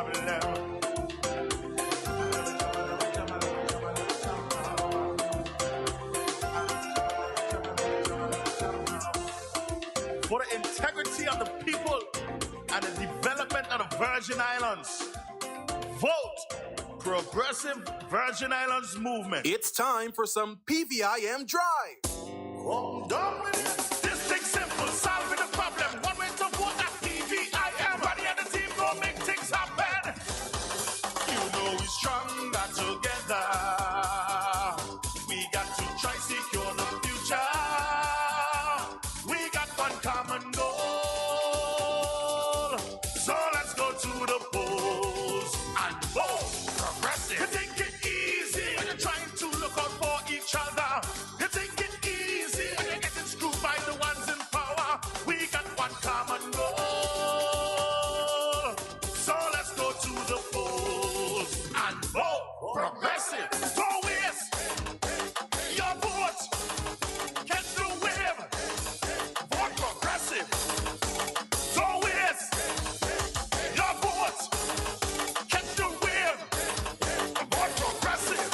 problem. For the integrity of the people and the development of the Virgin Islands, vote Progressive Virgin Islands Movement. It's time for some PVIM Drive. Come down with it. This thing simple, solving the problem. One way to vote at PVIM. Everybody and the team go make things happen. You know we're stronger together. We got to try secure the future. We got one common goal. So let's go to the polls and vote Progressive. You think it easy when you're trying to look out for each other. You think it easy when you're getting screwed by the ones in power. We got one common goal. So let's go to the polls and vote Progressive. Don't waste your vote. Get the wave. Vote Progressive. Don't waste your vote. Get the wave. Vote Progressive.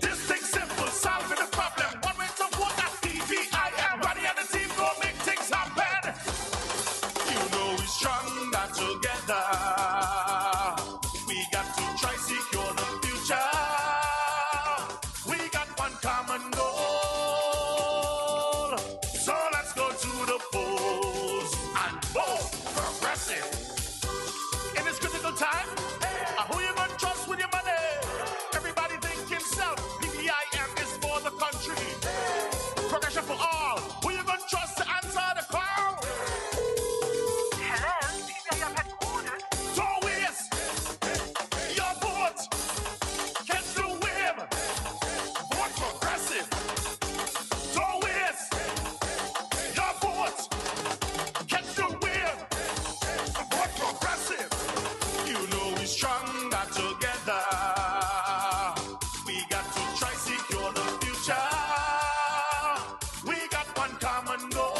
This thing's simple, solving the problem. One way to vote at PVIM. Everybody and the team go make things happen. You know we're stronger together. We got to try secure the future. We got one common goal. So let's go to the polls and vote Progressive. In this critical time, who you gonna trust with your money? Everybody think himself. PVIM is for the country. Progression for all. Who you gonna trust to answer the call? Hello, PVIM headquarters. Don't waste your vote. Catch the wave. Vote Progressive. Don't waste your vote. Catch the wave. Vote Progressive. You know we're stronger together. We got to try secure the future. We got one common goal.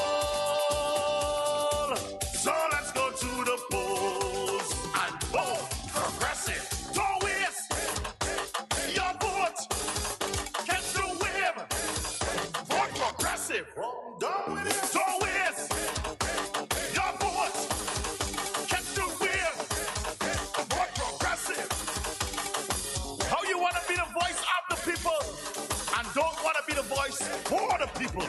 So let's go to the polls and vote Progressive. Don't waste your vote. Catch the wave. Vote Progressive. Done with it. Don't waste your vote. Catch the wave. Vote Progressive. How you want to be the voice of the people and don't want to be the voice for the people?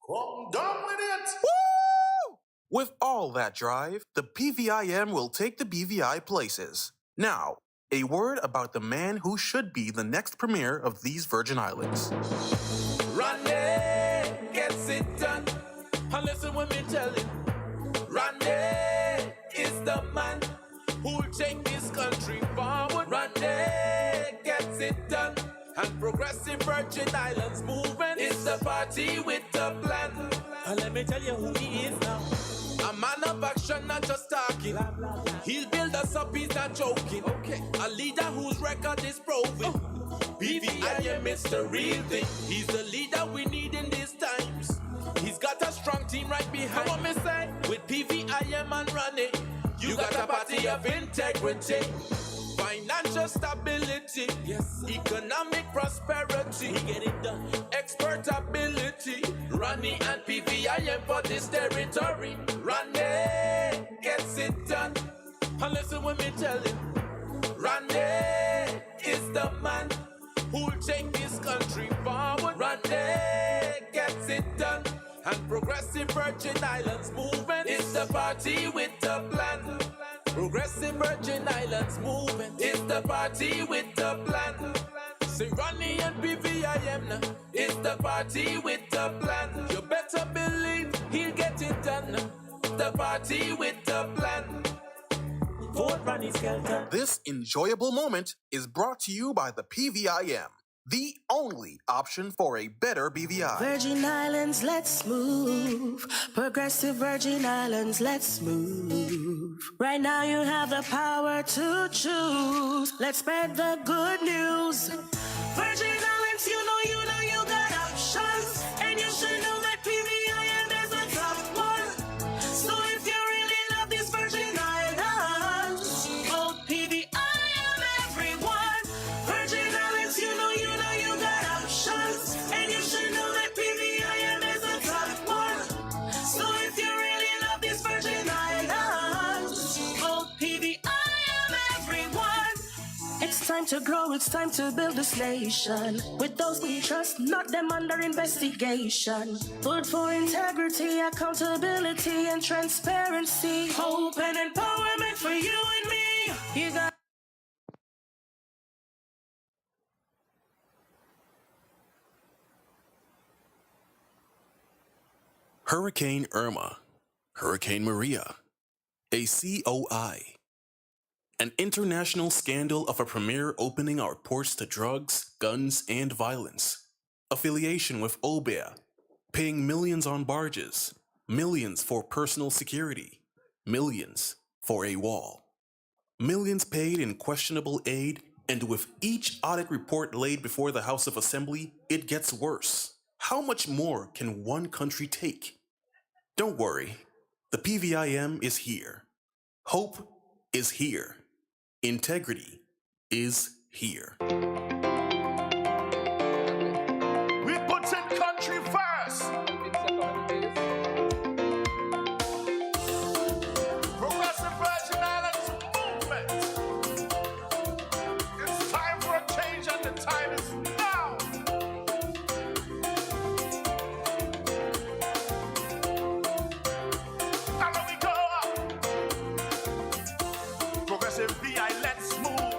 Come down with it. Woo! With all that drive, the PVIM will take the BVI places. Now, a word about the man who should be the next premier of these Virgin Islands. Randy gets it done. And listen when me tell him. Randy is the man who'll take this country forward. Randy gets it done. And Progressive Virgin Islands Movement is the party with the plan. And let me tell you who he is now. A man of action, not just talking. He'll build us up, he's not joking. Okay. A leader whose record is proven. PVIM is the real thing. He's the leader we need in these times. He's got a strong team right behind. What me say? With PVIM and Ronnie, you got a party of integrity, financial stability, yes, economic prosperity. We get it done. Expert ability. Ronnie and PVIM for this territory. Ronnie gets it done. And listen when me tell him. Ronnie is the man who'll take this country forward. Ronnie gets it done. And Progressive Virgin Islands Movement is the party with the plan. Progressive Virgin Islands Movement is the party with the plan. Say Ronnie and PVIM now is the party with the plan. You better believe he'll get it done. The party with the plan. Vote Ronnie Skelton. This enjoyable moment is brought to you by the PVIM, the only option for a better BVI. Virgin Islands, let's move. Progressive Virgin Islands, let's move. Right now you have the power to choose. Let's spread the good news. Virgin Islands, you know you got options. And you should know that PVIM is the top one. So if you really love this Virgin Islands, It's time to grow, it's time to build this nation. With those we trust, not them under investigation. Food for integrity, accountability, and transparency. Hope and empowerment for you and me. You got Hurricane Irma, Hurricane Maria, a COI. An international scandal of a premier opening our ports to drugs, guns, and violence. Affiliation with OBEA, paying millions on barges, millions for personal security, millions for a wall. Millions paid in questionable aid, and with each audit report laid before the House of Assembly, it gets worse. How much more can one country take? Don't worry, the PVIM is here. Hope is here. Integrity is here. We put in country first. Progressive Virgin Islands movement. It's time for a change and the time is now. Now we go up. Progressive VI, let's move.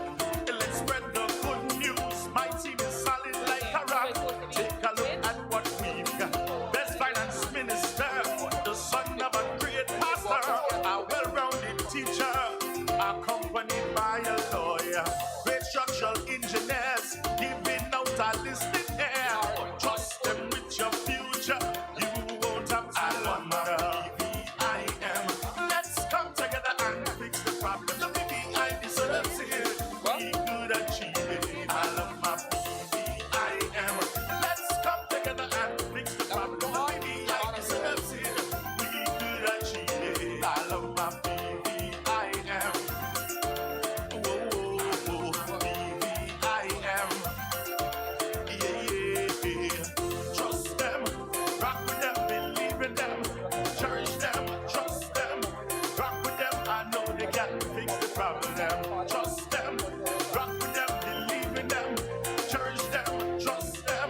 Let's spread the good news. My team is solid like a rock. Take a look at what we've got. Best finance minister, the son of a great pastor, a well-rounded teacher, accompanied by a lawyer. Great structural engineers, giving out a listed air. Trust them with your future. You won't have to wonder. PVIM. Let's come together and fix the problem. The PVI deserves it. We could achieve it. I love my PVIM. Let's come together and fix the problem. The PVI deserves it. We could achieve it. I love my PVIM. Whoa, whoa, whoa. PVIM. Yeah. Trust them. Rock with them. Believe in them. Cherish them. Trust them. Rock with them. I know they can fix the problem. Trust them. Rock with them. Believe in them. Cherish them. Trust them.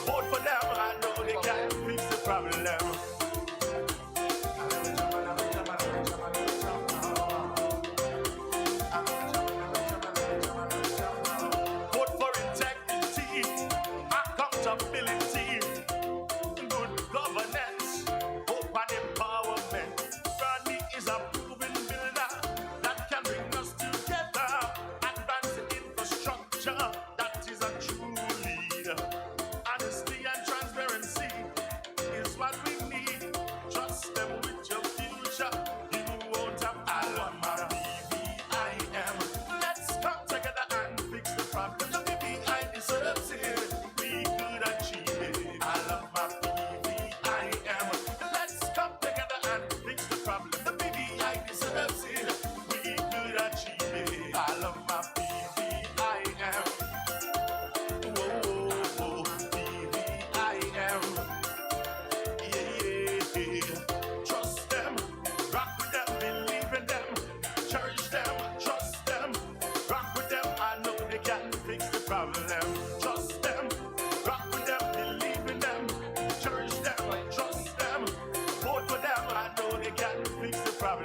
Vote for them. I know they can fix the problem. Vote for integrity, accountability, good governance, hope and empowerment. Bernie is a proven builder that can bring us together. Advance the infrastructure, that is a true leader. Honesty and transparency is what we need. Trust them with your future. You won't have my PVIM. Let's come together and fix the problem. The PVI deserves it. We could achieve it. I love my PVIM. Let's come together and fix the problem. The PVI deserves it. We could achieve it. I love my PVIM. Whoa, whoa, PVIM. Yeah. Trust them. Rock with them. Believe in them. Cherish them. Trust them. Rock with them. I know they can fix the problem. Trust them. Rock with them. Believe in them. Cherish them. Trust them. Vote for them. I know they can fix the problem.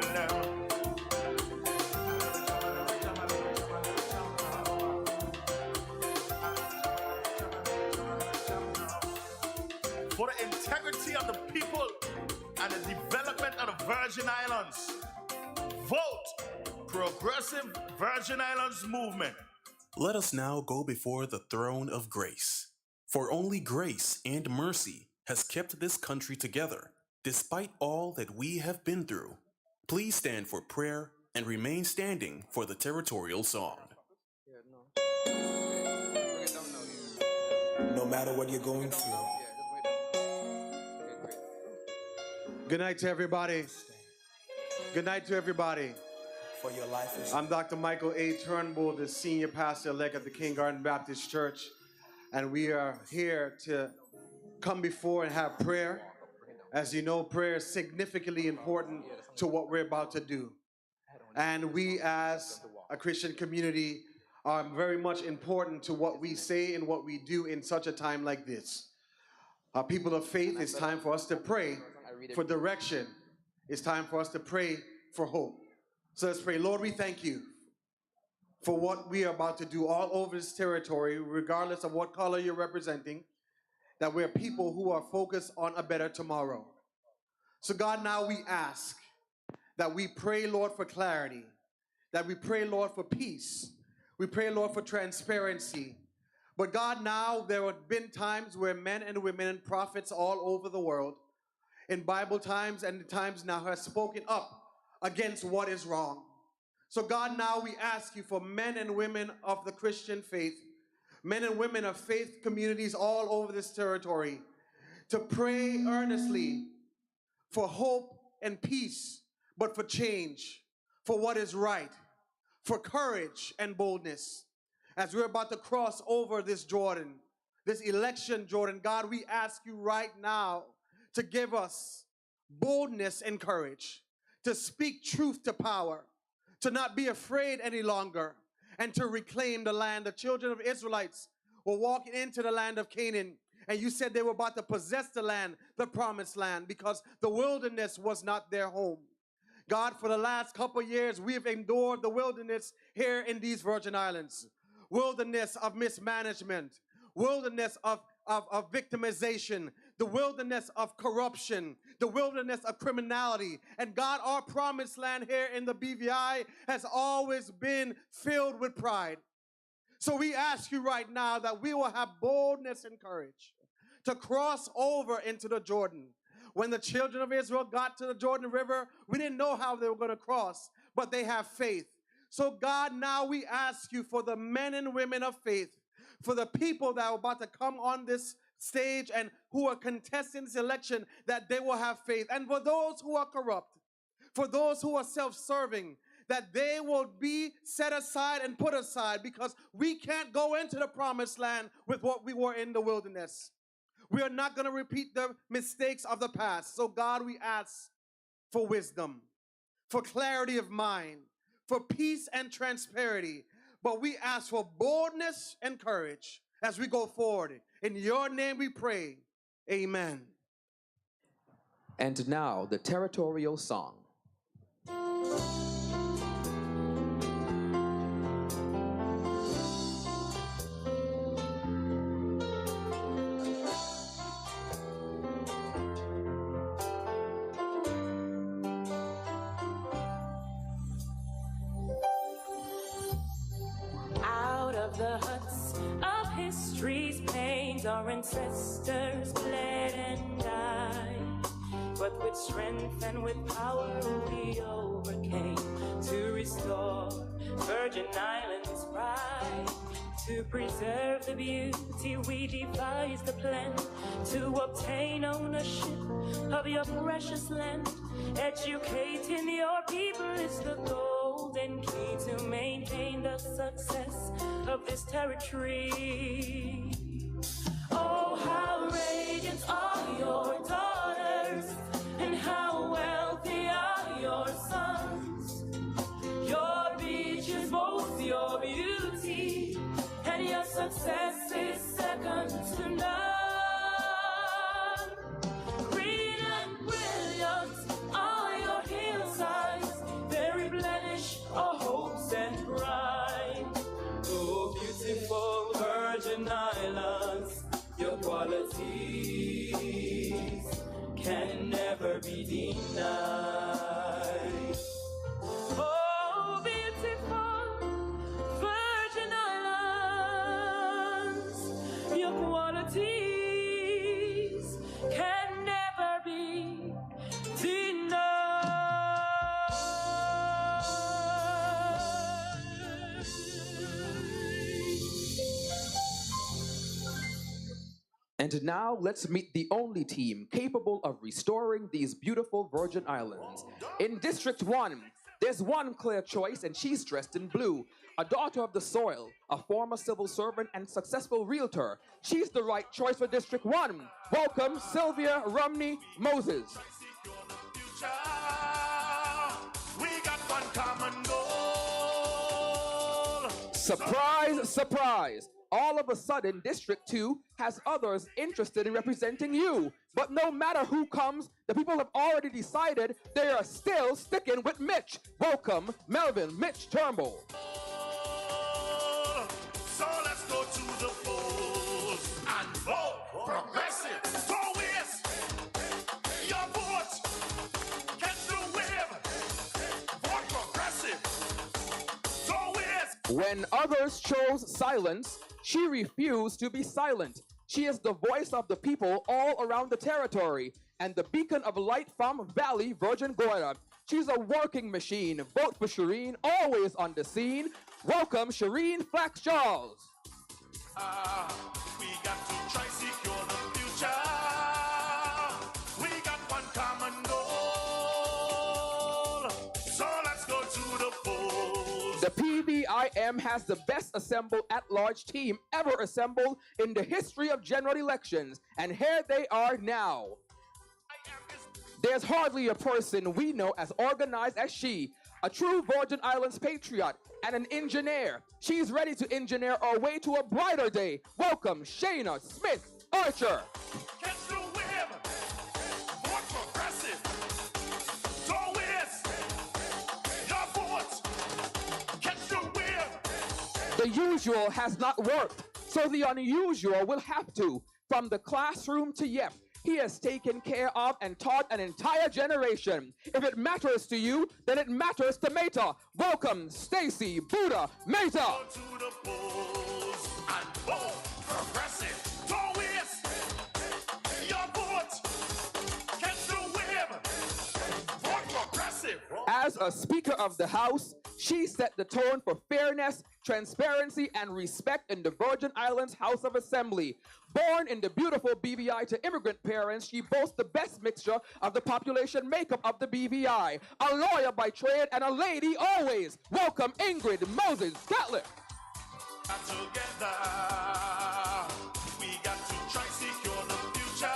For the integrity of the people and the development of the Virgin Islands, vote Progressive Virgin Islands Movement. Let us now go before the throne of grace. For only grace and mercy has kept this country together, despite all that we have been through. Please stand for prayer and remain standing for the territorial song. No matter what you're going through. Good night to everybody. Good night to everybody. For your life is I'm Dr. Michael A. Turnbull, the senior pastor-elect at the King Garden Baptist Church, and we are here to come before and have prayer. As you know, prayer is significantly important to what we're about to do. And we as a Christian community are very much important to what we say and what we do in such a time like this. People of faith, it's time for us to pray for direction. It's time for us to pray for hope. So let's pray. Lord, we thank you for what we are about to do all over this territory, regardless of what color you're representing, that we're people who are focused on a better tomorrow. So God, now we ask that we pray, Lord, for clarity, that we pray, Lord, for peace. We pray, Lord, for transparency. But God, now there have been times where men and women and prophets all over the world, in Bible times and times now, have spoken up against what is wrong. So God, now we ask you for men and women of the Christian faith, men and women of faith communities all over this territory, to pray earnestly for hope and peace, but for change, for what is right, for courage and boldness. As we're about to cross over this Jordan, this election Jordan, God, we ask you right now to give us boldness and courage, to speak truth to power, to not be afraid any longer, and to reclaim the land. The children of Israelites were walking into the land of Canaan, and you said they were about to possess the land, the promised land, because the wilderness was not their home. God, for the last couple years, we've endured the wilderness here in these Virgin Islands. Wilderness of mismanagement, wilderness of victimization, the wilderness of corruption, the wilderness of criminality. And God, our promised land here in the BVI has always been filled with pride. So we ask you right now that we will have boldness and courage to cross over into the Jordan. When the children of Israel got to the Jordan River, we didn't know how they were going to cross, but they have faith. So God, now we ask you for the men and women of faith, for the people that are about to come on this stage and who are contesting this election, that they will have faith. And for those who are corrupt, for those who are self-serving, that they will be set aside and put aside, because we can't go into the promised land with what we were in the wilderness. We are not going to repeat the mistakes of the past. So God, we ask for wisdom, for clarity of mind, for peace and transparency. But we ask for boldness and courage as we go forward. In your name we pray. Amen. And now the territorial song. Out of the huts of history's plains, our ancestors bled and died. But with strength and with power we overcame to restore Virgin Islands' pride. To preserve the beauty, we devised a plan to obtain ownership of your precious land. Educating your people is the golden key to maintain the success of this territory. Oh, how radiant are your daughters, and how wealthy are your sons. Your beaches boast your beauty, and your success is second to none. Green and brilliant are your hillsides, they replenish our hopes and pride. Oh, beautiful Virgin Islands, your qualities can never be denied. Oh, beautiful Virgin Islands, your qualities can never be And now let's meet the only team capable of restoring these beautiful Virgin Islands. In District 1, there's one clear choice, and she's dressed in blue. A daughter of the soil, a former civil servant and successful realtor. She's the right choice for District 1. Welcome, Sylvia Romney Moses. We got one common goal. Surprise, surprise. All of a sudden, District 2 has others interested in representing you. But no matter who comes, the people have already decided they are still sticking with Mitch. Welcome, Melvin Mitch Turnbull. So let's go to the polls and vote progressive. Don't waste your vote. Catch the wave. Vote progressive. Don't waste. When others chose silence, she refused to be silent. She is the voice of the people all around the territory and the beacon of light from Valley, Virgin Gorda. She's a working machine. Vote for Shireen, always on the scene. Welcome, Shireen Flax-Charles. We got to try secure the future. We got one common goal. So let's go to the polls. The PVIM has the best assembled at-large team ever assembled in the history of general elections. And here they are now. There's hardly a person we know as organized as she, a true Virgin Islands patriot and an engineer. She's ready to engineer our way to a brighter day. Welcome, Shayna Smith Archer. Catch the wave. Vote progressive. Don't waste your vote. Catch the wave. The usual has not worked, so the unusual will have to. From the classroom to YEP, he has taken care of and taught an entire generation. If it matters to you, then it matters to Meta. Welcome, Stacy Buddha Meta. Go to the polls and vote progressive. Don't waste your vote. Catch the wave. Vote progressive. As a Speaker of the House, she set the tone for fairness, transparency, and respect in the Virgin Islands House of Assembly. Born in the beautiful BVI to immigrant parents, she boasts the best mixture of the population makeup of the BVI. A lawyer by trade and a lady always. Welcome, Ingrid Moses Catlett. Together, we got to try secure the future.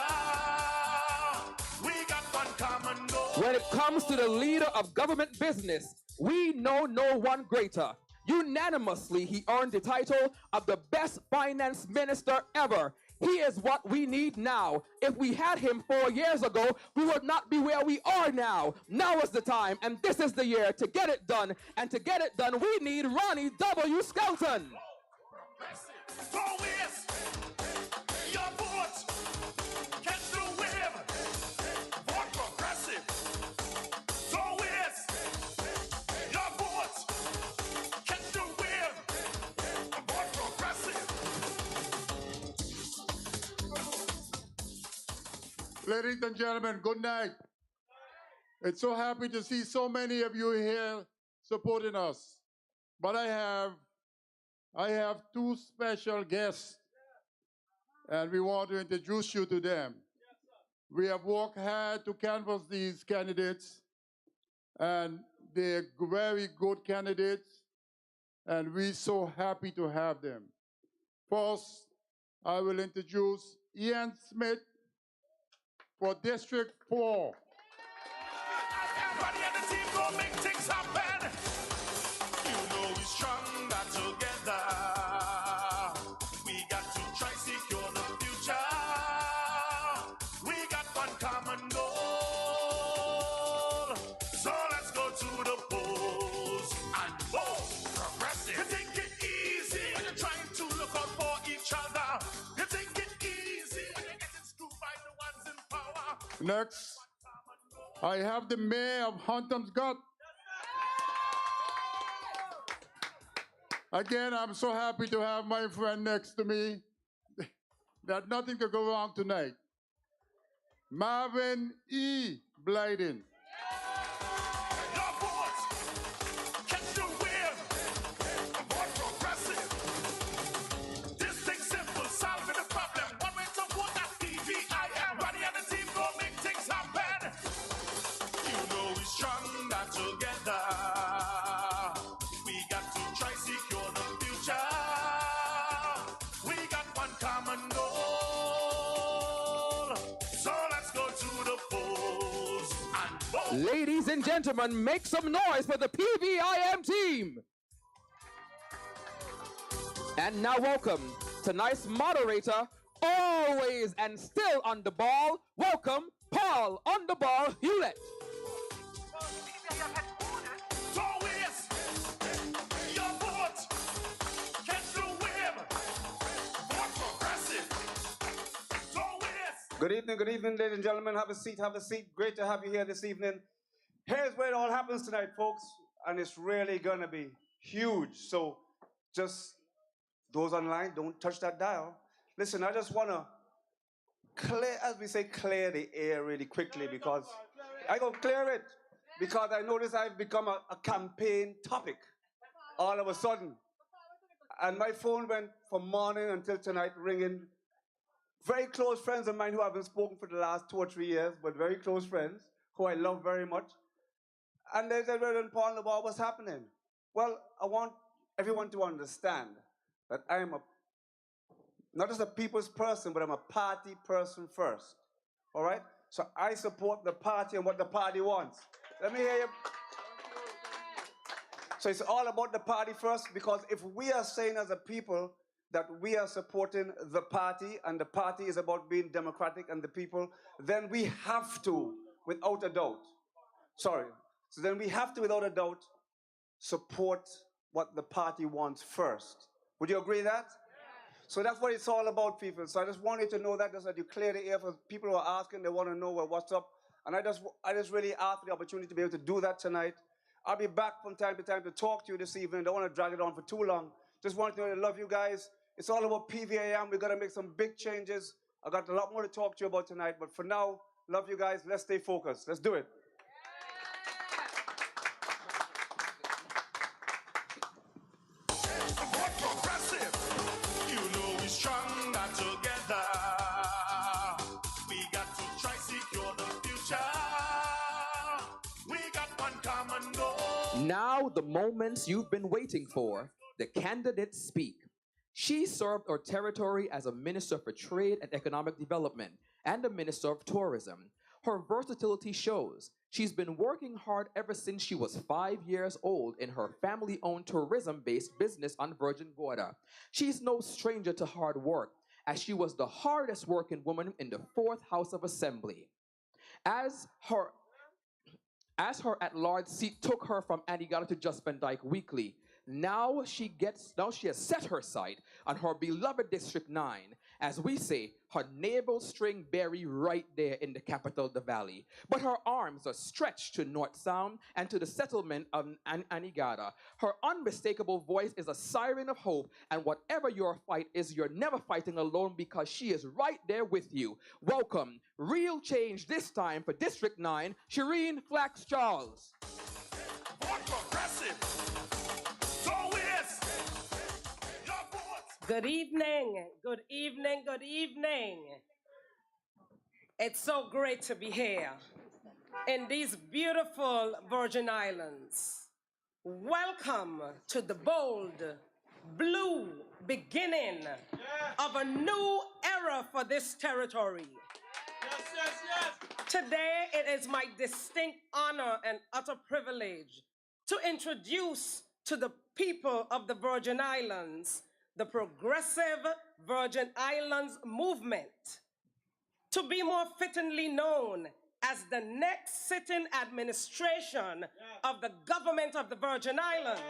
We got one common goal. When it comes to the leader of government business, we know no one greater. Unanimously, he earned the title of the best finance minister ever. He is what we need now. If we had him 4 years ago, we would not be where we are now. Now is the time, and this is the year to get it done. And to get it done, we need Ronnie W. Skelton. Don't waste your vote. Catch the wave. Vote progressive. Don't waste your vote. Catch the wave. Vote progressive. Ladies and gentlemen, good night. It's so happy to see so many of you here supporting us. But I have two special guests, and we want to introduce you to them. We have worked hard to canvass these candidates, and they're very good candidates, and we're so happy to have them. First, I will introduce Ian Smith for District 4. Everybody on the team gonna make things happen. You know we're stronger together. We got to try secure the future. We got one common goal. So let's go to the polls and vote progressive. You think it easy when you're trying to look out for each other. You think it easy when you're getting screwed by the ones in power. Next, I have the mayor of Hunter's Gut. Again, I'm so happy to have my friend next to me. That nothing could go wrong tonight. Marvin E. Blyden. Your vote. Catch the wave. Vote progressive. This thing's simple. Solving the problem. One way to vote at PVIM. Everybody on the team gonna make things happen. You know we're stronger together. We got to try secure the future. We got one common goal. So let's go to the polls and vote. Ladies and gentlemen, make some noise for the PVIM team. And now welcome tonight's moderator, always and still on the ball. Welcome, Paul on the ball Hewlett. PVIM headquarters. Don't waste your vote. Catch the whim. Vote progressive. Don't waste. Good evening, ladies and gentlemen. Have a seat, have a seat. Great to have you here this evening. Here's where it all happens tonight, folks, and it's really gonna be huge. So just those online, don't touch that dial. Listen, I just wanna clear, as we say, clear the air really quickly because I gonna clear it because I notice I've become a campaign topic all of a sudden. And my phone went from morning until tonight ringing. Very close friends of mine who haven't spoken for the last 2 or 3 years, but very close friends who I love very much. And they said, well, Paul, about what's happening? Well, I want everyone to understand that I am not just a people's person, but I'm a party person first. All right? So I support the party and what the party wants. Let me hear you. So it's all about the party first, because if we are saying as a people that we are supporting the party and the party is about being democratic and the people, then we have to, without a doubt, so then we have to, without a doubt, support what the party wants first. Would you agree that? So that's what it's all about, people. So I just wanted to know that, just that you clear the air for people who are asking, they want to know what's up. And I just really asked for the opportunity to be able to do that tonight. I'll be back from time to time to talk to you this evening. Don't want to drag it on for too long. Just wanted to know that I love you guys. It's all about PVIM. We're going to make some big changes. I got a lot more to talk to you about tonight. But for now, love you guys. Let's stay focused. Let's do it. Vote progressive. You know we're stronger together. We got to try secure the future. We got one common goal. Now the moments you've been waiting for, the candidates speak. She served her territory as a Minister for Trade and Economic Development and a Minister of Tourism. Her versatility shows. She's been working hard ever since she was 5 years old in her family-owned tourism-based business on Virgin Gorda. She's no stranger to hard work, as she was the hardest working woman in the 4th House of Assembly. As her at-large seat took her from Antigua to Just Van Dyke weekly, now she has set her sight on her beloved District 9, as we say, her navel string buried right there in the capital, the valley. But her arms are stretched to North Sound and to the settlement of Antigua. Her unmistakable voice is a siren of hope, and whatever your fight is, you're never fighting alone because she is right there with you. Welcome, real change this time for District 9, Shireen Flax Charles. Vote progressive. Don't waste your vote. Good evening, good evening, good evening. It's so great to be here in these beautiful Virgin Islands. Welcome to the bold, blue beginning of a new era for this territory. Today, it is my distinct honor and utter privilege to introduce to the people of the Virgin Islands the Progressive Virgin Islands Movement, to be more fittingly known as the next sitting administration of the government of the Virgin Islands.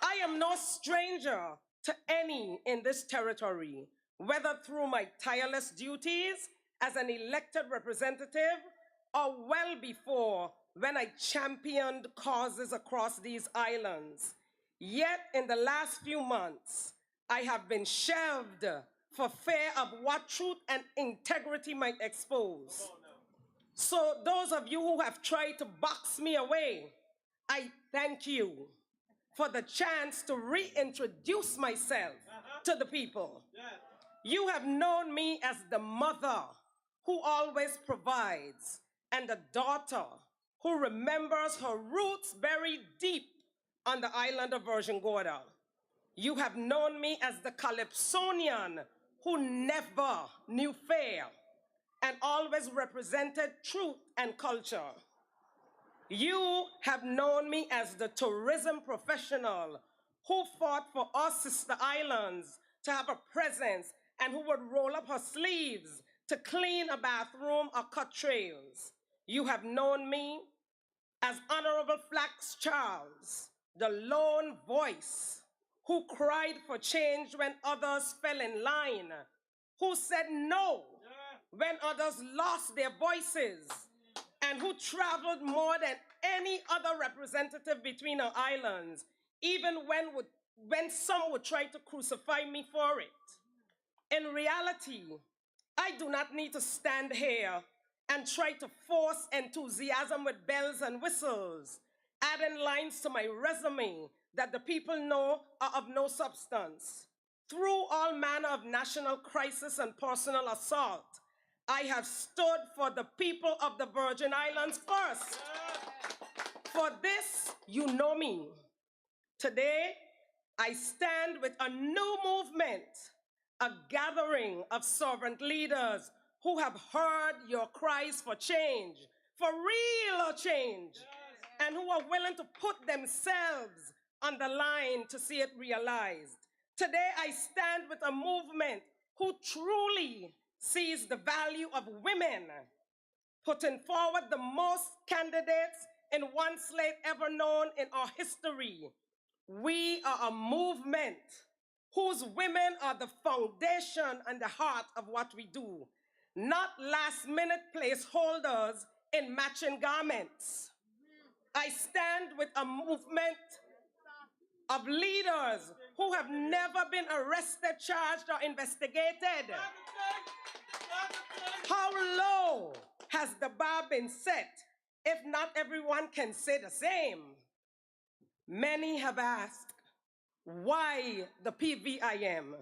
I am no stranger to any in this territory, whether through my tireless duties as an elected representative or well before when I championed causes across these islands. Yet in the last few months, I have been shelved for fear of what truth and integrity might expose. So those of you who have tried to box me away, I thank you for the chance to reintroduce myself to the people. You have known me as the mother who always provides and the daughter who remembers her roots buried deep on the island of Virgin Gorda. You have known me as the Calypsonian who never knew fear and always represented truth and culture. You have known me as the tourism professional who fought for our sister islands to have a presence and who would roll up her sleeves to clean a bathroom or cut trails. You have known me as Honorable Flax Charles, the lone voice who cried for change when others fell in line, who said no when others lost their voices, and who traveled more than any other representative between our islands, even when some would try to crucify me for it. In reality, I do not need to stand here and try to force enthusiasm with bells and whistles, adding lines to my resume that the people know are of no substance. Through all manner of national crisis and personal assault, I have stood for the people of the Virgin Islands first. For this, you know me. Today, I stand with a new movement, a gathering of servant leaders who have heard your cries for change, for real change, and who are willing to put themselves on the line to see it realized. Today, I stand with a movement who truly sees the value of women, putting forward the most candidates in one slate ever known in our history. We are a movement whose women are the foundation and the heart of what we do, not last-minute placeholders in matching garments. I stand with a movement of leaders who have never been arrested, charged, or investigated. How low has the bar been set if not everyone can say the same? Many have asked, why the PVIM?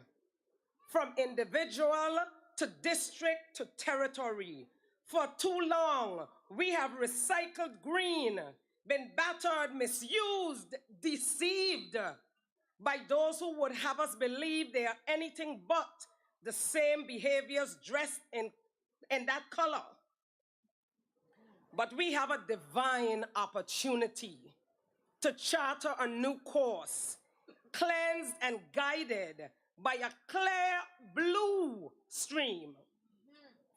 From individual to district to territory. For too long, we have recycled green, been battered, misused, deceived by those who would have us believe they are anything but the same behaviors dressed in that color. But we have a divine opportunity to charter a new course, cleansed and guided by a clear blue stream.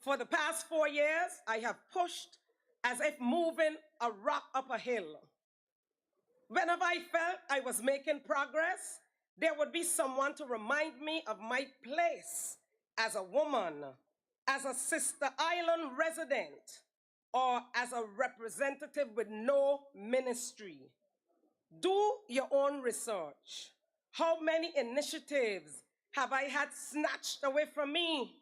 For the past 4 years, I have pushed as if moving a rock up a hill. Whenever I felt I was making progress, there would be someone to remind me of my place as a woman, as a sister island resident, or as a representative with no ministry. Do your own research. How many initiatives have I had snatched away from me?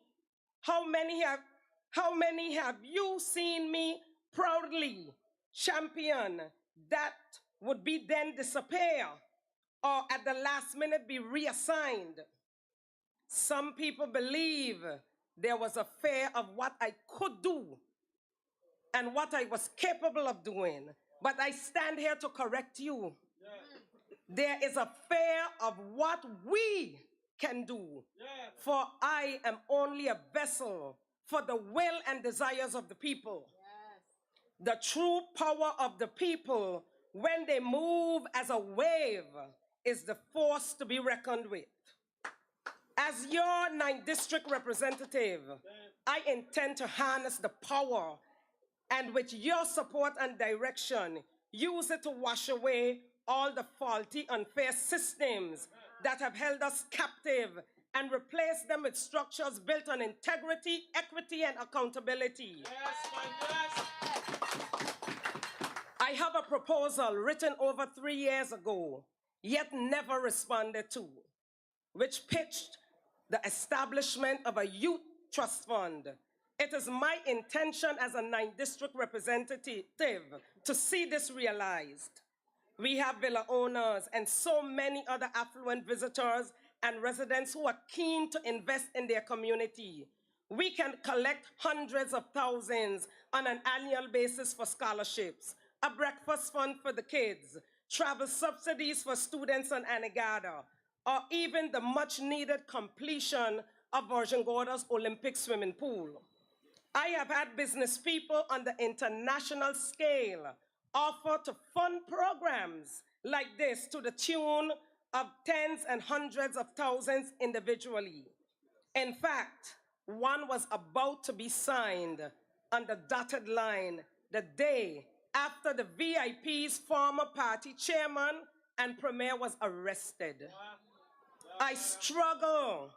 How many have you seen me proudly champion that would be then disappear or at the last minute be reassigned? Some people believe there was a fear of what I could do and what I was capable of doing, but I stand here to correct you. There is a fear of what we can do, for I am only a vessel for the will and desires of the people. The true power of the people, when they move as a wave, is the force to be reckoned with. As your 9th district representative, I intend to harness the power and with your support and direction, use it to wash away all the faulty, unfair systems that have held us captive and replace them with structures built on integrity, equity, and accountability. I have a proposal written over 3 years ago, yet never responded to, which pitched the establishment of a youth trust fund. It is my intention as a 9th district representative to see this realized. We have villa owners and so many other affluent visitors and residents who are keen to invest in their community. We can collect hundreds of thousands on an annual basis for scholarships, a breakfast fund for the kids, travel subsidies for students on Anegada, or even the much-needed completion of Virgin Gorda's Olympic swimming pool. I have had business people on the international scale offer to fund programs like this to the tune of tens and hundreds of thousands individually. In fact, one was about to be signed on the dotted line the day after the VIP's former party chairman and premier was arrested. I struggle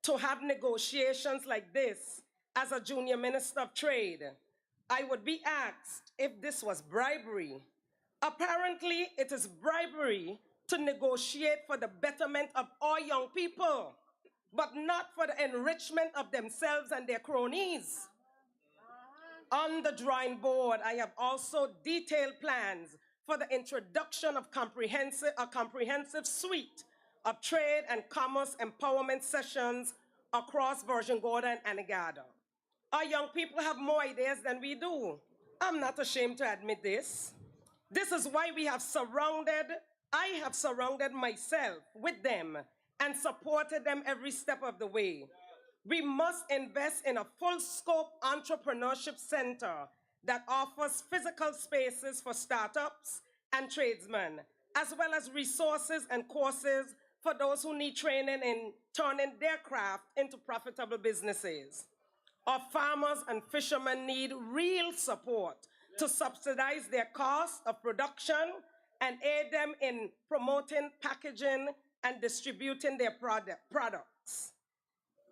to have negotiations like this as a junior minister of trade. I would be asked if this was bribery. Apparently, it is bribery to negotiate for the betterment of all young people, but not for the enrichment of themselves and their cronies. On the drawing board, I have also detailed plans for the introduction of a comprehensive suite of trade and commerce empowerment sessions across Virgin Gorda and Anegada. Our young people have more ideas than we do. I'm not ashamed to admit this. This is why I have surrounded myself with them and supported them every step of the way. We must invest in a full-scope entrepreneurship center that offers physical spaces for startups and tradesmen, as well as resources and courses for those who need training in turning their craft into profitable businesses. Our farmers and fishermen need real support to subsidize their cost of production and aid them in promoting, packaging, and distributing their products.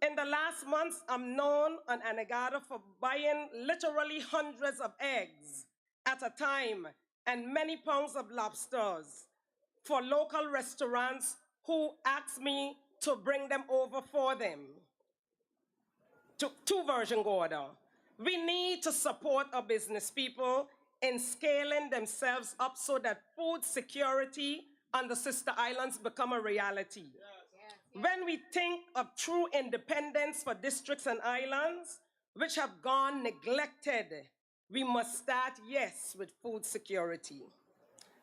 In the last months, I'm known on Anegada for buying literally hundreds of eggs at a time and many pounds of lobsters for local restaurants who ask me to bring them over for them to Virgin Gorda. We need to support our business people in scaling themselves up so that food security on the sister islands become a reality. When we think of true independence for districts and islands which have gone neglected, we must start, yes, with food security.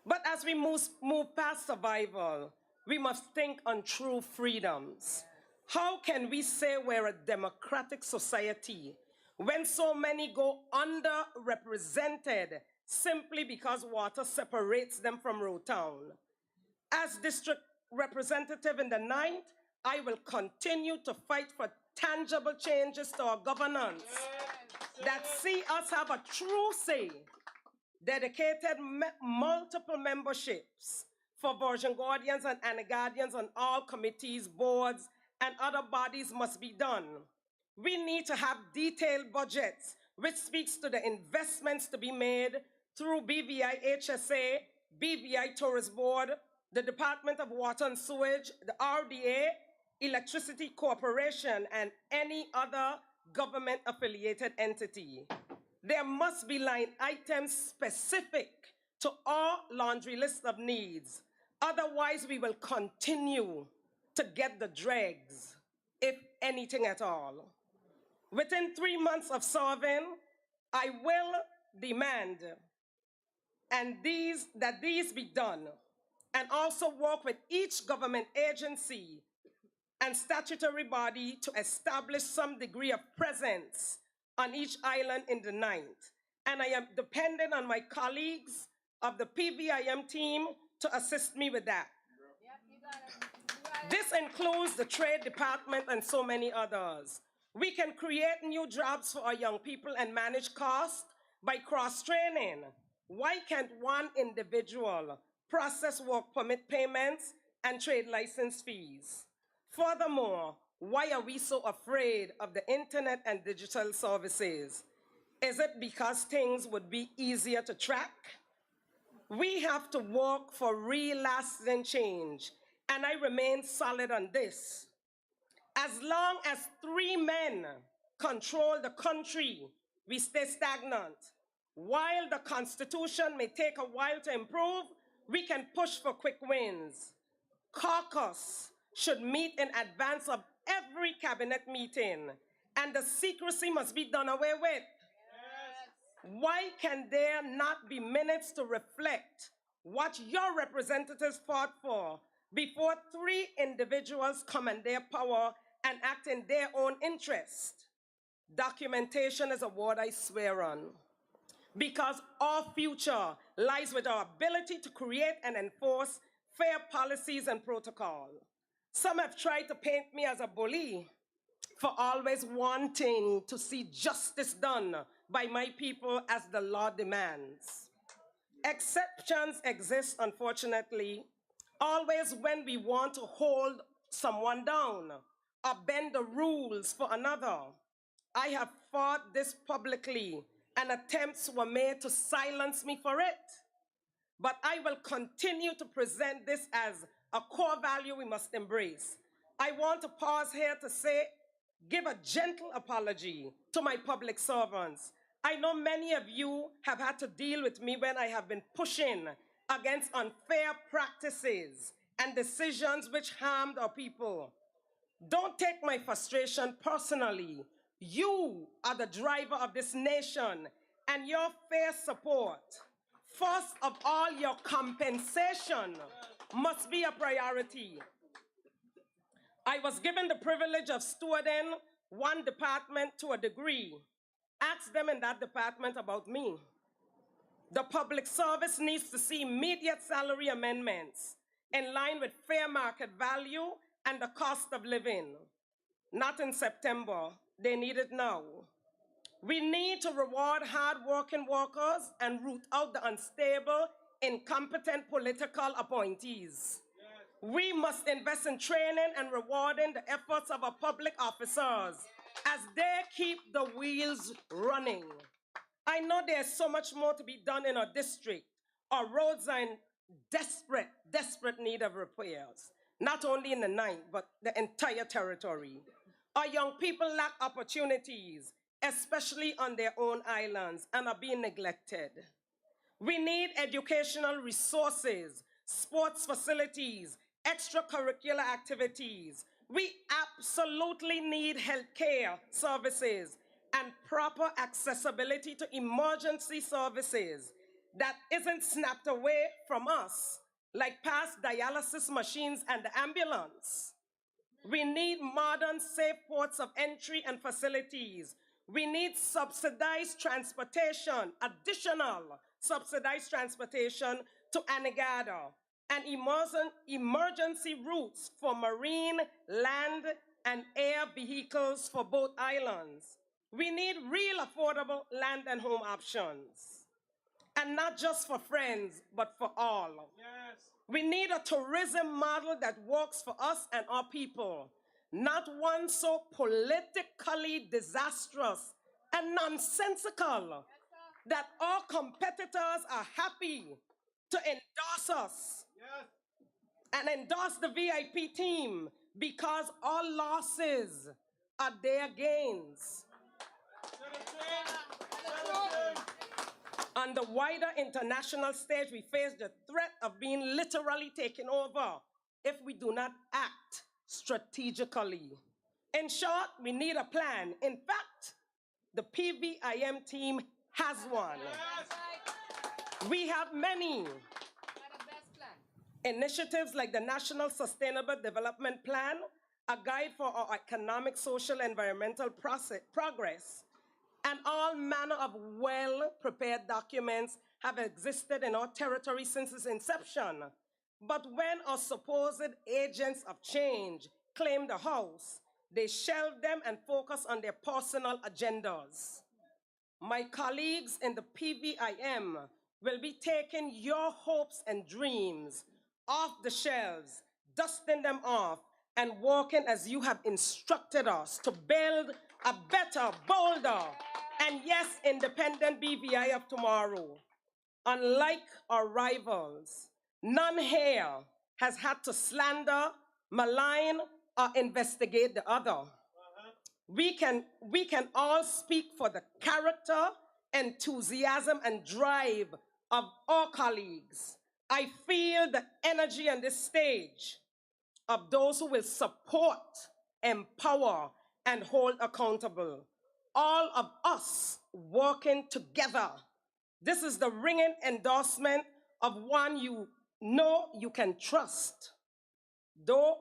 But as we move past survival, we must think on true freedoms. How can we say we're a democratic society when so many go underrepresented simply because water separates them from Road Town? As district representative in the 9th, I will continue to fight for tangible changes to our governance that see us have a true say, dedicated multiple memberships for Virgin Gordians and Anegadians on all committees, boards, and other bodies must be done. We need to have detailed budgets which speaks to the investments to be made through BVI HSA, BVI Tourist Board, the Department of Water and Sewage, the RDA, Electricity Corporation, and any other government-affiliated entity. There must be line items specific to our laundry list of needs. Otherwise, we will continue to get the dregs, if anything at all. Within 3 months of serving, I will demand that these be done, and also work with each government agency and statutory body to establish some degree of presence on each island in the 9th. And I am dependent on my colleagues of the PVIM team to assist me with that. This includes the Trade Department and so many others. We can create new jobs for our young people and manage costs by cross-training. Why can't one individual process work permit payments and trade license fees? Furthermore, why are we so afraid of the internet and digital services? Is it because things would be easier to track? We have to work for real lasting change, and I remain solid on this. As long as 3 men control the country, we stay stagnant. While the Constitution may take a while to improve, we can push for quick wins. Caucus should meet in advance of every cabinet meeting, and the secrecy must be done away with. Why can there not be minutes to reflect what your representatives fought for before 3 individuals commandeer power and act in their own interest? Documentation is a word I swear on, because our future lies with our ability to create and enforce fair policies and protocol. Some have tried to paint me as a bully for always wanting to see justice done by my people as the law demands. Exceptions exist, unfortunately, always when we want to hold someone down or bend the rules for another. I have fought this publicly, and attempts were made to silence me for it. But I will continue to present this as a core value we must embrace. I want to pause here to say, give a gentle apology to my public servants. I know many of you have had to deal with me when I have been pushing against unfair practices and decisions which harmed our people. Don't take my frustration personally. You are the driver of this nation, and your fair support, first of all, your compensation must be a priority. I was given the privilege of stewarding one department to a degree. Ask them in that department about me. The public service needs to see immediate salary amendments in line with fair market value and the cost of living. Not in September, they need it now. We need to reward hard-working workers and root out the unstable, incompetent political appointees. We must invest in training and rewarding the efforts of our public officers as they keep the wheels running. I know there's so much more to be done in our district. Our roads are in desperate need of repairs, not only in the 9th, but the entire territory. Our young people lack opportunities, especially on their own islands, and are being neglected. We need educational resources, sports facilities, extracurricular activities. We absolutely need healthcare services and proper accessibility to emergency services that isn't snapped away from us, like past dialysis machines and the ambulance. We need modern, safe ports of entry and facilities. We need subsidized transportation, additional subsidized transportation to Anegada, and emergency routes for marine, land, and air vehicles for both islands. We need real affordable land and home options. And not just for friends, but for all. Yes. We need a tourism model that works for us and our people, not one so politically disastrous and nonsensical that our competitors are happy to endorse us and endorse the VIP team because our losses are their gains. On the wider international stage, we face the threat of being literally taken over if we do not act strategically. In short, we need a plan. In fact, the PVIM team has one. We have many initiatives like the National Sustainable Development Plan, a guide for our economic, social, environmental progress, and all manner of well-prepared documents have existed in our territory since its inception. But when our supposed agents of change claim the House, they shelve them and focus on their personal agendas. My colleagues in the PVIM will be taking your hopes and dreams off the shelves, dusting them off, and working as you have instructed us to build a better, bolder, and yes, independent BVI of tomorrow. Unlike our rivals, none here has had to slander, malign, or investigate the other. We can all speak for the character, enthusiasm, and drive of our colleagues. I feel the energy on this stage of those who will support, empower, and hold accountable. All of us working together. This is the ringing endorsement of one you know you can trust. Though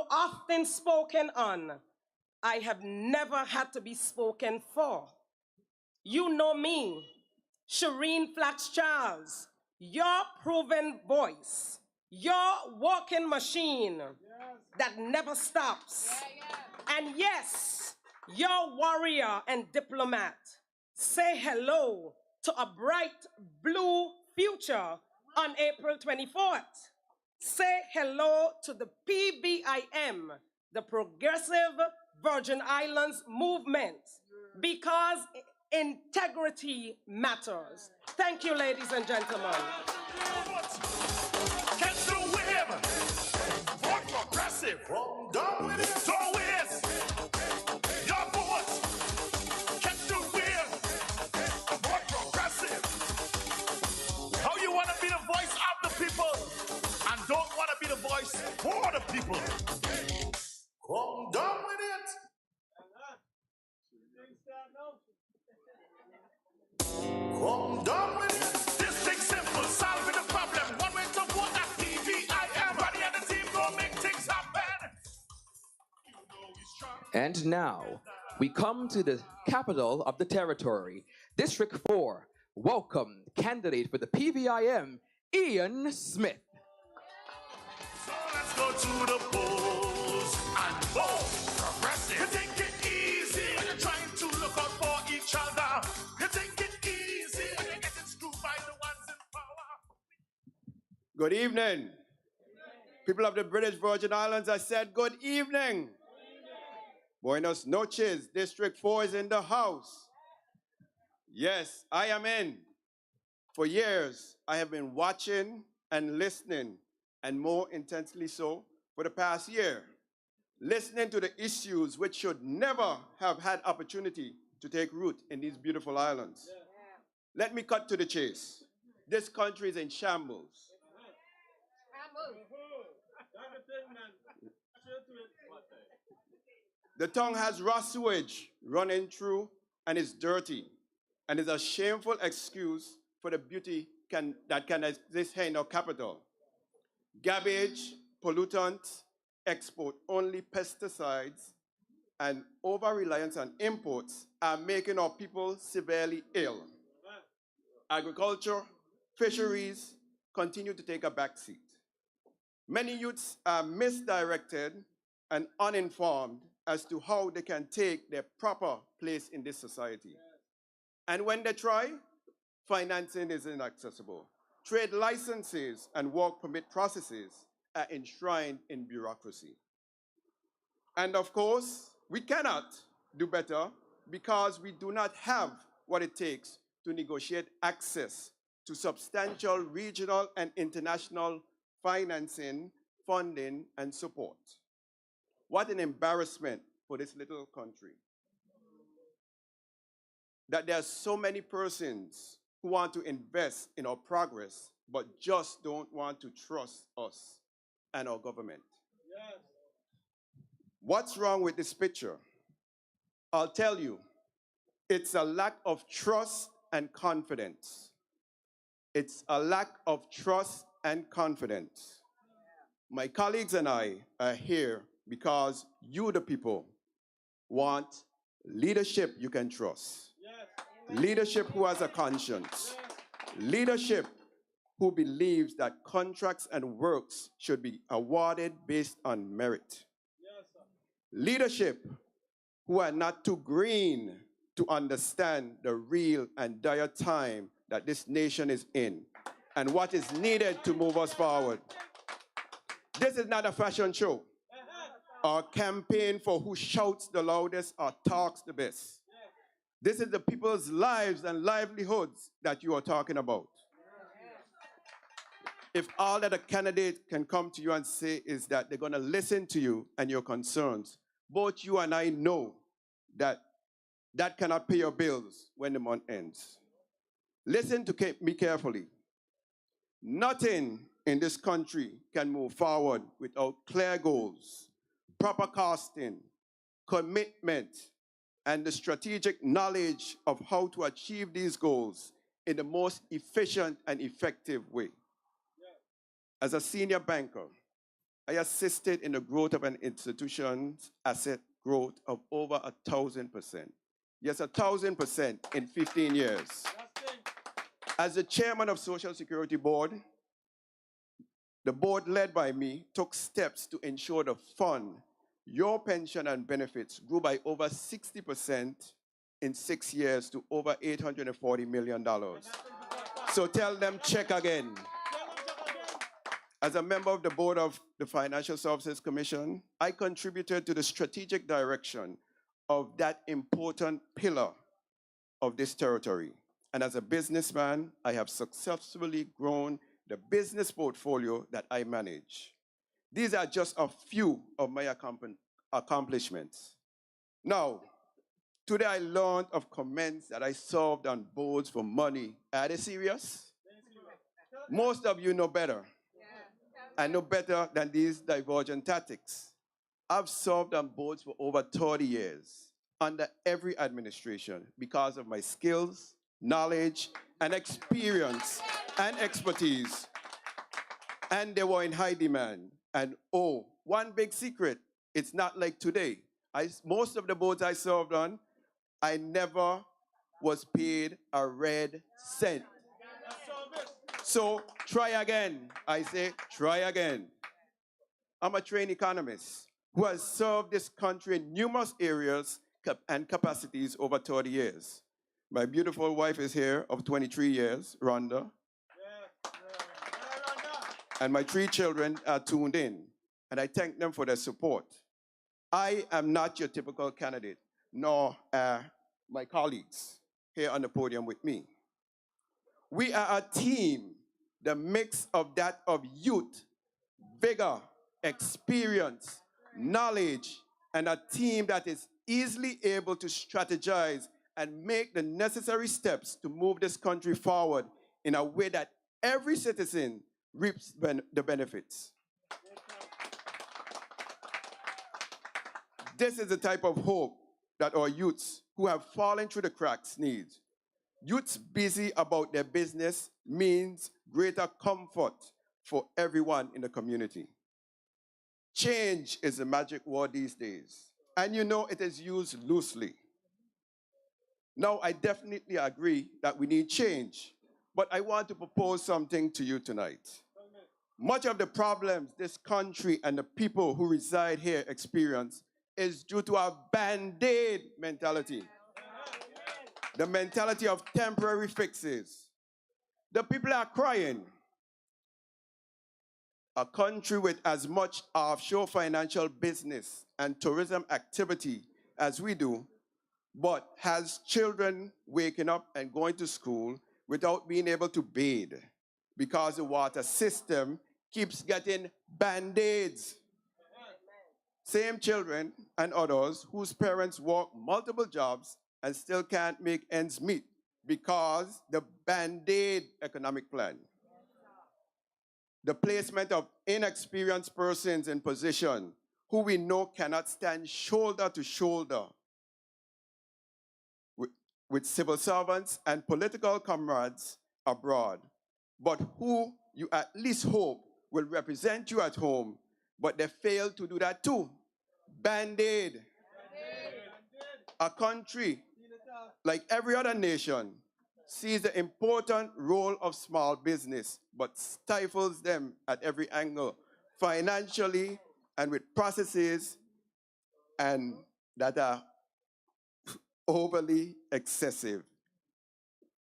often spoken on, I have never had to be spoken for. You know me, Shireen Flax Charles, your proven voice, your walking machine that never stops. And yes, your warrior and diplomat. Say hello to a bright blue future on April 24th. Say hello to the PVIM, the Progressive Virgin Islands Movement, because integrity matters. Thank you, ladies and gentlemen. Catch the whim. Vote progressive. Don't waste your vote. Catch the whim. Vote progressive. How you want to be the voice of the people and don't want to be the voice for the people? Come down with it. Come down with it. This thing simple, solving the problem. One way to vote at PVIM. Everybody and the team go make things happen. And now, we come to the capital of the territory, District 4. Welcome, candidate for the PVIM, Ian Smith. So let's go to the polls and vote progressive. You take it easy when you're trying to look out for each other. You take it easy when you're getting screwed by the ones in power. Good evening. People of the British Virgin Islands, I said good evening. Buenos noches. District 4 is in the house. Yes, I am in. For years, I have been watching and listening, and more intensely so for the past year, listening to the issues which should never have had opportunity to take root in these beautiful islands. Let me cut to the chase. This country is in shambles. The tongue has raw sewage running through and is dirty, and is a shameful excuse for the beauty that can exist here in our capital. Garbage, pollutants, export-only pesticides, and over-reliance on imports are making our people severely ill. Agriculture, fisheries continue to take a backseat. Many youths are misdirected and uninformed as to how they can take their proper place in this society. And when they try, financing is inaccessible. Trade licenses and work permit processes are enshrined in bureaucracy. And of course, we cannot do better because we do not have what it takes to negotiate access to substantial regional and international financing, funding, and support. What an embarrassment for this little country. That there are so many persons who want to invest in our progress, but just don't want to trust us and our government. Yes. What's wrong with this picture? I'll tell you, it's a lack of trust and confidence. It's a lack of trust and confidence. My colleagues and I are here because you, the people, want leadership you can trust. Yes. Leadership who has a conscience. Yes. Leadership who believes that contracts and works should be awarded based on merit. Yes, sir. Leadership who are not too green to understand the real and dire time that this nation is in and what is needed to move us forward. This is not a fashion show or campaign for who shouts the loudest or talks the best. This is the people's lives and livelihoods that you are talking about. If all that a candidate can come to you and say is that they're going to listen to you and your concerns, both you and I know that that cannot pay your bills when the month ends. Listen to me carefully. Nothing in this country can move forward without clear goals, proper costing, commitment, and the strategic knowledge of how to achieve these goals in the most efficient and effective way. As a senior banker, I assisted in the growth of an institution's asset growth of over 1,000%. Yes, 1,000% in 15 years. As the chairman of Social Security Board, the board led by me took steps to ensure the fund, your pension and benefits, grew by over 60% in 6 years to over $840 million. So tell them check again. As a member of the board of the Financial Services Commission, I contributed to the strategic direction of that important pillar of this territory. And as a businessman, I have successfully grown the business portfolio that I manage. These are just a few of my accomplishments. Now, today I learned of comments that I served on boards for money. Are they serious? Most of you know better. I know better than these divergent tactics. I've served on boards for over 30 years under every administration because of my skills, knowledge, and experience and expertise. And they were in high demand. And oh, one big secret, it's not like today. Most of the boards I served on, I never was paid a red cent. So try again. I say, try again. I'm a trained economist who has served this country in numerous areas and capacities over 30 years. My beautiful wife is here of 23 years, Rhonda. And my 3 children are tuned in, and I thank them for their support. I am not your typical candidate, nor are my colleagues here on the podium with me. We are a team, the mix of that of youth, vigor, experience, knowledge, and a team that is easily able to strategize and make the necessary steps to move this country forward in a way that every citizen reaps the benefits. This is the type of hope that our youths who have fallen through the cracks need. Youths busy about their business means greater comfort for everyone in the community. Change is the magic word these days, and you know it is used loosely. Now, I definitely agree that we need change, but I want to propose something to you tonight. Much of the problems this country and the people who reside here experience is due to a band-aid mentality. The mentality of temporary fixes. The people are crying. A country with as much offshore financial business and tourism activity as we do, but has children waking up and going to school without being able to bathe because the water system keeps getting band-aids. Same children and others whose parents work multiple jobs and still can't make ends meet because the band-aid economic plan. The placement of inexperienced persons in position who we know cannot stand shoulder to shoulder with civil servants and political comrades abroad, but who you at least hope will represent you at home, but they fail to do that too. Band-aid. A country, like every other nation, sees the important role of small business, but stifles them at every angle, financially and with processes and that are overly excessive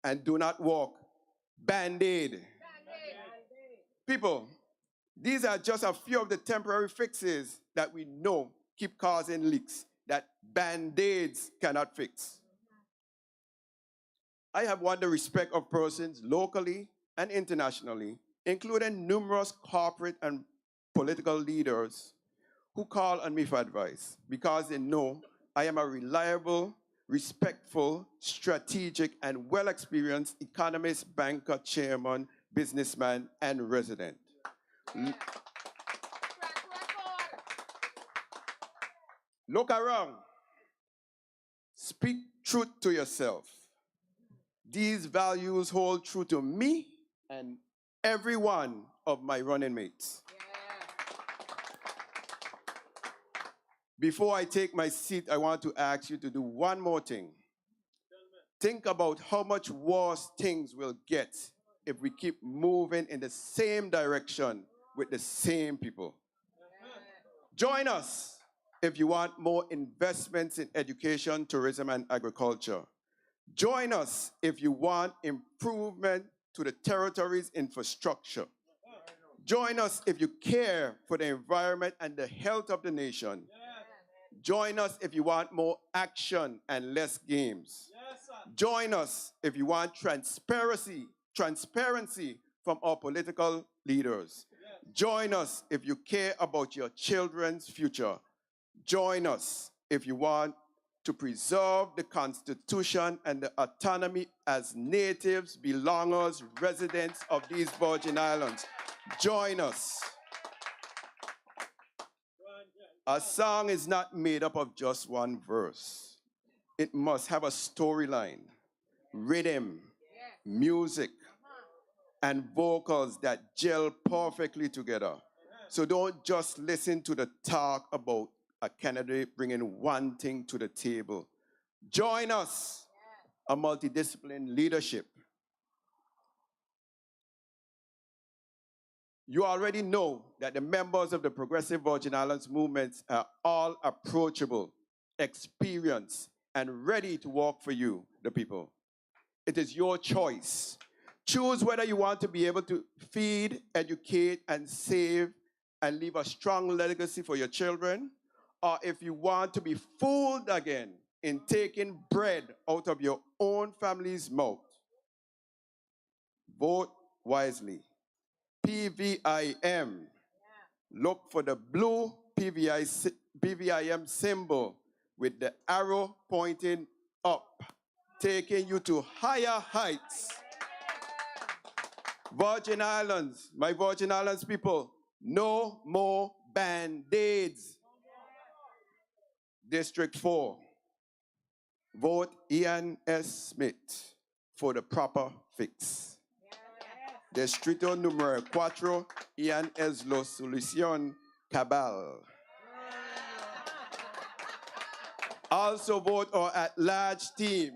and do not work. Band-aid. People, these are just a few of the temporary fixes that we know keep causing leaks that band-aids cannot fix. I have won the respect of persons locally and internationally, including numerous corporate and political leaders who call on me for advice because they know I am a reliable, respectful, strategic, and well-experienced economist, banker, chairman, businessman, and resident. Look around. Speak truth to yourself. These values hold true to me and every one of my running mates. Before I take my seat, I want to ask you to do one more thing. Think about how much worse things will get if we keep moving in the same direction with the same people. Join us if you want more investments in education, tourism, and agriculture. Join us if you want improvement to the territory's infrastructure. Join us if you care for the environment and the health of the nation. Join us if you want more action and less games. Join us if you want transparency from our political leaders. Join us if you care about your children's future. Join us if you want to preserve the Constitution and the autonomy as natives, belongers, residents of these Virgin Islands. Join us. A song is not made up of just one verse. It must have a storyline, rhythm, music, and vocals that gel perfectly together. So don't just listen to the talk about a candidate bringing one thing to the table. Join us, a multidisciplinary leadership. You already know that the members of the Progressive Virgin Islands movements are all approachable, experienced, and ready to work for you, the people. It is your choice. Choose whether you want to be able to feed, educate, and save, and leave a strong legacy for your children, or if you want to be fooled again in taking bread out of your own family's mouth. Vote wisely. PVIM. Look for the blue PVIM symbol with the arrow pointing up, taking you to higher heights. Virgin Islands, my Virgin Islands people, no more Band-Aids. District 4, vote Ian S. Smith for the proper fix. Distrito número 4, Ian es la solución cabal. Also vote our at-large team,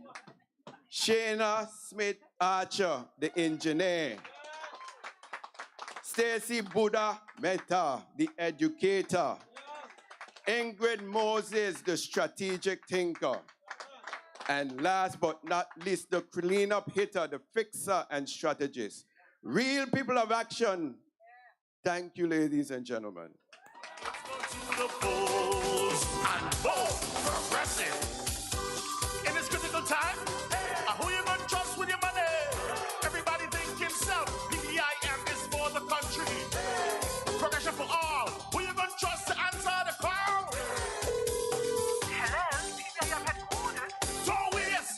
Shayna Smith Archer, the engineer. Stacy Buddha Mehta, the educator. Ingrid Moses, the strategic thinker. And last but not least, the cleanup hitter, the fixer and strategist. Real people of action. Thank you, ladies and gentlemen. Let's go to the polls and vote progressive. In this critical time, who you gonna trust with your money? Everybody think himself. PVIM is for the country. Progression for all. Who you gonna trust to answer the call? Hello, PVIM headquarters. Don't waste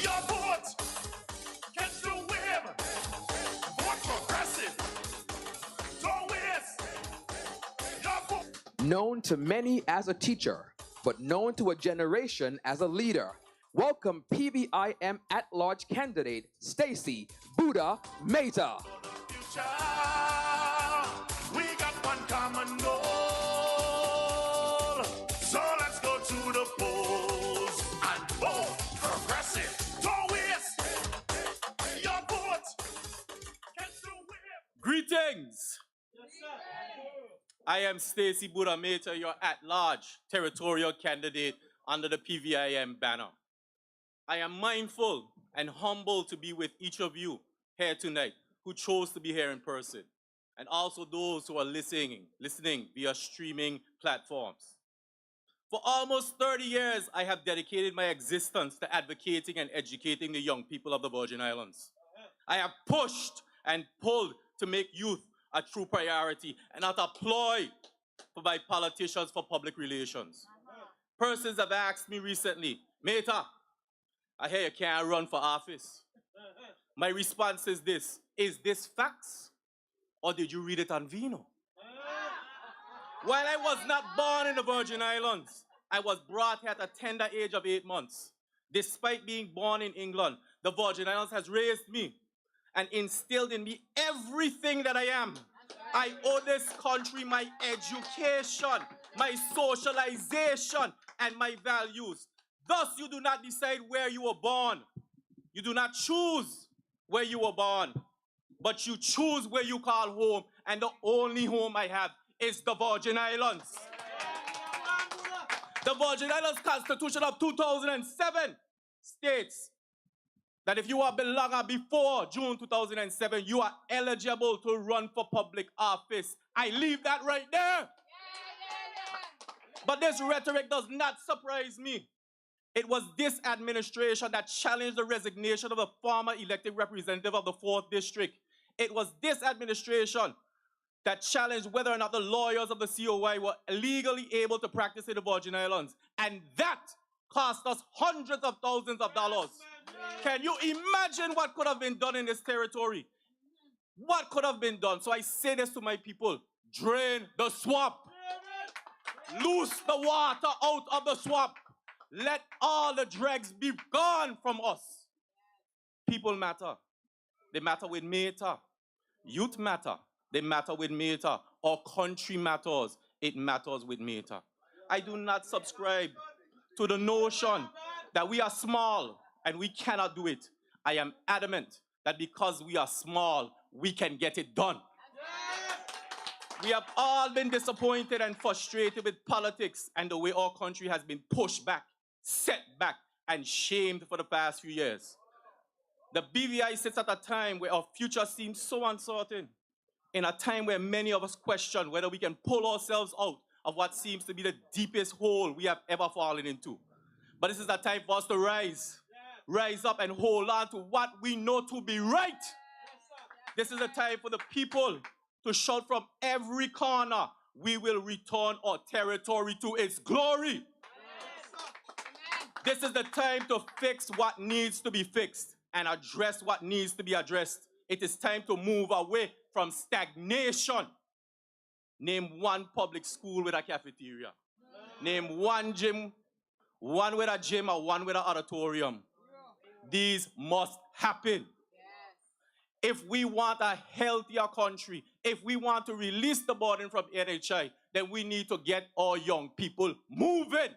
your vote. Catch the whim. Vote progressive. Don't waste your vote. Known to many as a teacher, but known to a generation as a leader. Welcome PVIM at-large candidate, Stacy Buddha Mehta. Future, we got one common goal. So let's go to the polls and vote progressive. Don't waste your vote. Catch the whip. Greetings! I am Stacy Buddha Mehta, your at-large territorial candidate under the PVIM banner. I am mindful and humbled to be with each of you here tonight who chose to be here in person, and also those who are listening via streaming platforms. For almost 30 years, I have dedicated my existence to advocating and educating the young people of the Virgin Islands. I have pushed and pulled to make youth a true priority and not a ploy by politicians for public relations. Persons have asked me recently, Mehta, I hear you can't run for office. My response is this facts or did you read it on Vino? While I was not born in the Virgin Islands, I was brought here at a tender age of 8 months. Despite being born in England, the Virgin Islands has raised me and instilled in me everything that I am. I owe this country my education, my socialization, and my values. Thus, you do not decide where you were born. You do not choose where you were born. but you choose where you call home, and the only home I have is the Virgin Islands. The Virgin Islands Constitution of 2007 states that if you are belonging before June 2007, you are eligible to run for public office. I leave that right there. But this rhetoric does not surprise me. It was this administration that challenged the resignation of the former elected representative of the 4th District. It was this administration that challenged whether or not the lawyers of the COI were legally able to practice in the Virgin Islands. And that cost us hundreds of thousands of dollars. Can you imagine what could have been done in this territory? What could have been done? So I say this to my people: drain the swamp. Loose the water out of the swamp. Let all the dregs be gone from us. People matter. They matter with Meta. Youth matter. They matter with Meta. Our country matters. It matters with Meta. I do not subscribe to the notion that we are small and we cannot do it. I am adamant that because we are small, we can get it done. We have all been disappointed and frustrated with politics and the way our country has been pushed back, set back, and shamed for the past few years. The BVI sits at a time where our future seems so uncertain, in a time where many of us question whether we can pull ourselves out of what seems to be the deepest hole we have ever fallen into. But this is a time for us to rise up and hold on to what we know to be right. This is a time for the people to shout from every corner, we will return our territory to its glory. This is the time to fix what needs to be fixed and address what needs to be addressed. It is time to move away from stagnation. Name one public school with a cafeteria. Name one gym, one with a gym or one with an auditorium. These must happen. If we want a healthier country, if we want to release the burden from NHI, then we need to get our young people moving.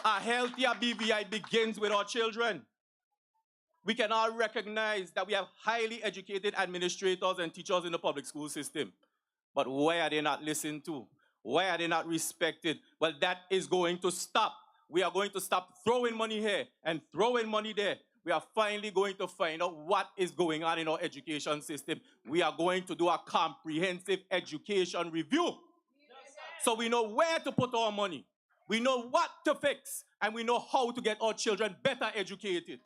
A healthier BVI begins with our children. We can all recognize that we have highly educated administrators and teachers in the public school system. But why are they not listened to? Why are they not respected? Well, that is going to stop. We are going to stop throwing money here and throwing money there. We are finally going to find out what is going on in our education system. We are going to do a comprehensive education review. So we know where to put our money. We know what to fix. And we know how to get our children better educated.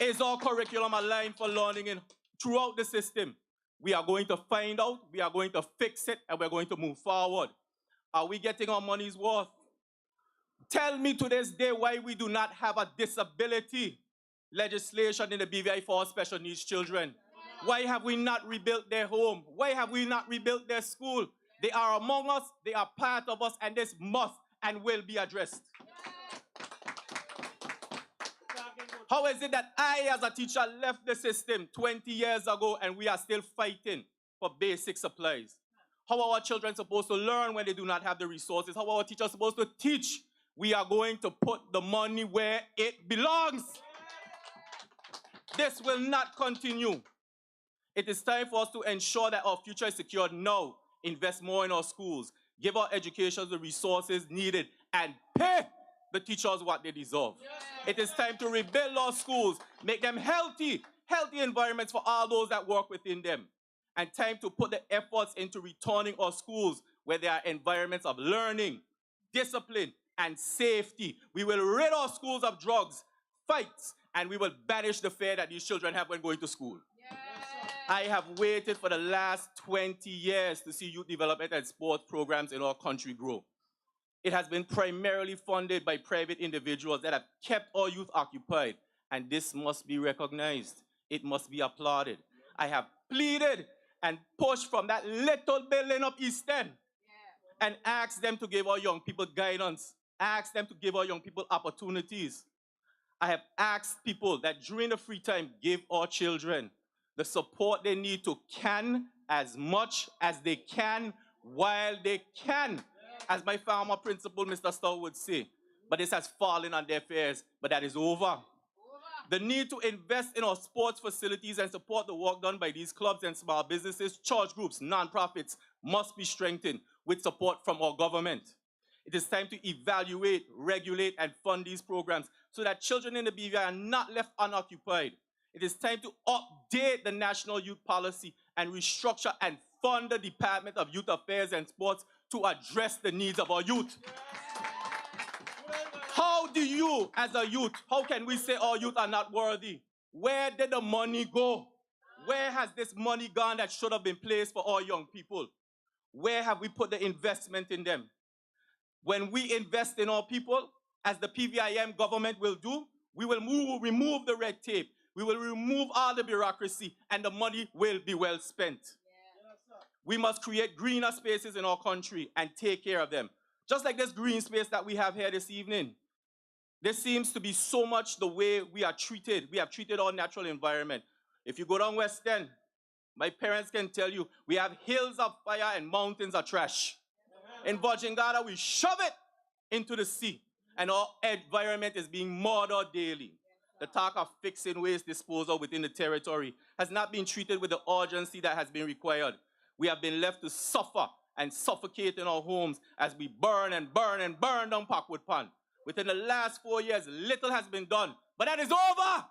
Is our curriculum aligned for learning throughout the system? We are going to find out, we are going to fix it, and we're going to move forward. Are we getting our money's worth? Tell me to this day why we do not have a disability legislation in the BVI for our special needs children. Why have we not rebuilt their home? Why have we not rebuilt their school? They are among us, they are part of us, and this must and will be addressed. How is it that I, as a teacher, left the system 20 years ago and we are still fighting for basic supplies? How are our children supposed to learn when they do not have the resources? How are our teachers supposed to teach? We are going to put the money where it belongs. This will not continue. It is time for us to ensure that our future is secured now. Invest more in our schools. Give our educators the resources needed and pay the teachers what they deserve. It is time to rebuild our schools, make them healthy environments for all those that work within them. And time to put the efforts into returning our schools where there are environments of learning, discipline, and safety. We will rid our schools of drugs, fights, and we will banish the fear that these children have when going to school. I have waited for the last 20 years to see youth development and sport programs in our country grow. It has been primarily funded by private individuals that have kept our youth occupied, and this must be recognized. It must be applauded. I have pleaded and pushed from that little building up East End and asked them to give our young people guidance, asked them to give our young people opportunities. I have asked people that during the free time, give our children the support they need to can as much as they can while they can. As my former principal, Mr. Stowe, would say. But this has fallen on their fears, but that is over. The need to invest in our sports facilities and support the work done by these clubs and small businesses, church groups, non-profits must be strengthened with support from our government. It is time to evaluate, regulate, and fund these programs so that children in the BVI are not left unoccupied. It is time to update the National Youth Policy and restructure and fund the Department of Youth Affairs and Sports to address the needs of our youth. How do you, as a youth, how can we say our youth are not worthy? Where did the money go? Where has this money gone that should have been placed for our young people? Where have we put the investment in them? When we invest in our people, as the PVIM government will do, we will remove the red tape. We will remove all the bureaucracy, and the money will be well spent. We must create greener spaces in our country and take care of them. Just like this green space that we have here this evening. There seems to be so much the way we are treated. We have treated our natural environment. If you go down West End, my parents can tell you, we have hills of fire and mountains of trash. In Virgin Gorda, we shove it into the sea, and our environment is being murdered daily. The talk of fixing waste disposal within the territory has not been treated with the urgency that has been required. We have been left to suffer and suffocate in our homes as we burn and burn and burn down Parkwood Pond. Within the last 4 years, little has been done, but that is over.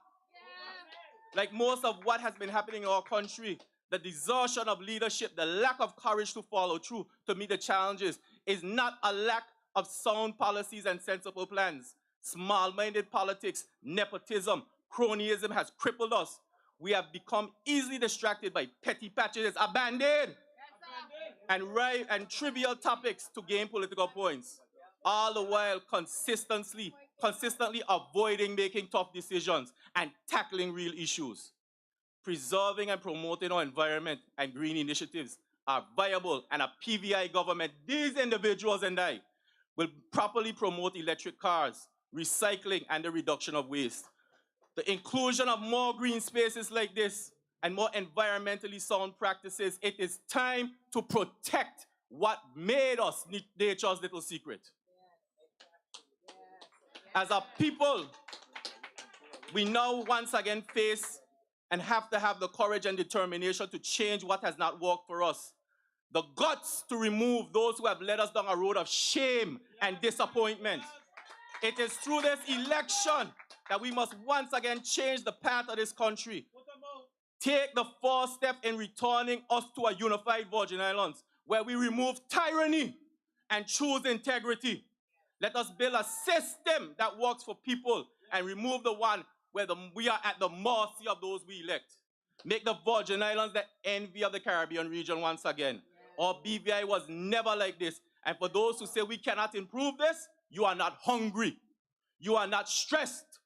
Like most of what has been happening in our country, the desertion of leadership, the lack of courage to follow through to meet the challenges is not a lack of sound policies and sensible plans. Small-minded politics, nepotism, cronyism has crippled us. We have become easily distracted by petty patches, a band-aid, and trivial topics to gain political points, all the while consistently avoiding making tough decisions and tackling real issues. Preserving and promoting our environment and green initiatives are viable, and a PVI government, these individuals and I, will properly promote electric cars, recycling, and the reduction of waste. The inclusion of more green spaces like this and more environmentally sound practices, it is time to protect what made us nature's little secret. As a people, we now once again face and have to have the courage and determination to change what has not worked for us. The guts to remove those who have led us down a road of shame and disappointment. It is through this election that we must once again change the path of this country. Take the first step in returning us to a unified Virgin Islands, where we remove tyranny and choose integrity. Let us build a system that works for people and remove the one where we are at the mercy of those we elect. Make the Virgin Islands the envy of the Caribbean region once again. Our BVI was never like this. And for those who say we cannot improve this, you are not hungry. You are not stressed.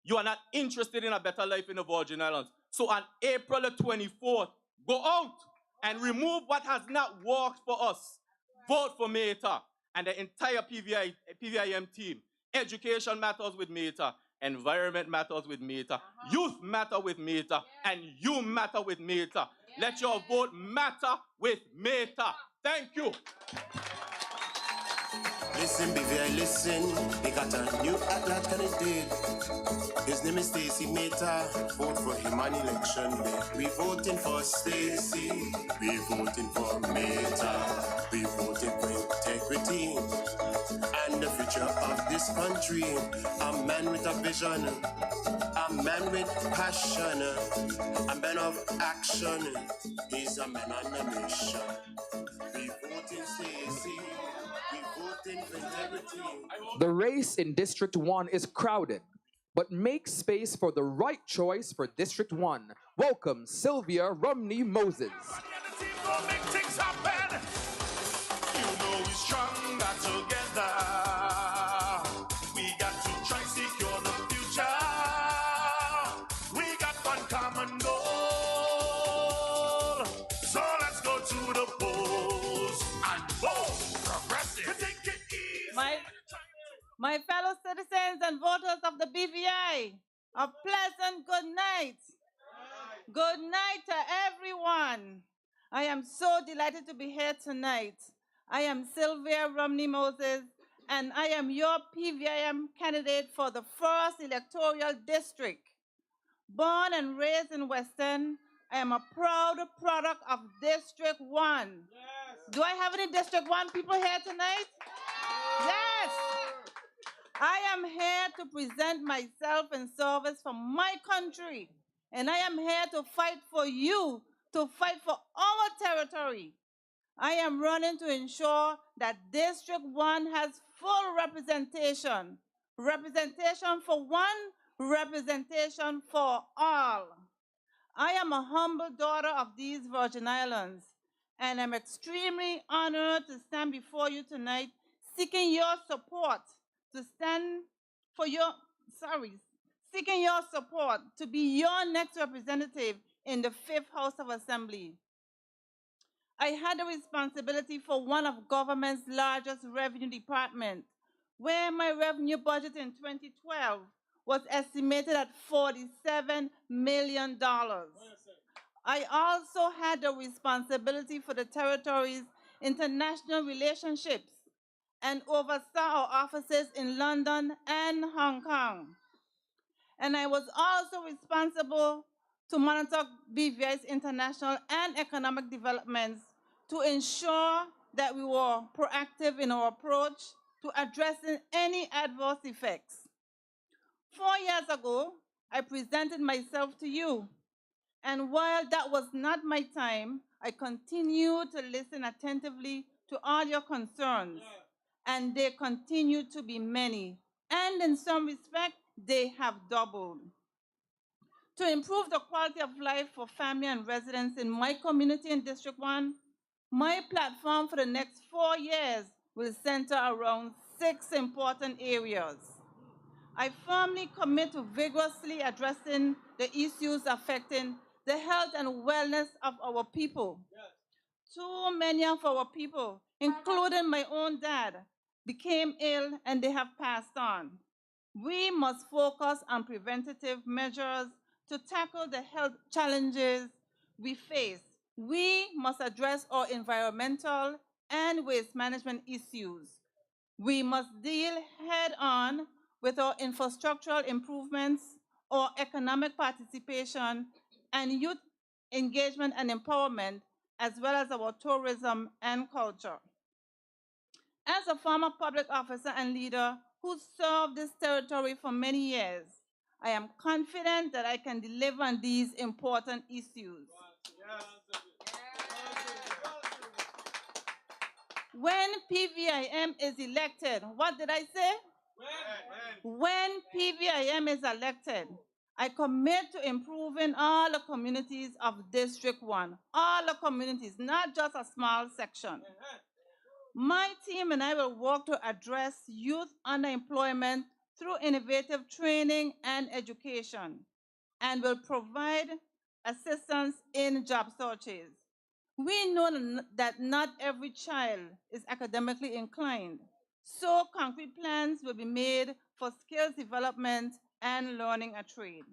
You are not interested in a better life in the Virgin Islands. So on April the 24th, go out and remove what has not worked for us. Vote for Meta and the entire PVIM team. Education matters with Meta. Environment matters with Meta. Youth matter with Meta. And you matter with Meta. Let your vote matter with Meta. Thank you. Listen, BVI, listen. They got a new athlete candidate. His name is Stacey Meta. Vote for him on election day. We voting for Stacey. We voting for Meta. We voting for integrity and the future of this country. A man with a vision. A man with passion. A man of action. He's a man on a mission. We voting Stacey. The race in District 1 is crowded, but make space for the right choice for District 1. Welcome, Sylvia Romney Moses. My fellow citizens and voters of the BVI, a pleasant good night. Good night to everyone. I am so delighted to be here tonight. I am Sylvia Romney Moses, and I am your PVIM candidate for the 1st electoral district. Born and raised in Western, I am a proud product of District 1. Yes. Do I have any District 1 people here tonight? Yes. I am here to present myself in service for my country. And I am here to fight for you, to fight for our territory. I am running to ensure that District 1 has full representation. Representation for one, representation for all. I am a humble daughter of these Virgin Islands, and I'm extremely honored to stand before you tonight seeking your support to stand for your, seeking your support to be your next representative in the 5th House of Assembly. I had the responsibility for one of government's largest revenue departments, where my revenue budget in 2012 was estimated at $47 million. I also had the responsibility for the territory's international relationships and oversaw our offices in London and Hong Kong. And I was also responsible to monitor BVI's international and economic developments to ensure that we were proactive in our approach to addressing any adverse effects. 4 years ago, I presented myself to you, and while that was not my time, I continued to listen attentively to all your concerns, and they continue to be many, and in some respect, they have doubled. To improve the quality of life for family and residents in my community in District 1, my platform for the next 4 years will center around 6 important areas. I firmly commit to vigorously addressing the issues affecting the health and wellness of our people. Too many of our people, including my own dad, became ill and they have passed on. We must focus on preventative measures to tackle the health challenges we face. We must address our environmental and waste management issues. We must deal head-on with our infrastructural improvements, our economic participation, and youth engagement and empowerment, as well as our tourism and culture. As a former public officer and leader who served this territory for many years, I am confident that I can deliver on these important issues. When PVIM is elected, what did I say? When PVIM is elected, I commit to improving all the communities of District 1, all the communities, not just a small section. My team and I will work to address youth underemployment through innovative training and education, and will provide assistance in job searches. We know that not every child is academically inclined, so concrete plans will be made for skills development and learning a trade.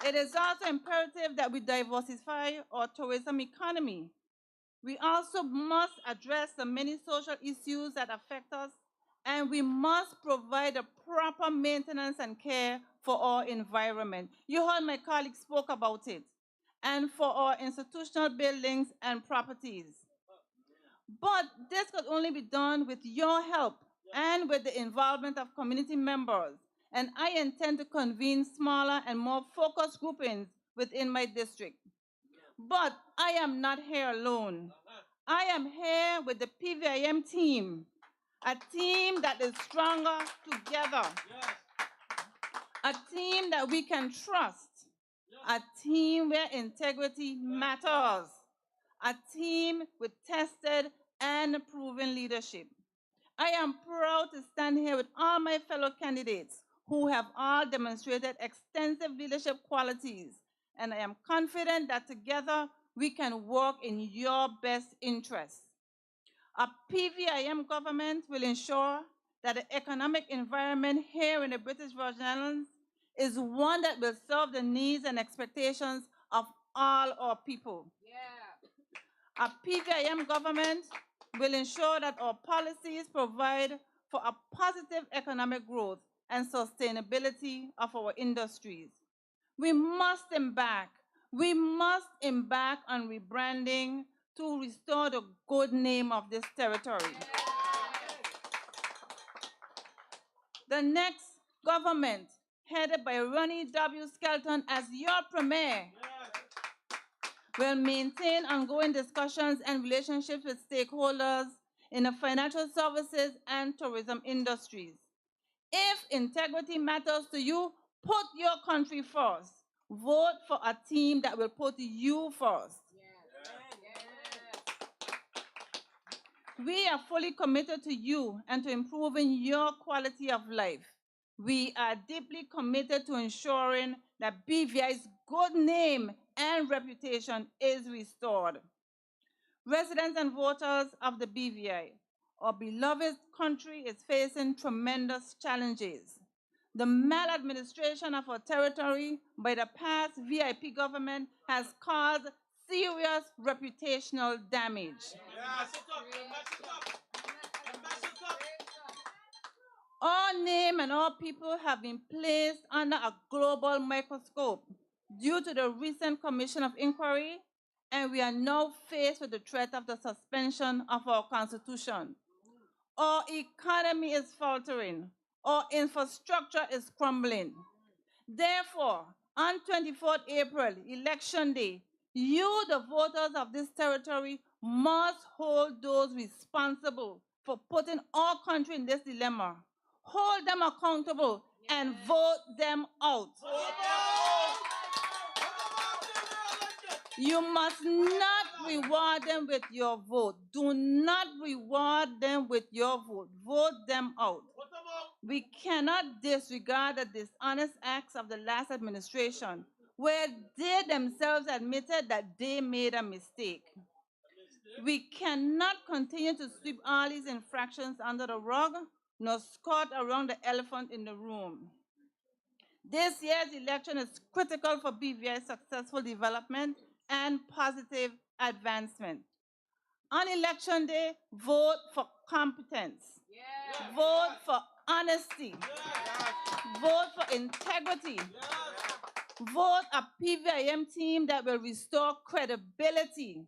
It is also imperative that we diversify our tourism economy. We also must address the many social issues that affect us, and we must provide the proper maintenance and care for our environment. You heard my colleague spoke about it. And for our institutional buildings and properties. But this could only be done with your help and with the involvement of community members. And I intend to convene smaller and more focused groupings within my district. But I am not here alone. I am here with the PVIM team, a team that is stronger together, a team that we can trust, a team where integrity matters, a team with tested and proven leadership. I am proud to stand here with all my fellow candidates who have all demonstrated extensive leadership qualities, and I am confident that together we can work in your best interests. A PVIM government will ensure that the economic environment here in the British Virgin Islands is one that will serve the needs and expectations of all our people. A PVIM government will ensure that our policies provide for a positive economic growth and sustainability of our industries. We must embark on rebranding to restore the good name of this territory. The next government, headed by Ronnie W. Skelton as your premier, will maintain ongoing discussions and relationships with stakeholders in the financial services and tourism industries. If integrity matters to you, put your country first. Vote for a team that will put you first. We are fully committed to you and to improving your quality of life. We are deeply committed to ensuring that BVI's good name and reputation is restored. Residents and voters of the BVI, our beloved country is facing tremendous challenges. The maladministration of our territory by the past VIP government has caused serious reputational damage. Our name and our people have been placed under a global microscope due to the recent Commission of Inquiry, and we are now faced with the threat of the suspension of our Constitution. Our economy is faltering. Our infrastructure is crumbling. Therefore, on 24th April, Election Day, you, the voters of this territory, must hold those responsible for putting our country in this dilemma. Hold them accountable and vote them out. You must not reward them with your vote. Do not reward them with your vote. Vote them out. We cannot disregard the dishonest acts of the last administration, where they themselves admitted that they made a mistake. We cannot continue to sweep all these infractions under the rug, nor skirt around the elephant in the room. This year's election is critical for BVI's successful development and positive advancement. On Election Day, vote for competence. Vote for honesty. Vote for integrity. Vote a PVIM team that will restore credibility.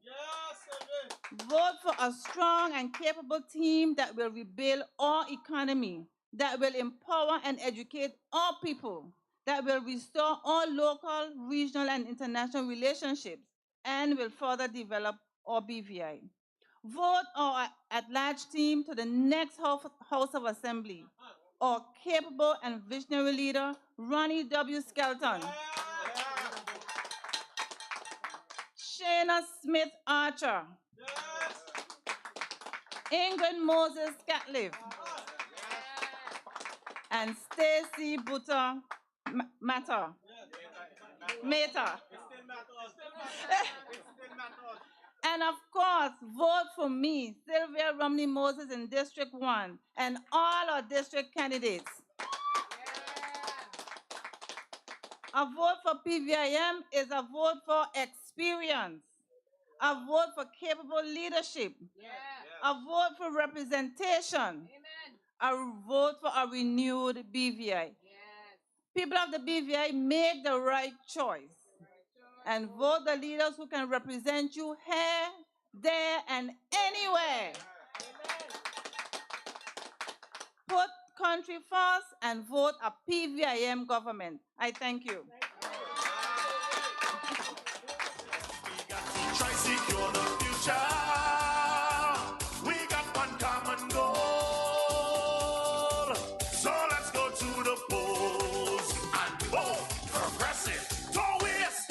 Vote for a strong and capable team that will rebuild our economy, that will empower and educate our people, that will restore our local, regional, and international relationships, and will further develop our BVI. Vote our at-large team to the next House of Assembly, our capable and visionary leader, Ronnie W. Skelton. Shayna Smith Archer. Ingrid Moses Catliff. And Stacy Butter Mata. And of course, vote for me, Sylvia Romney Moses in District 1, and all our district candidates. A vote for PVIM is a vote for experience, a vote for capable leadership, a vote for representation, a vote for a renewed BVI. People of the BVI, make the right choice and vote the leaders who can represent you here, there, and anywhere. Put country first and vote a PVIM government. I thank you. Try secure the future. We got one common goal. So let's go to the polls and vote progressive. Don't waste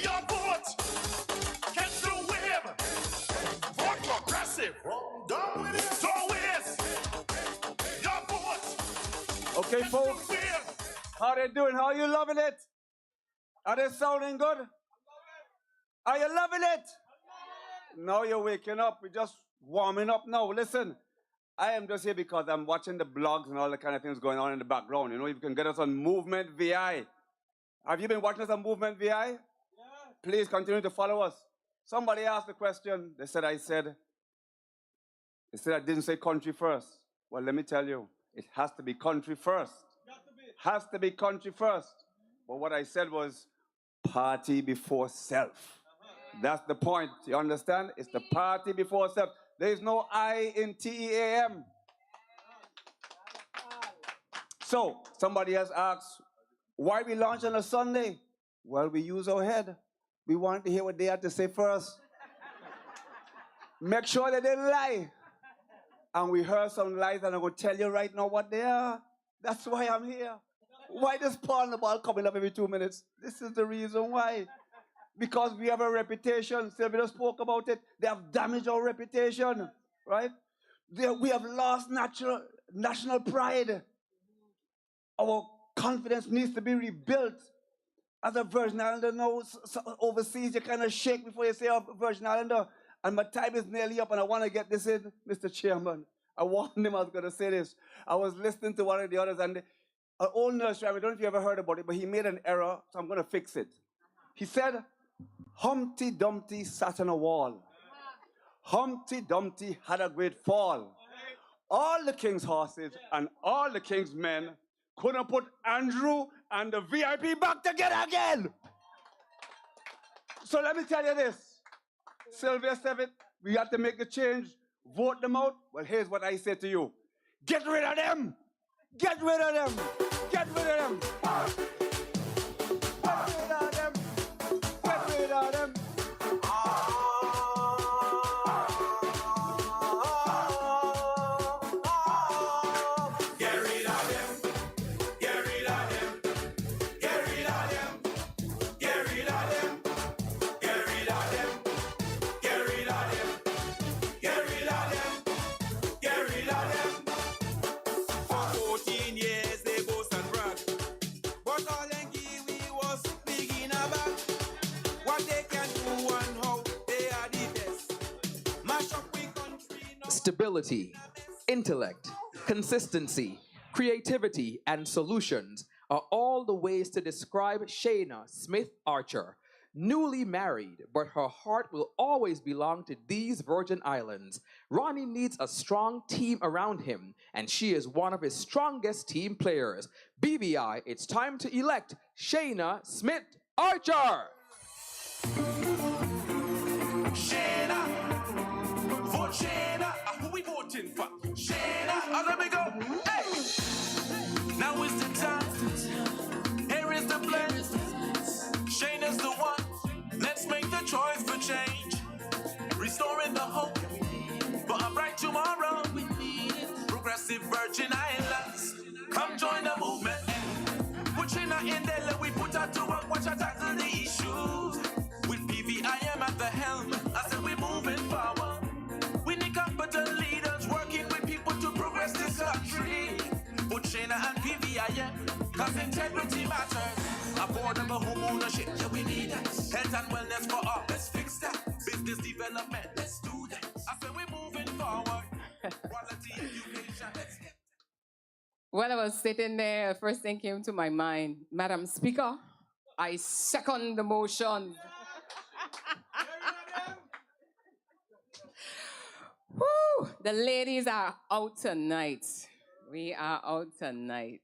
your vote. Catch the whip. Vote progressive. Don't waste your vote. Okay, folks. How they doing? How you loving it? Are they sounding good? Are you loving it? Now you're waking up. We're just warming up now. Listen, I am just here because I'm watching the blogs and all the kind of things going on in the background. You know, if you can get us on Movement VI. Have you been watching us on Movement VI? Yeah. Please continue to follow us. Somebody asked the question. They said I didn't say country first. Well, let me tell you. it has to be country first. Has to be country first. But what I said was party before self. That's the point. You understand? It's the party before self. There is no I in TEAM. So, somebody has asked, why we launch on a Sunday? Well, we use our head. We want to hear what they have to say first. Make sure they didn't lie. And we heard some lies, and I'm going to tell you right now what they are. That's why I'm here. Why this pawn the ball coming up every 2 minutes? This is the reason why. Because we have a reputation. Sylvia spoke about it. They have damaged our reputation, right? We have lost national pride. Our confidence needs to be rebuilt. As a Virgin Islander now, overseas, you kind of shake before you say, oh, Virgin Islander. And my time is nearly up, and I want to get this in, Mr. Chairman. I warned him I was going to say this. I was listening to one of the others, and an old nursery, I don't know if you ever heard about it, but he made an error, so I'm going to fix it. He said, Humpty Dumpty sat on a wall. Humpty Dumpty had a great fall. All the king's horses and all the king's men couldn't put Andrew and the VIP back together again. So let me tell you this. Sylvia said it. We have to make a change. Vote them out. Well, here's what I say to you. Get rid of them. Get rid of them. Get rid of them. Get rid of them. Get rid of them. Stability, intellect, consistency, creativity, and solutions are all the ways to describe Shayna Smith Archer. Newly married, but her heart will always belong to these Virgin Islands. Ronnie needs a strong team around him, and she is one of his strongest team players. BVI, it's time to elect Shayna Smith Archer! Shayna, vote Shayna. Who we voting for? Shayna. Let me go. Hey. Now is the time. Here is the plan. Shayna's the one. Let's make the choice for change. Restoring the hope for a bright tomorrow. Progressive Virgin Islands. Come join the movement. Put Shayna in there. We put her to work. Watch her tackle the issues. With PVIM at the helm, I said we're moving forward. We need competent leaders working with people to progress this country. Put Shayna and PVIM, cause integrity matters. Affordable home ownership, yeah, we need that. Health and wellness for all, let's fix that. Business development, let's do that. I said we're moving forward. Quality education, let's get. When I was sitting there, the first thing came to my mind, Madam Speaker, I second the motion. Woo! The ladies are out tonight. We are out tonight.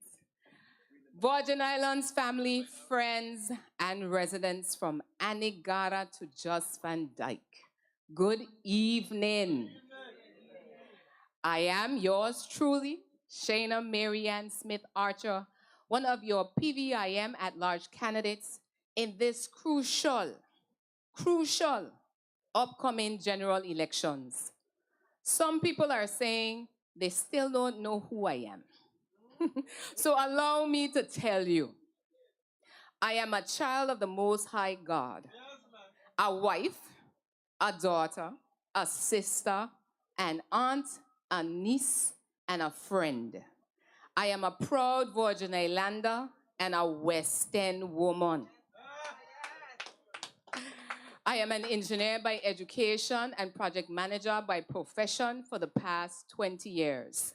Virgin Islands family, friends, and residents from Anegada to Just Van Dyke. Good evening. I am yours truly, Shayna Marianne Smith Archer, one of your PVIM at-large candidates in this crucial upcoming general elections. Some people are saying they still don't know who I am. So allow me to tell you, I am a child of the Most High God, a wife, a daughter, a sister, an aunt, a niece, and a friend. I am a proud Virgin Islander and a West End woman. I am an engineer by education and project manager by profession for the past 20 years.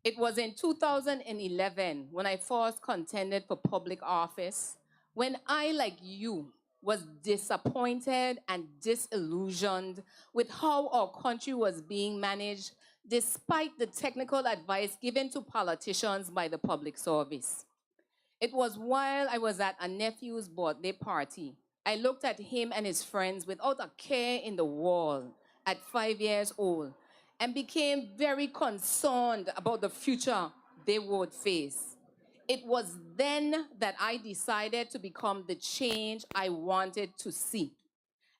It was in 2011 when I first contended for public office, when I, like you, was disappointed and disillusioned with how our country was being managed despite the technical advice given to politicians by the public service. It was while I was at a nephew's birthday party. I looked at him and his friends without a care in the world at 5 years old and became very concerned about the future they would face. It was then that I decided to become the change I wanted to see.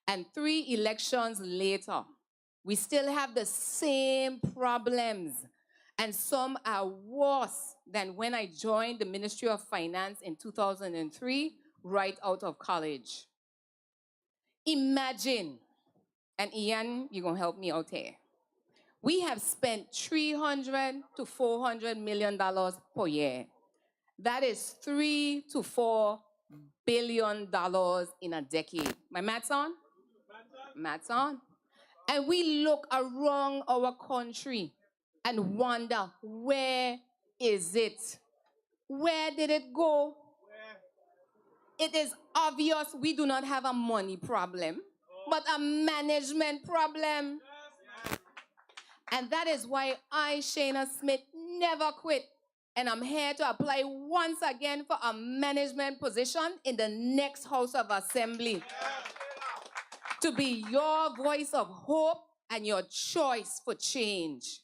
And 3 elections later, we still have the same problems, and some are worse than when I joined the Ministry of Finance in 2003, right out of college. Imagine, and Ian, you're gonna help me out here. We have spent $300 to $400 million per year. That is $3 to $4 billion in a decade. My maths on? Maths on. And we look around our country and wonder, where is it? Where did it go? It is obvious we do not have a money problem, but a management problem. And that is why I, Shayna Smith, never quit. And I'm here to apply once again for a management position in the next House of Assembly. To be your voice of hope and your choice for change.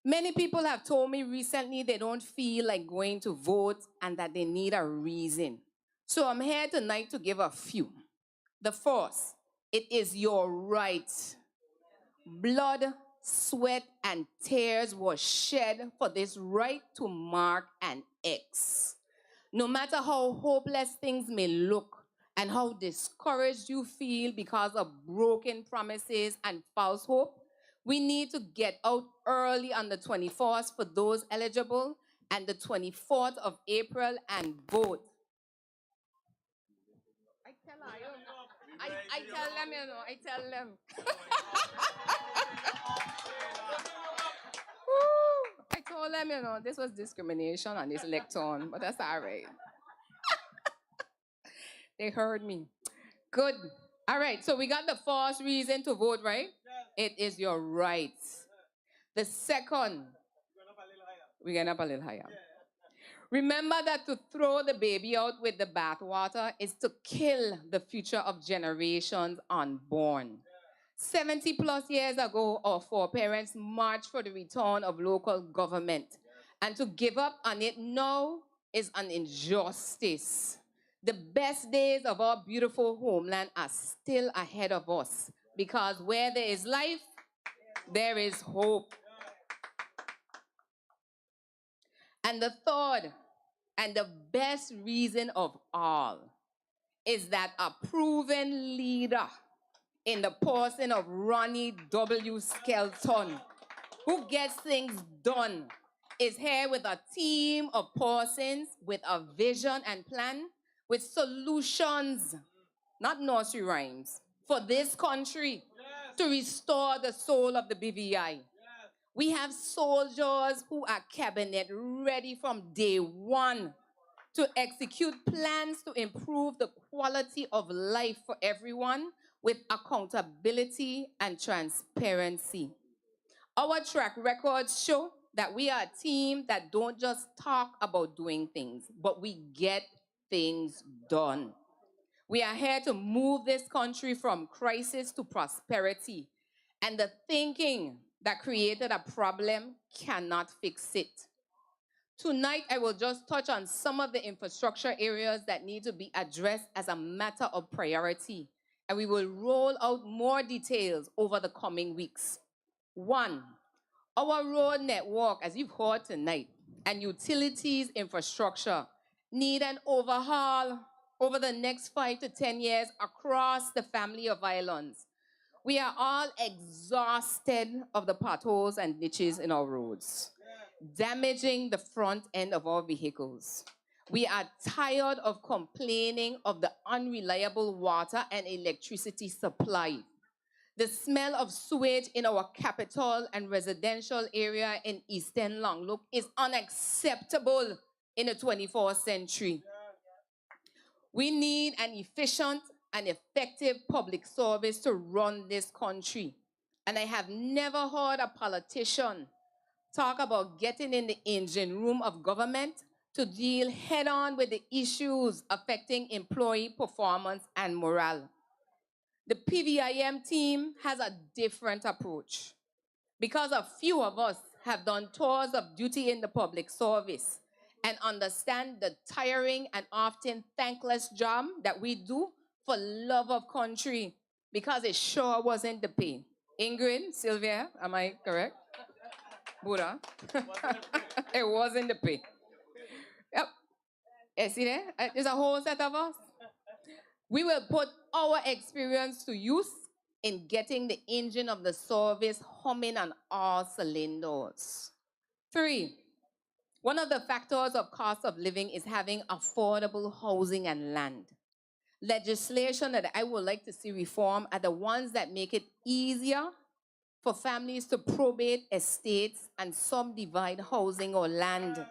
Many people have told me recently they don't feel like going to vote and that they need a reason. So I'm here tonight to give a few. The first, it is your right. Blood, sweat, and tears were shed for this right to mark an X. No matter how hopeless things may look and how discouraged you feel because of broken promises and false hope, we need to get out early on the 21st for those eligible and the 24th of April and vote. I tell them, you know, I tell them. I told them, you know, this was discrimination on this lectern, but that's all right. They heard me. Good. All right, so we got the first reason to vote, right? It is your right. The second, we're going up a little higher. Remember that to throw the baby out with the bathwater is to kill the future of generations unborn. 70 plus years ago, our foreparents marched for the return of local government. And to give up on it now is an injustice. The best days of our beautiful homeland are still ahead of us, because where there is life, there is hope. And the third, and the best reason of all, is that a proven leader in the person of Ronnie W. Skelton, who gets things done, is here with a team of persons with a vision and plan, with solutions, not nursery rhymes, for this country to restore the soul of the BVI. We have soldiers who are cabinet ready from day one to execute plans to improve the quality of life for everyone with accountability and transparency. Our track records show that we are a team that don't just talk about doing things, but we get things done. We are here to move this country from crisis to prosperity, and the thinking that created a problem cannot fix it. Tonight, I will just touch on some of the infrastructure areas that need to be addressed as a matter of priority, and we will roll out more details over the coming weeks. 1, our road network, as you've heard tonight, and utilities infrastructure need an overhaul over the next 5 to 10 years across the family of islands. We are all exhausted of the potholes and ditches in our roads, damaging the front end of our vehicles. We are tired of complaining of the unreliable water and electricity supply. The smell of sewage in our capital and residential area in Eastern Longlook is unacceptable in the 21st century. We need an efficient and effective public service to run this country. And I have never heard a politician talk about getting in the engine room of government to deal head on with the issues affecting employee performance and morale. The PVIM team has a different approach because a few of us have done tours of duty in the public service and understand the tiring and often thankless job that we do for love of country, because it sure wasn't the pay. Ingrid, Sylvia, am I correct? Buddha? It wasn't the pay. Yep. You see there? There's a whole set of us. We will put our experience to use in getting the engine of the service humming on all cylinders. 3, one of the factors of cost of living is having affordable housing and land. Legislation that I would like to see reform are the ones that make it easier for families to probate estates and subdivide housing or land.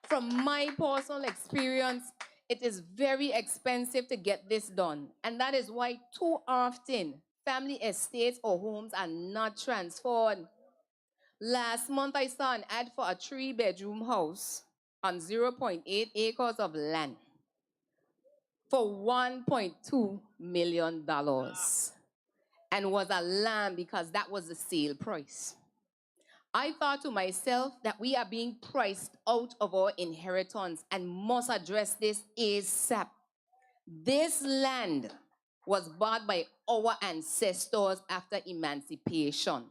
From my personal experience, it is very expensive to get this done. And that is why too often family estates or homes are not transferred. Last month, I saw an ad for a 3-bedroom house on 0.8 acres of land for $1.2 million. And was alarmed because that was the sale price. I thought to myself that we are being priced out of our inheritance and must address this ASAP. This land was bought by our ancestors after emancipation,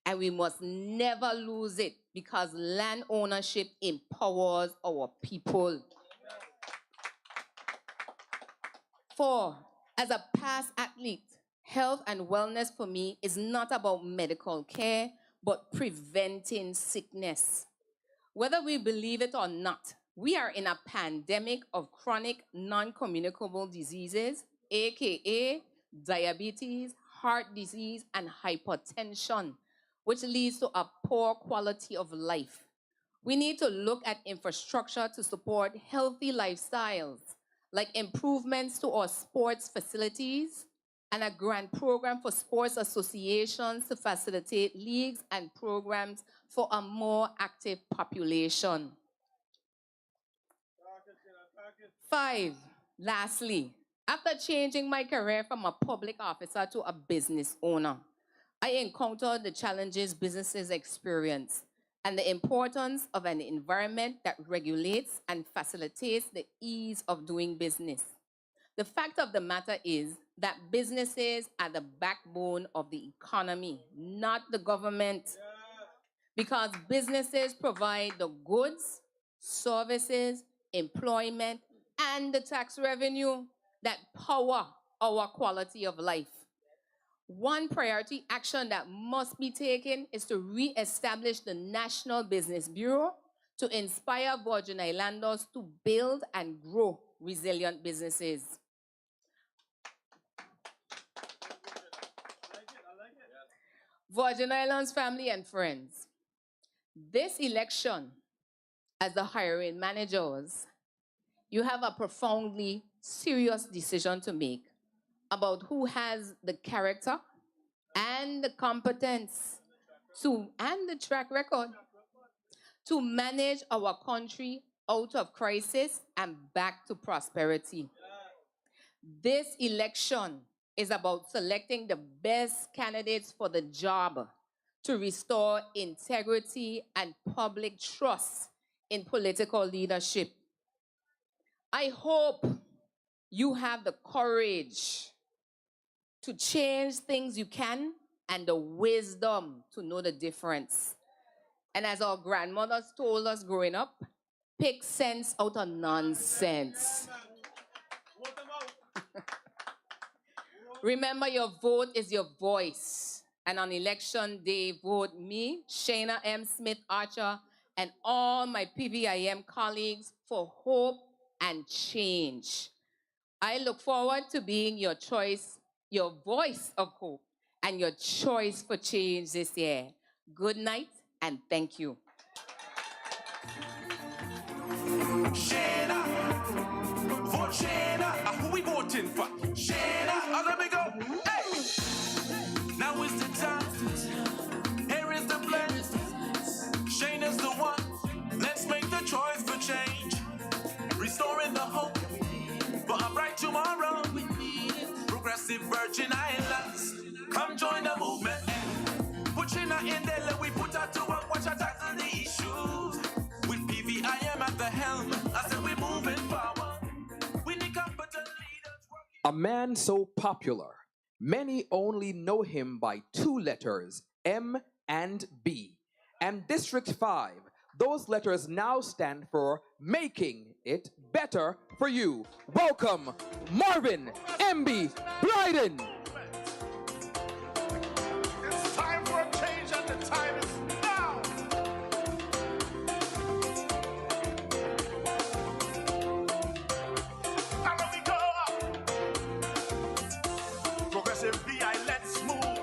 and we must never lose it because land ownership empowers our people. 4, as a past athlete, health and wellness for me is not about medical care, but preventing sickness. Whether we believe it or not, we are in a pandemic of chronic non-communicable diseases, aka diabetes, heart disease, and hypertension, which leads to a poor quality of life. We need to look at infrastructure to support healthy lifestyles, like improvements to our sports facilities, and a grant program for sports associations to facilitate leagues and programs for a more active population. 5, lastly, after changing my career from a public officer to a business owner, I encountered the challenges businesses experience and the importance of an environment that regulates and facilitates the ease of doing business. The fact of the matter is that businesses are the backbone of the economy, not the government. Because businesses provide the goods, services, employment, and the tax revenue that power our quality of life. One priority action that must be taken is to re-establish the National Business Bureau to inspire Virgin Islanders to build and grow resilient businesses. Virgin Islands family and friends, this election, as the hiring managers, you have a profoundly serious decision to make about who has the character and the competence and the track record to manage our country out of crisis and back to prosperity. This election is about selecting the best candidates for the job to restore integrity and public trust in political leadership. I hope you have the courage to change things you can and the wisdom to know the difference. And as our grandmothers told us growing up, pick sense out of nonsense. Remember, your vote is your voice. And on election day, vote me, Shayna M. Smith Archer, and all my PVIM colleagues for hope and change. I look forward to being your choice, your voice of hope, and your choice for change this year. Good night, and thank you. Shayna, vote Shayna. Who we voting for? Shayna, let me go. Hey, now is the time. Progressive Virgin Islands. Come join the movement. Put China in there, we put her to work, watch her tackle the issues. With PVIM at the helm, I said we're moving forward. We need competent leaders. A man so popular, many only know him by two letters, M and B. And District 5, those letters now stand for Making It Better for You. Welcome, Marvin MB Bryden. It's time for a change and the time is now. Now let me go. Progressive VI, let's move.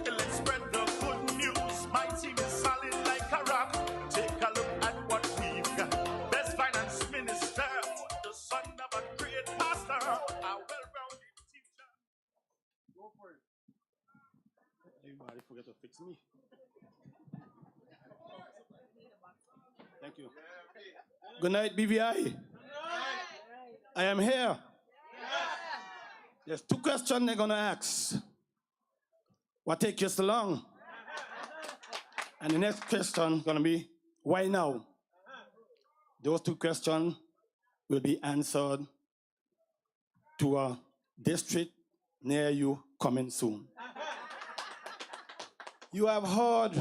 Let's spread the good news. My team is solid like a rock. Take a look at what we've got. Best finance minister, the son of a great pastor, a well-rounded teacher. Go for it. Everybody forget to fix me. Thank you. Good night, BVI. I am here. There's two questions they're gonna ask. What take you so long? And the next question is gonna be, why now? Those two questions will be answered to a district near you coming soon. You have heard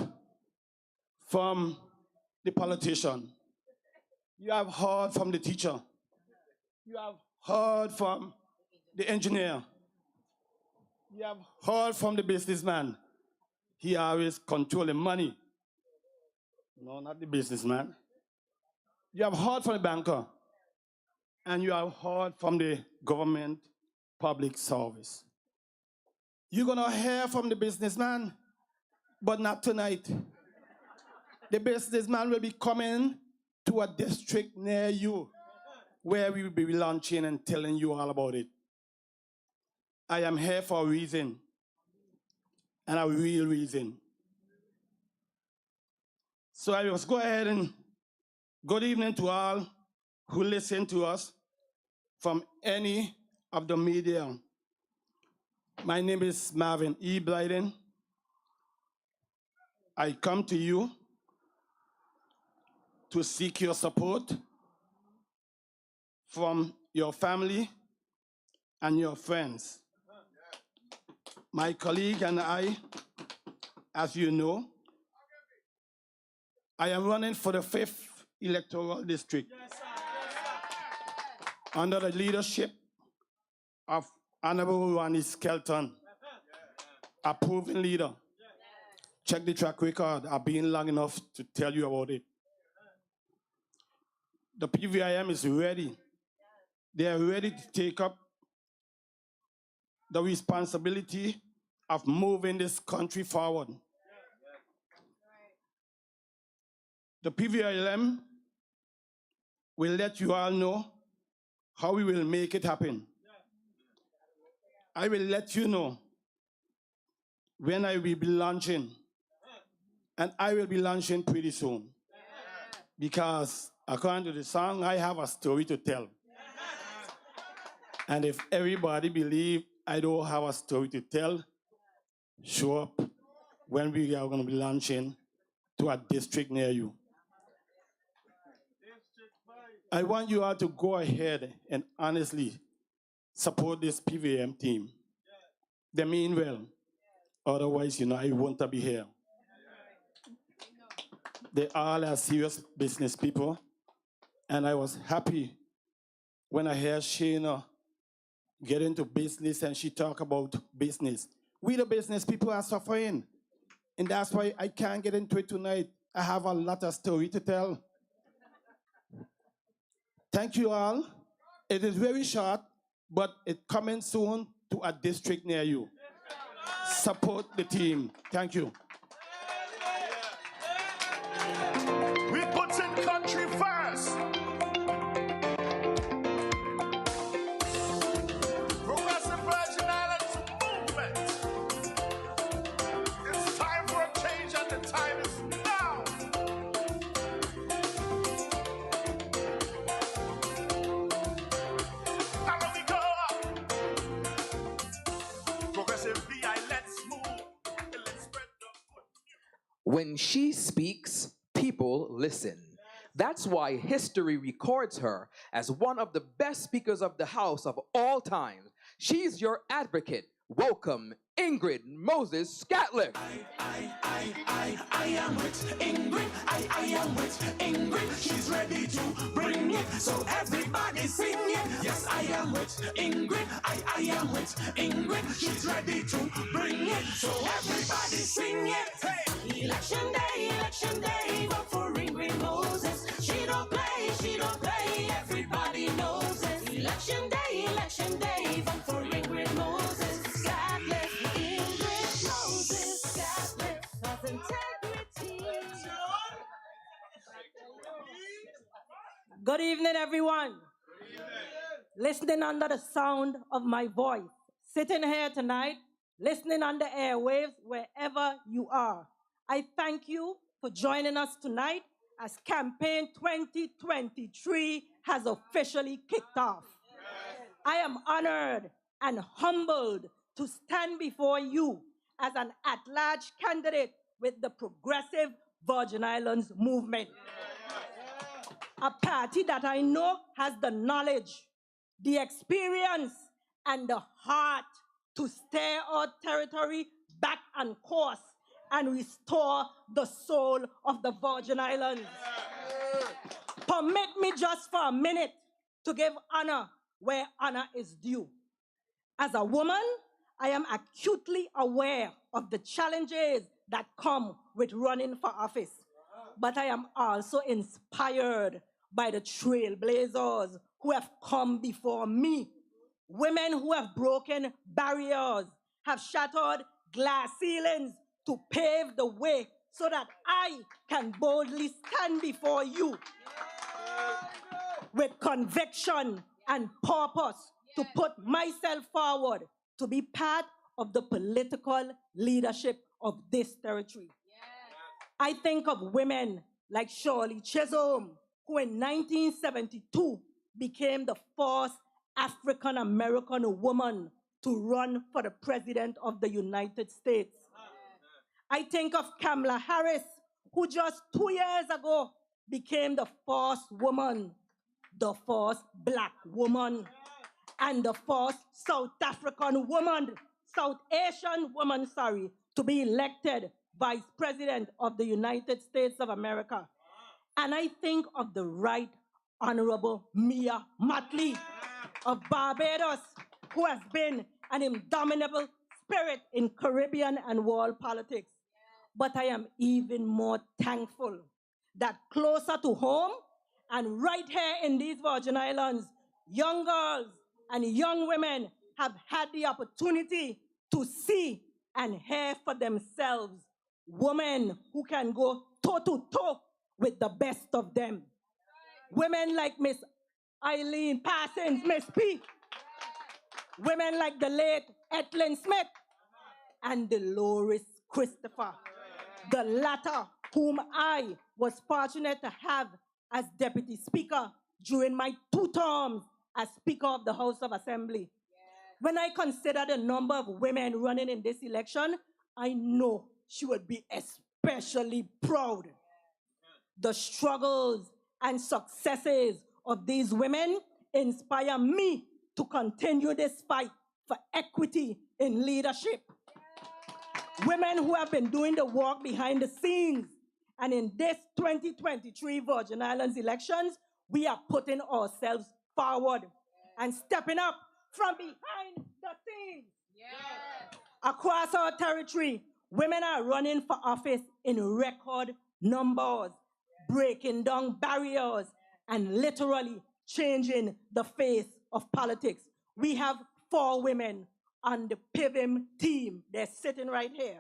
from the politician. You have heard from the teacher. You have heard from the engineer. You have heard from the businessman. He always controlling money. No, not the businessman. You have heard from the banker. And you have heard from the government public service. You're gonna hear from the businessman, but not tonight. The businessman will be coming to a district near you where we will be launching and telling you all about it. I am here for a reason, and a real reason. So I must go ahead and good evening to all who listen to us from any of the media. My name is Marvin E. Blyden. I come to you to seek your support from your family and your friends. My colleague and I, as you know, I am running for the 5th electoral district under the leadership of Honorable Ronnie Skelton, a proven leader. Check the track record. I've been long enough to tell you about it. The PVIM is ready. They are ready to take up the responsibility of moving this country forward. The PVIM will let you all know how we will make it happen. I will let you know when I will be launching, and I will be launching pretty soon. Because according to the song, I have a story to tell. And if everybody believes I don't have a story to tell, show up when we are going to be launching to a district near you. I want you all to go ahead and honestly support this PVM team. They mean well. Otherwise, you know, I won't be here. They all are serious business people. And I was happy when I heard Shayna get into business and she talk about business. We the business people are suffering. And that's why I can't get into it tonight. I have a lot of story to tell. Thank you all. It is very short, but it's coming soon to a district near you. Support the team. Thank you. We put in country first. Progressive Virgin Islands movement. It's time for a change and the time is now. Now let me go. When she speaks, people listen. That's why history records her as one of the best speakers of the House of all time. She's your advocate. Welcome, Ingrid Moses Scatliff. I am with Ingrid. I am with Ingrid. She's ready to bring it. So everybody sing it. Yes, I am with Ingrid. I am with Ingrid. She's ready to bring it. So everybody sing it. Hey. Election day, vote for Ingrid Moses. She don't play, everybody knows it. Election day, vote for Ingrid Moses. Scatliff, Ingrid Moses, Scatliff of integrity. Good evening, everyone. Listening under the sound of my voice. Sitting here tonight, listening on the airwaves wherever you are. I thank you for joining us tonight as Campaign 2023 has officially kicked off. I am honored and humbled to stand before you as an at-large candidate with the Progressive Virgin Islands movement. A party that I know has the knowledge, the experience, and the heart to steer our territory back on course and restore the soul of the Virgin Islands. Permit me just for a minute to give honor where honor is due. As a woman, I am acutely aware of the challenges that come with running for office. But I am also inspired by the trailblazers who have come before me. Women who have broken barriers, have shattered glass ceilings to pave the way so that I can boldly stand before you with conviction and purpose to put myself forward to be part of the political leadership of this territory. I think of women like Shirley Chisholm, who in 1972 became the first African-American woman to run for the President of the United States. I think of Kamala Harris, who just 2 years ago became the first woman, the first Black woman, and the first South African woman, South Asian woman, to be elected Vice President of the United States of America. And I think of the Right Honorable Mia Mottley of Barbados, who has been an indomitable spirit in Caribbean and world politics. But I am even more thankful that closer to home and right here in these Virgin Islands, young girls and young women have had the opportunity to see and hear for themselves women who can go toe-to-toe with the best of them. Women like Miss Eileen Parsons, Miss P. Women like the late Etlin Smith and Dolores Christopher. The latter, whom I was fortunate to have as Deputy Speaker during my 2 terms as Speaker of the House of Assembly. When I consider the number of women running in this election, I know she would be especially proud. The struggles and successes of these women inspire me to continue this fight for equity in leadership. Women who have been doing the work behind the scenes. And in this 2023 Virgin Islands elections, we are putting ourselves forward and stepping up from behind the scenes. Across our territory, women are running for office in record numbers, breaking down barriers, and literally changing the face of politics. We have 4 women on the PVIM team. They're sitting right here.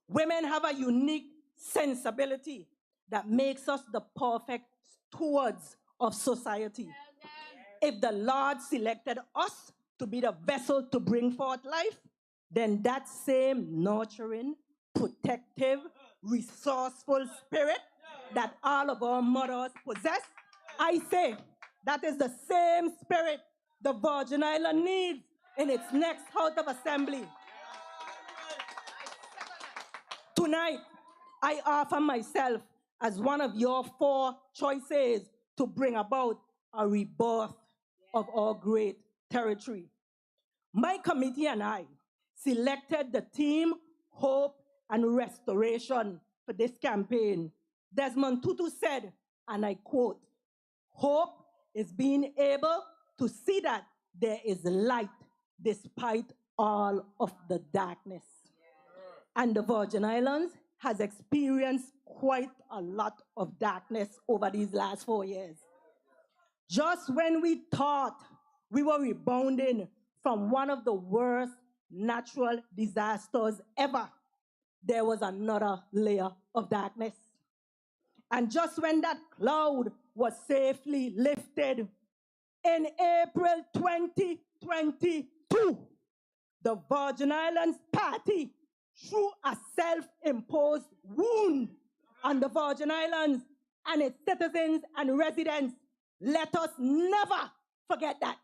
Women have a unique sensibility that makes us the perfect stewards of society. If the Lord selected us to be the vessel to bring forth life, then that same nurturing, protective, resourceful spirit that all of our mothers possess, I say that is the same spirit the Virgin Island needs in its next House of Assembly. Tonight, I offer myself as one of your 4 choices to bring about a rebirth of our great territory. My committee and I selected the theme Hope and Restoration for this campaign. Desmond Tutu said, and I quote, "Hope is being able to see that there is light despite all of the darkness." And the Virgin Islands has experienced quite a lot of darkness over these last 4 years. Just when we thought we were rebounding from one of the worst natural disasters ever, there was another layer of darkness. And just when that cloud was safely lifted, in April 2022, the Virgin Islands Party, through a self-imposed wound on the Virgin Islands and its citizens and residents, let us never forget that.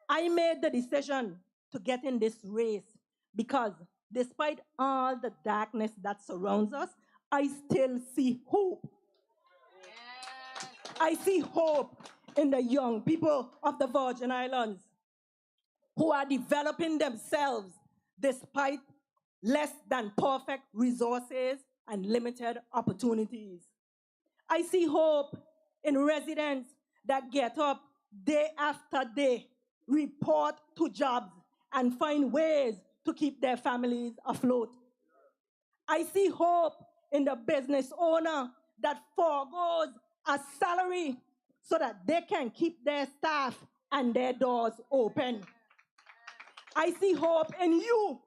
I made the decision to get in this race because despite all the darkness that surrounds us, I still see hope. I see hope in the young people of the Virgin Islands who are developing themselves despite less than perfect resources and limited opportunities. I see hope in residents that get up day after day, report to jobs, and find ways to keep their families afloat. I see hope in the business owner that forgoes a salary so that they can keep their staff and their doors open. I see hope in you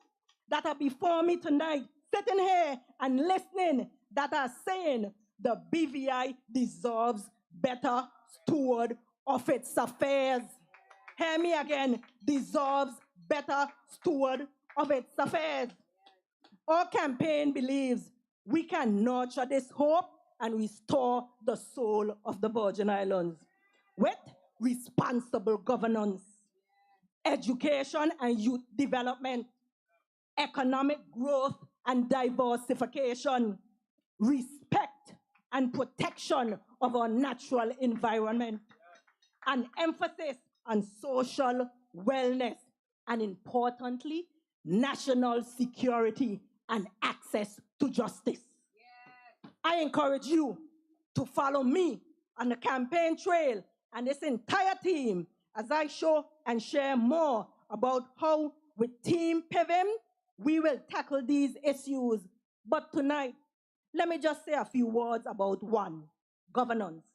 that are before me tonight, sitting here and listening, that are saying the BVI deserves better steward of its affairs. Hear me again, deserves better steward of its affairs. Our campaign believes we can nurture this hope and restore the soul of the Virgin Islands with responsible governance, education and youth development, economic growth and diversification, respect and protection of our natural environment, an emphasis on social wellness, and importantly, national security and access to justice. I encourage you to follow me on the campaign trail and this entire team as I show and share more about how with Team PVIM, we will tackle these issues. But tonight, let me just say a few words about one, governance.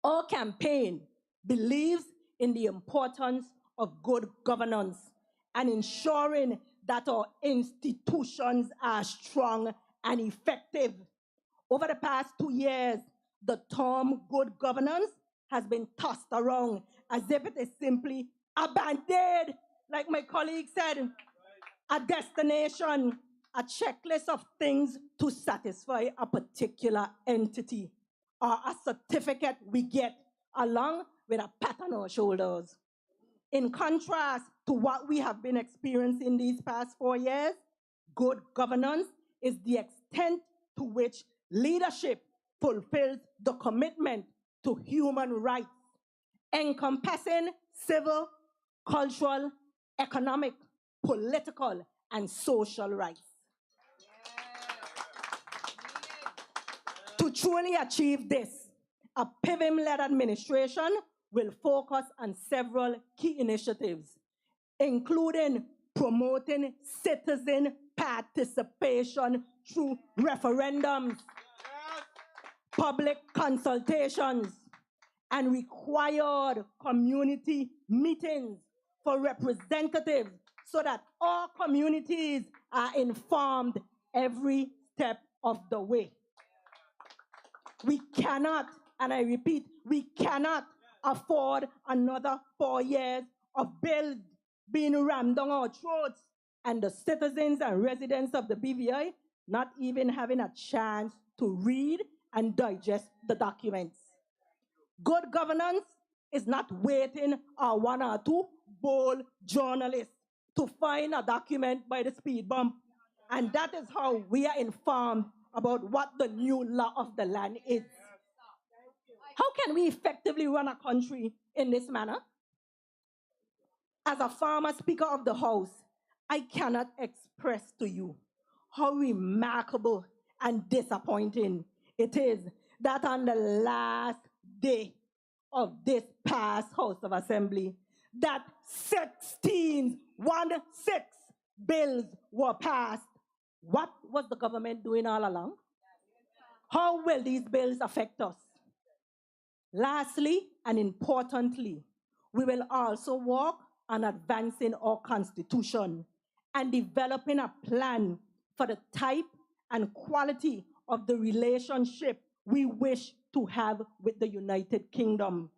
Our campaign believes in the importance of good governance and ensuring that our institutions are strong and effective. Over the past 2 years, the term good governance has been tossed around as if it is simply a band-aid, like my colleague said, a destination, a checklist of things to satisfy a particular entity, or a certificate we get along with a pat on our shoulders. In contrast to what we have been experiencing these past 4 years, good governance is the extent to which leadership fulfills the commitment to human rights, encompassing civil, cultural, economic, political, and social rights. To truly achieve this, a PVIM-led administration will focus on several key initiatives, including promoting citizen participation through referendums, public consultations, and required community meetings for representatives so that all communities are informed every step of the way. We cannot, and I repeat, we cannot afford another 4 years of bills being rammed down our throats and the citizens and residents of the BVI not even having a chance to read and digest the documents. Good governance is not waiting on 1 or 2 bold journalists to find a document by the speed bump And that is how we are informed about what the new law of the land is. How can we effectively run a country in this manner? As a former Speaker of the House, I cannot express to you how remarkable and disappointing it is that on the last day of this past House of Assembly, that 16 bills were passed. What was the government doing all along? How will these bills affect us? Lastly, and importantly, we will also work on advancing our Constitution and developing a plan for the type and quality of the relationship we wish to have with the United Kingdom.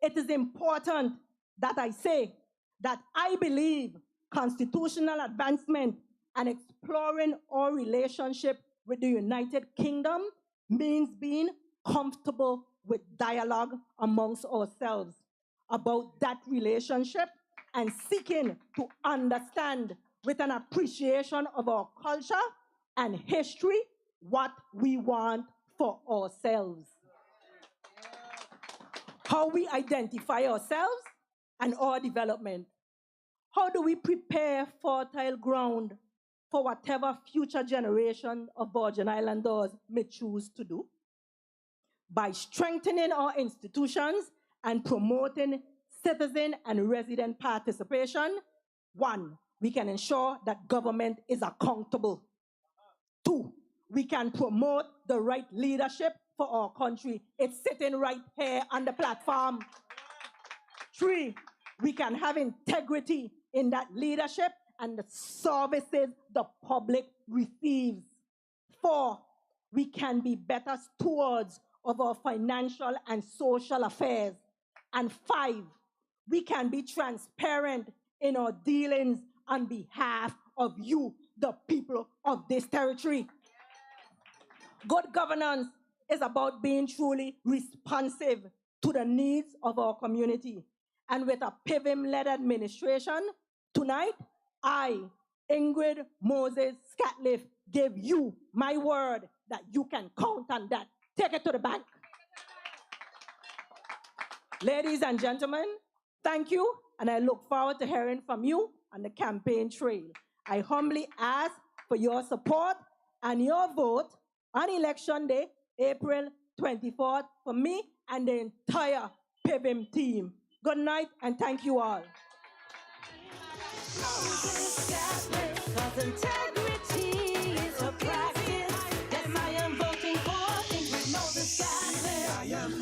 It is important that I say that I believe constitutional advancement and exploring our relationship with the United Kingdom means being comfortable with dialogue amongst ourselves about that relationship and seeking to understand with an appreciation of our culture and history what we want for ourselves. How we identify ourselves and our development. How do we prepare fertile ground for whatever future generation of Virgin Islanders may choose to do? By strengthening our institutions and promoting citizen and resident participation, 1, we can ensure that government is accountable. 2, we can promote the right leadership for our country. It's sitting right here on the platform. 3, we can have integrity in that leadership and the services the public receives. 4, we can be better stewards of our financial and social affairs. And 5, we can be transparent in our dealings on behalf of you, the people of this territory. Good governance is about being truly responsive to the needs of our community. And with a PVIM-led administration, tonight, I, Ingrid Moses Scatliff, give you my word that you can count on that. Take it to the bank. Ladies and gentlemen, thank you, and I look forward to hearing from you on the campaign trail. I humbly ask for your support and your vote on Election Day, April 24th, for me and the entire PVIM team. Good night, and thank you all.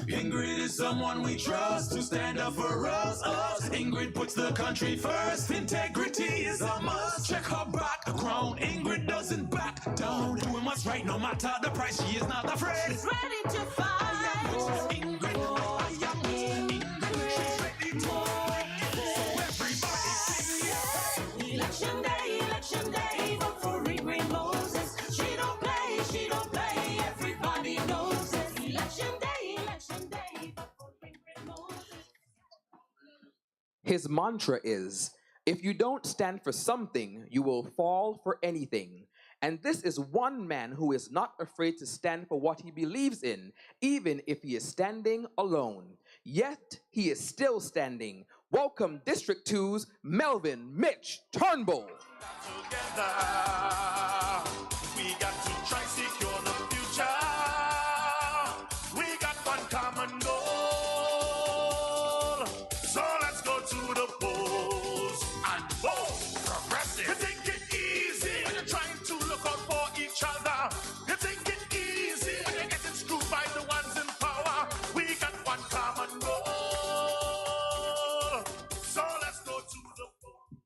Ingrid is someone we trust to stand up for us. Ingrid puts the country first. Integrity is a must. Check her background. Ingrid doesn't back down. Doing what's right no matter the price. She is not afraid. She's ready to fight. Ingrid, I am Ingrid. She's ready to fight. So everybody sing. Election day, vote for Ingrid Moses. She don't play, everybody knows it. Election day. His mantra is, if you don't stand for something, you will fall for anything. And this is one man who is not afraid to stand for what he believes in, even if he is standing alone. Yet, he is still standing. Welcome District 2's Melvin Mitch Turnbull. Together, we got to try secure the future. We got one common goal. So let's go to the polls and vote progressive. You take it easy when you're trying to look out for each other. You take it easy when you're getting screwed by the ones in power. We got one common goal. So let's go to the polls.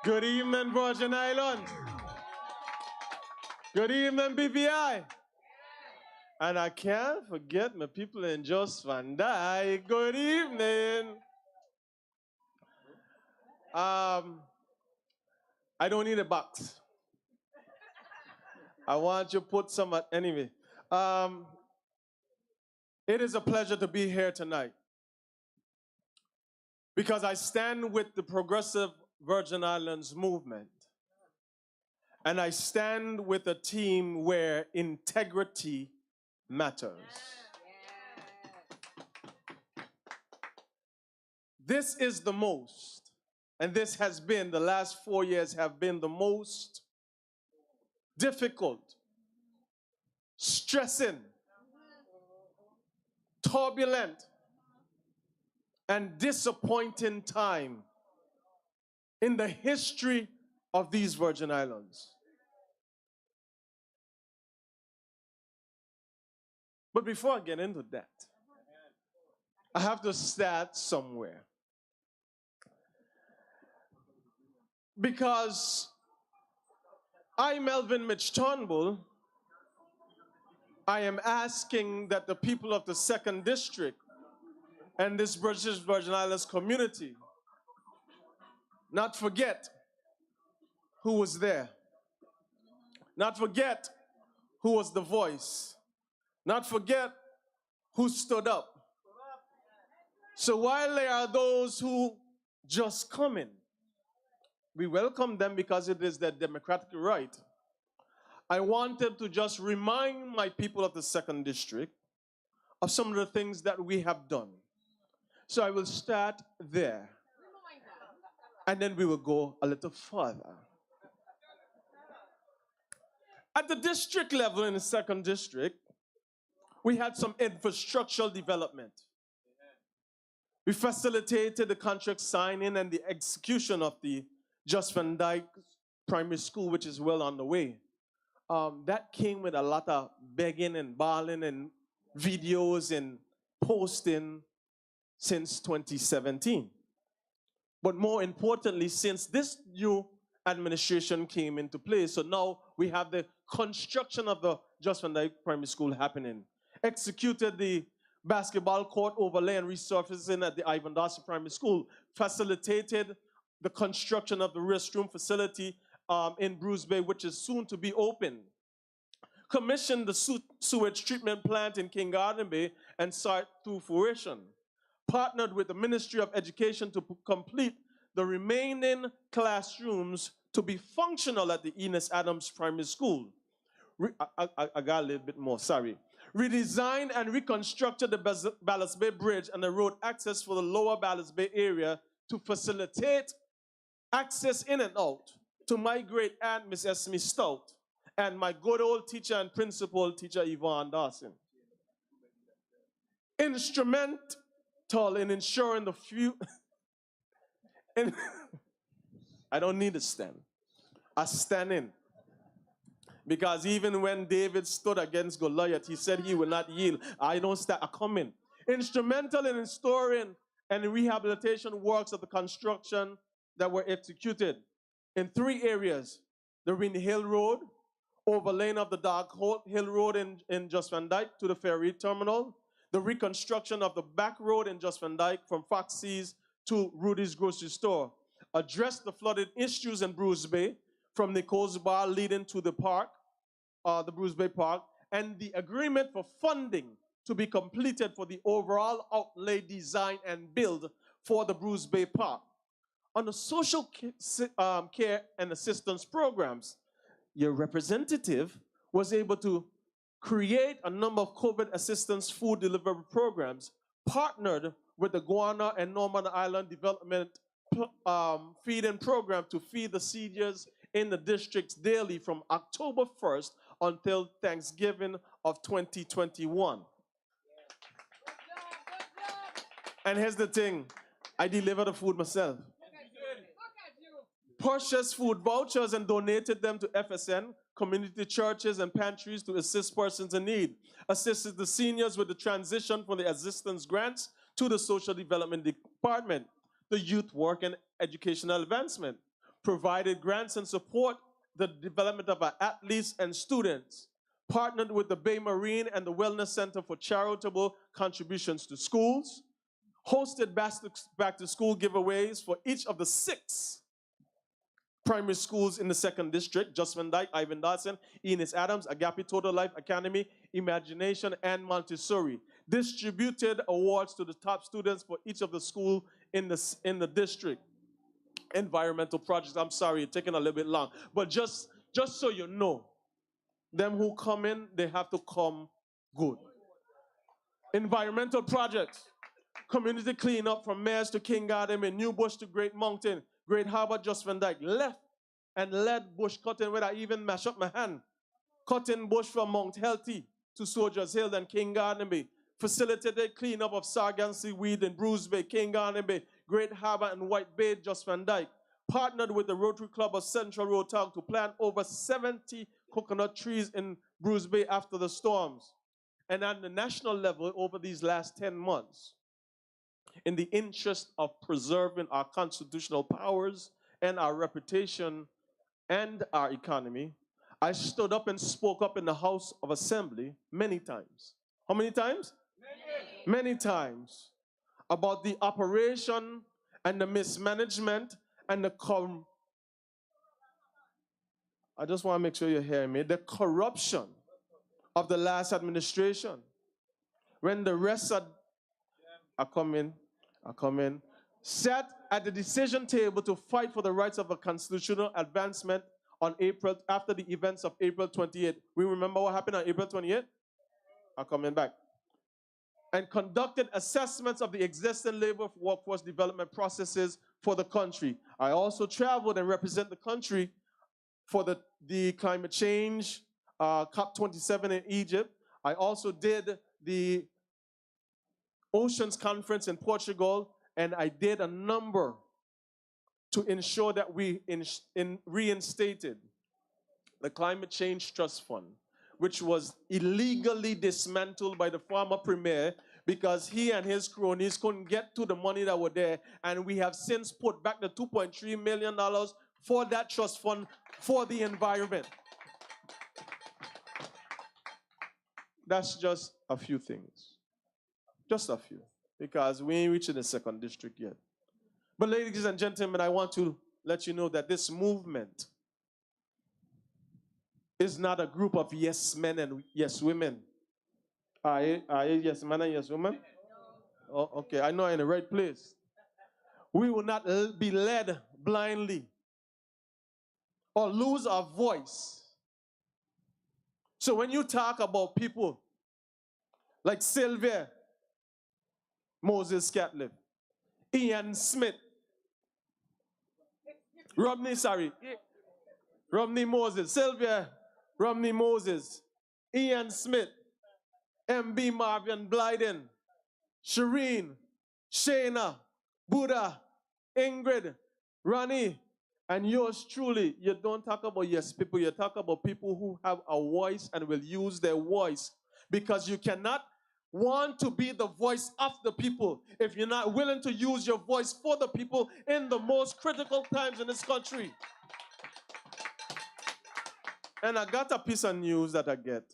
Good evening, Virgin Islands. Good evening, BVI. And I can't forget my people in Jos Van Dyke. Good evening. I don't need a box. I want you to put some, anyway. It is a pleasure to be here tonight because I stand with the Progressive Virgin Islands movement. And I stand with a team where integrity matters. This is the most, and this has been, the last 4 years have been the most difficult, stressing, turbulent, and disappointing time in the history of these Virgin Islands. But before I get into that, I have to start somewhere. Because I, Melvin Mitch Turnbull, I am asking that the people of the 2nd District and this British Virgin Islands community not forget who was there, not forget who was the voice, not forget who stood up. So while there are those who just come in, we welcome them because it is their democratic right. I wanted to just remind my people of the 2nd District of some of the things that we have done. So I will start there, and then we will go a little further. At the district level in the 2nd District, we had some infrastructural development. We facilitated the contract signing and the execution of the Just Van Dyke Primary School, which is well on the way. That came with a lot of begging and bawling and videos and posting since 2017. But more importantly, since this new administration came into place, so now we have the construction of the Just Van Dyke Primary School happening. Executed the basketball court overlay and resurfacing at the Ivan Darcy Primary School. Facilitated the construction of the restroom facility in Bruce Bay, which is soon to be open. Commissioned the sewage treatment plant in King Garden Bay and saw it through fruition. Partnered with the Ministry of Education to complete the remaining classrooms to be functional at the Enos Adams Primary School. I got a little bit more, sorry. Redesigned and reconstructed the Ballast Bay Bridge and the road access for the lower Ballast Bay area to facilitate access in and out to my great aunt, Miss Esme Stout, and my good old teacher and principal, Teacher Yvonne Dawson. Instrumental in ensuring the few... I don't need a stand. I stand in. Because even when David stood against Goliath, he said he will not yield. I don't stand, I come in. Instrumental in restoring and rehabilitation works of the construction that were executed in 3 areas. The Ring Hill Road, overlaying of the Dark Hill Road in Just Van Dyke to the ferry terminal, the reconstruction of the back road in Just Van Dyke from Foxy's to Rudy's grocery store, address the flooded issues in Bruce Bay from Nicole's Bar leading to the park, the Bruce Bay Park, and the agreement for funding to be completed for the overall outlay, design, and build for the Bruce Bay Park. On the social care and assistance programs, your representative was able to create a number of COVID assistance food delivery programs, partnered with the Guana and Norman Island Development feeding program to feed the seniors in the districts daily from October 1st until Thanksgiving of 2021. And here's the thing, I deliver the food myself. Purchased food vouchers and donated them to FSN, community churches, and pantries to assist persons in need. Assisted the seniors with the transition from the assistance grants to the social development department, the youth work and educational advancement. Provided grants and support the development of our athletes and students. Partnered with the Bay Marine and the Wellness Center for charitable contributions to schools. Hosted back to school giveaways for each of the 6 primary schools in the 2nd District: Just Van Dyke, Ivan Dawson, Enos Adams, Agape Total Life Academy, Imagination, and Montessori. Distributed awards to the top students for each of the schools in the district. Environmental projects, I'm sorry, it's taking a little bit long, but just just so you know, them who come in, they have to come good. Environmental projects, community cleanup from Mayors to King Garden, in New Bush to Great Mountain, Great Harbor, Just Van Dyke, left and led bush cutting where I even mash up my hand. Cutting bush from Mount Healthy to Soldiers Hill and King Garden Bay. Facilitated cleanup of Sargassy weed in Bruce Bay, King Garden Bay, Great Harbor and White Bay, Just Van Dyke. Partnered with the Rotary Club of Central Rotown to plant over 70 coconut trees in Bruce Bay after the storms. And at the national level over these last 10 months, in the interest of preserving our constitutional powers and our reputation and our economy, I stood up and spoke up in the House of Assembly many times. How many times? Many times. About the operation and the mismanagement and I just want to make sure you're hearing me, the corruption of the last administration. When the rest are coming, sat at the decision table to fight for the rights of a constitutional advancement on after the events of April 28. We remember what happened on April 28? I'm coming back. And conducted assessments of the existing labor workforce development processes for the country. I also traveled and represent the country for the climate change COP27 in Egypt. I also did the Oceans Conference in Portugal, and I did a number to ensure that we reinstated the Climate Change Trust Fund, which was illegally dismantled by the former premier because he and his cronies couldn't get to the money that were there, and we have since put back the $2.3 million for that trust fund for the environment. That's just a few things. Just a few, because we ain't reaching the 2nd district yet. But ladies and gentlemen, I want to let you know that this movement is not a group of yes men and yes women. Are you yes men and yes women? Oh, okay, I know I'm in the right place. We will not be led blindly or lose our voice. So when you talk about people like Sylvia Moses Catlett, Ian Smith, Romney Moses, Sylvia Romney Moses, Ian Smith, M.B. Marvin Blyden, Shireen, Shayna, Buddha, Ingrid, Ronnie, and yours truly. You don't talk about yes people, you talk about people who have a voice and will use their voice, because you cannot want to be the voice of the people if you're not willing to use your voice for the people in the most critical times in this country. And I got a piece of news that I get.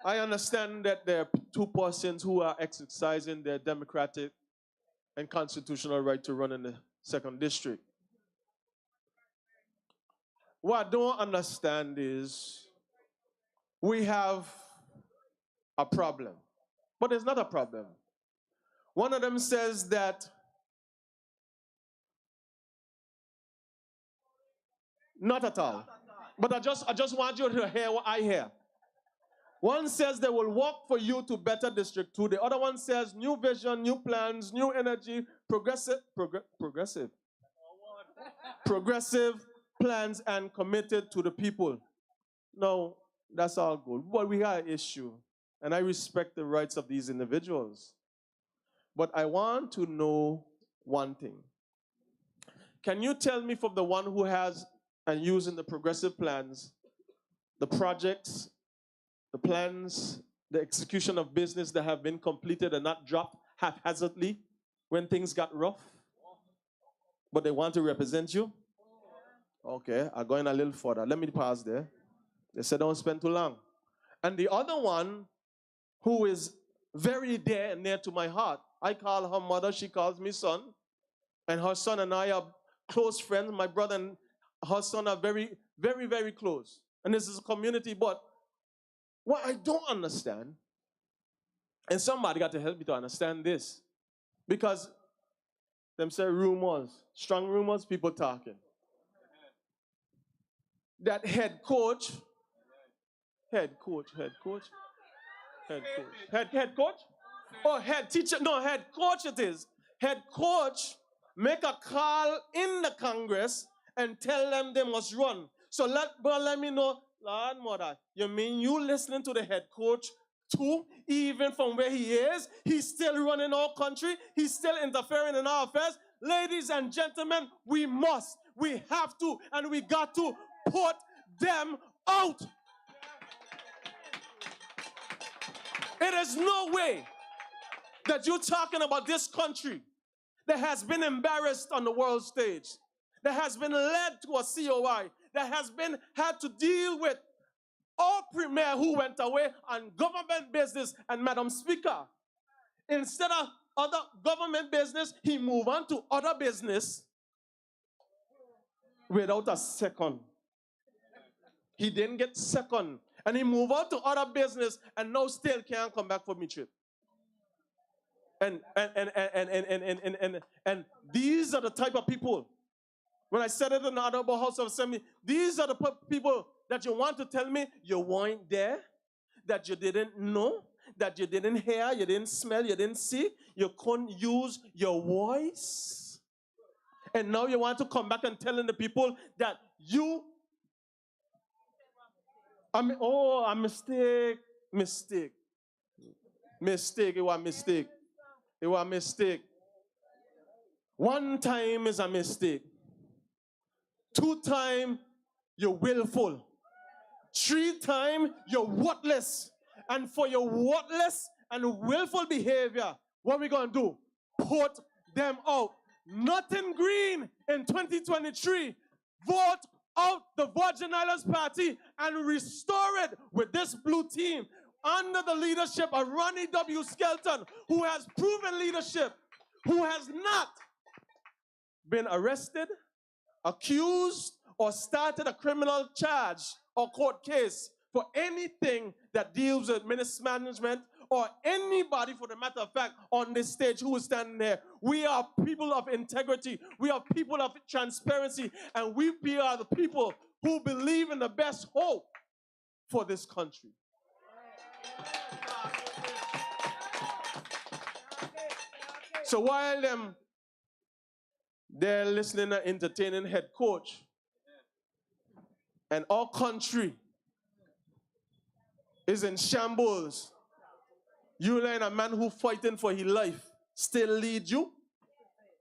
I understand that there are 2 persons who are exercising their democratic and constitutional right to run in the 2nd district. What I don't understand is we have a problem, but it's not a problem. One of them says that not at all. But I just want you to hear what I hear. One says they will work for you to better District 2. The other one says new vision, new plans, new energy, progressive plans and committed to the people. No, that's all good. But we have an issue, and I respect the rights of these individuals. But I want to know one thing. Can you tell me, from the one who has and using the progressive plans, the projects, the plans, the execution of business that have been completed and not dropped haphazardly when things got rough, but they want to represent you? Okay, I'm going a little further. Let me pause there. They said don't spend too long. And the other one, who is very dear and near to my heart, I call her mother, she calls me son, and her son and I are close friends. My brother and her son are very, very, very close. And this is a community, but what I don't understand, and somebody got to help me to understand this, because them say rumors, strong rumors, people talking. that head coach, head coach, or head teacher, no, head coach it is. Head coach make a call in the Congress and tell them they must run. So let me know, Lord Mother, you mean you listening to the head coach too? Even from where he is, he's still running our country, he's still interfering in our affairs. Ladies and gentlemen, we have to, and we got to put them out. It is no way that you're talking about this country that has been embarrassed on the world stage, that has been led to a COI, that has been had to deal with our premier who went away on government business. And Madam Speaker, instead of other government business, he moved on to other business without a second. He didn't get second. And he moved on to other business and now still can't come back for me trip. And these are the type of people, when I said it in the Honorable House of Assembly, these are the people that you want to tell me you weren't there, that you didn't know, that you didn't hear, you didn't smell, you didn't see, you couldn't use your voice. And now you want to come back and telling the people that you, a mistake. It was a mistake. It was a mistake. One time is a mistake. 2 times, you're willful. 3 times, you're worthless. And for your worthless and willful behavior, what are we going to do? Put them out. Nothing green in 2023. Vote out the Virgin Islands Party and restore it with this blue team under the leadership of Ronnie W. Skelton, who has proven leadership, who has not been arrested, accused, or started a criminal charge or court case for anything that deals with mismanagement or anybody, for the matter of fact, on this stage who is standing there. We are people of integrity. We are people of transparency. And we are the people who believe in the best hope for this country. So while they're listening and entertaining head coach, and our country is in shambles, you let a man who fighting for his life still lead you,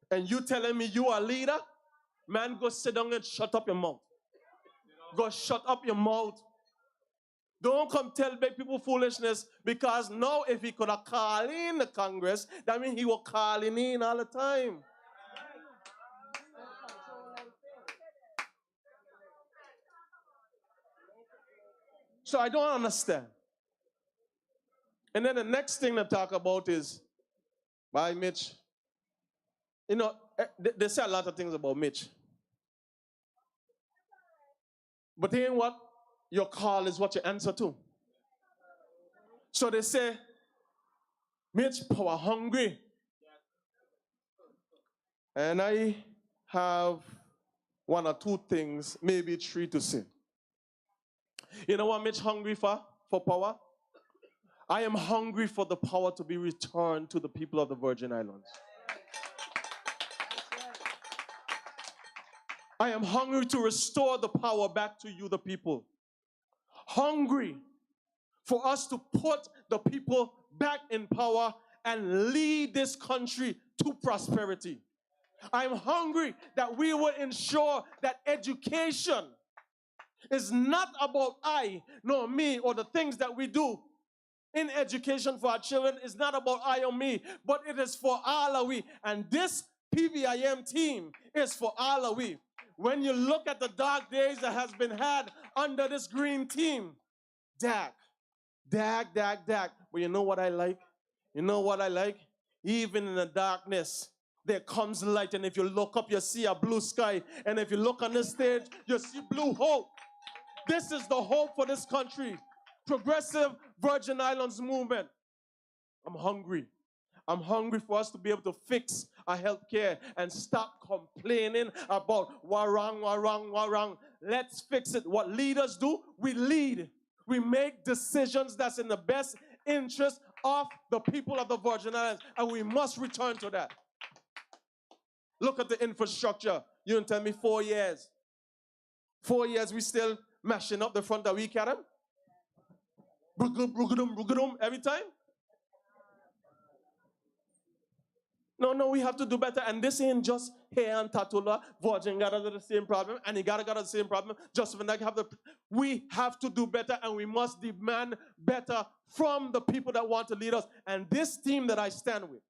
and you telling me you are a leader? Man, go sit down and shut up your mouth. Go shut up your mouth. Don't come tell big people foolishness, because now if he could have called in the Congress, that means he was calling in all the time. So I don't understand. And then the next thing to talk about is, by Mitch. You know, they say a lot of things about Mitch. But you know what? Your call is what you answer to. So they say, Mitch power hungry. And I have 1 or 2 things, maybe 3 to say. You know what Mitch hungry for power? I am hungry for the power to be returned to the people of the Virgin Islands. I am hungry to restore the power back to you, the people. Hungry for us to put the people back in power and lead this country to prosperity. I'm hungry that we will ensure that education is not about I, nor me, or the things that we do in education for our children is not about I or me, but it is for all of we. And this PVIM team is for all of we. When you look at the dark days that has been had under this green team, dag. But you know what I like? You know what I like? Even in the darkness, there comes light. And if you look up, you see a blue sky. And if you look on this stage, you see blue hope. This is the hope for this country. Progressive Virgin Islands movement. I'm hungry. I'm hungry for us to be able to fix our health care and stop complaining about what wrong. Let's fix it. What leaders do, we lead. We make decisions that's in the best interest of the people of the Virgin Islands, and we must return to that. Look at the infrastructure. You don't tell me 4 years. 4 years, we still mashing up the front of we can them. Every time. No, we have to do better. And this ain't just here and Tatula. Virgin got the same problem, and he got the same problem. Just when I have we have to do better, and we must demand better from the people that want to lead us. And this team that I stand with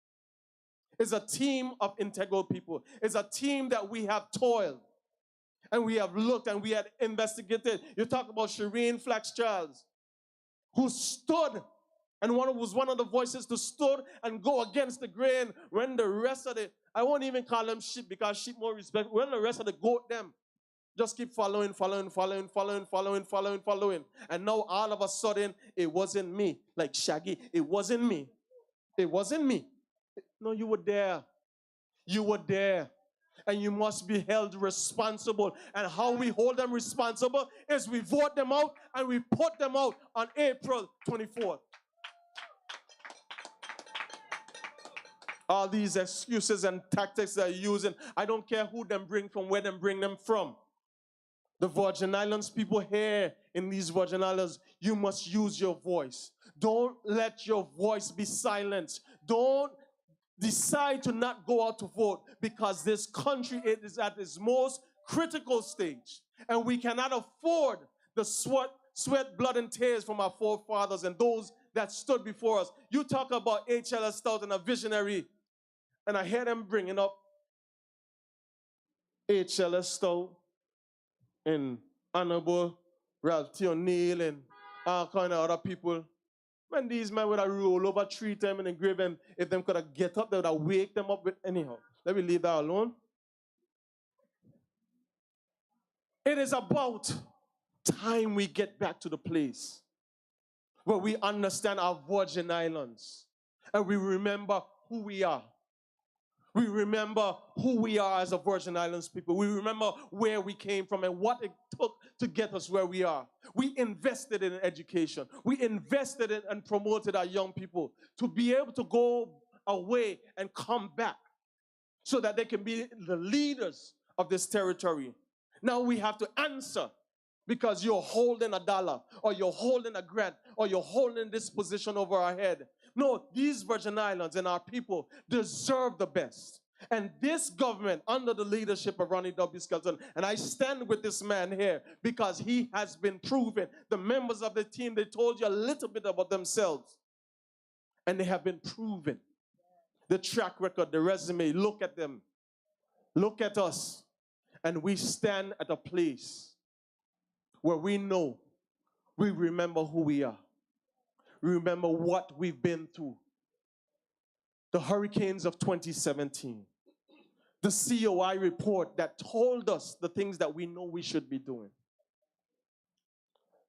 is a team of integral people. It's a team that we have toiled, and we have looked, and we had investigated. You talk about Shireen Flax-Charles, who stood and was one of the voices to stood and go against the grain when the rest of the, I won't even call them sheep because sheep more respect, when the rest of the goat them just keep following. And now all of a sudden, it wasn't me. Like Shaggy, it wasn't me. It wasn't me. No, you were there. You were there. And you must be held responsible. And how we hold them responsible is we vote them out and we put them out on April 24th. All these excuses and tactics they're using, I don't care who them bring from, where them bring them from. The Virgin Islands people here in these Virgin Islands, you must use your voice. Don't let your voice be silenced. Don't decide to not go out to vote, because this country is at its most critical stage. And we cannot afford the sweat, blood, and tears from our forefathers and those that stood before us. You talk about H.L.S. Stout and a visionary, and I hear them bringing up H.L.S. Stout and Honorable Ralph T. O'Neill and all kind of other people. When these men would have roll over 3 times in the grave, and if them could have get up, they would have wake them up with anyhow. Let me leave that alone. It is about time we get back to the place where we understand our Virgin Islands and we remember who we are. We remember who we are as a Virgin Islands people. We remember where we came from and what it took to get us where we are. We invested in education. We invested in and promoted our young people to be able to go away and come back so that they can be the leaders of this territory. Now we have to answer, because you're holding a dollar or you're holding a grant or you're holding this position over our head. No, these Virgin Islands and our people deserve the best. And this government, under the leadership of Ronnie W. Skelton, and I stand with this man here because he has been proven. The members of the team, they told you a little bit about themselves. And they have been proven. The track record, the resume, look at them. Look at us. And we stand at a place where we know, we remember who we are. Remember what we've been through. The hurricanes of 2017. The COI report that told us the things that we know we should be doing.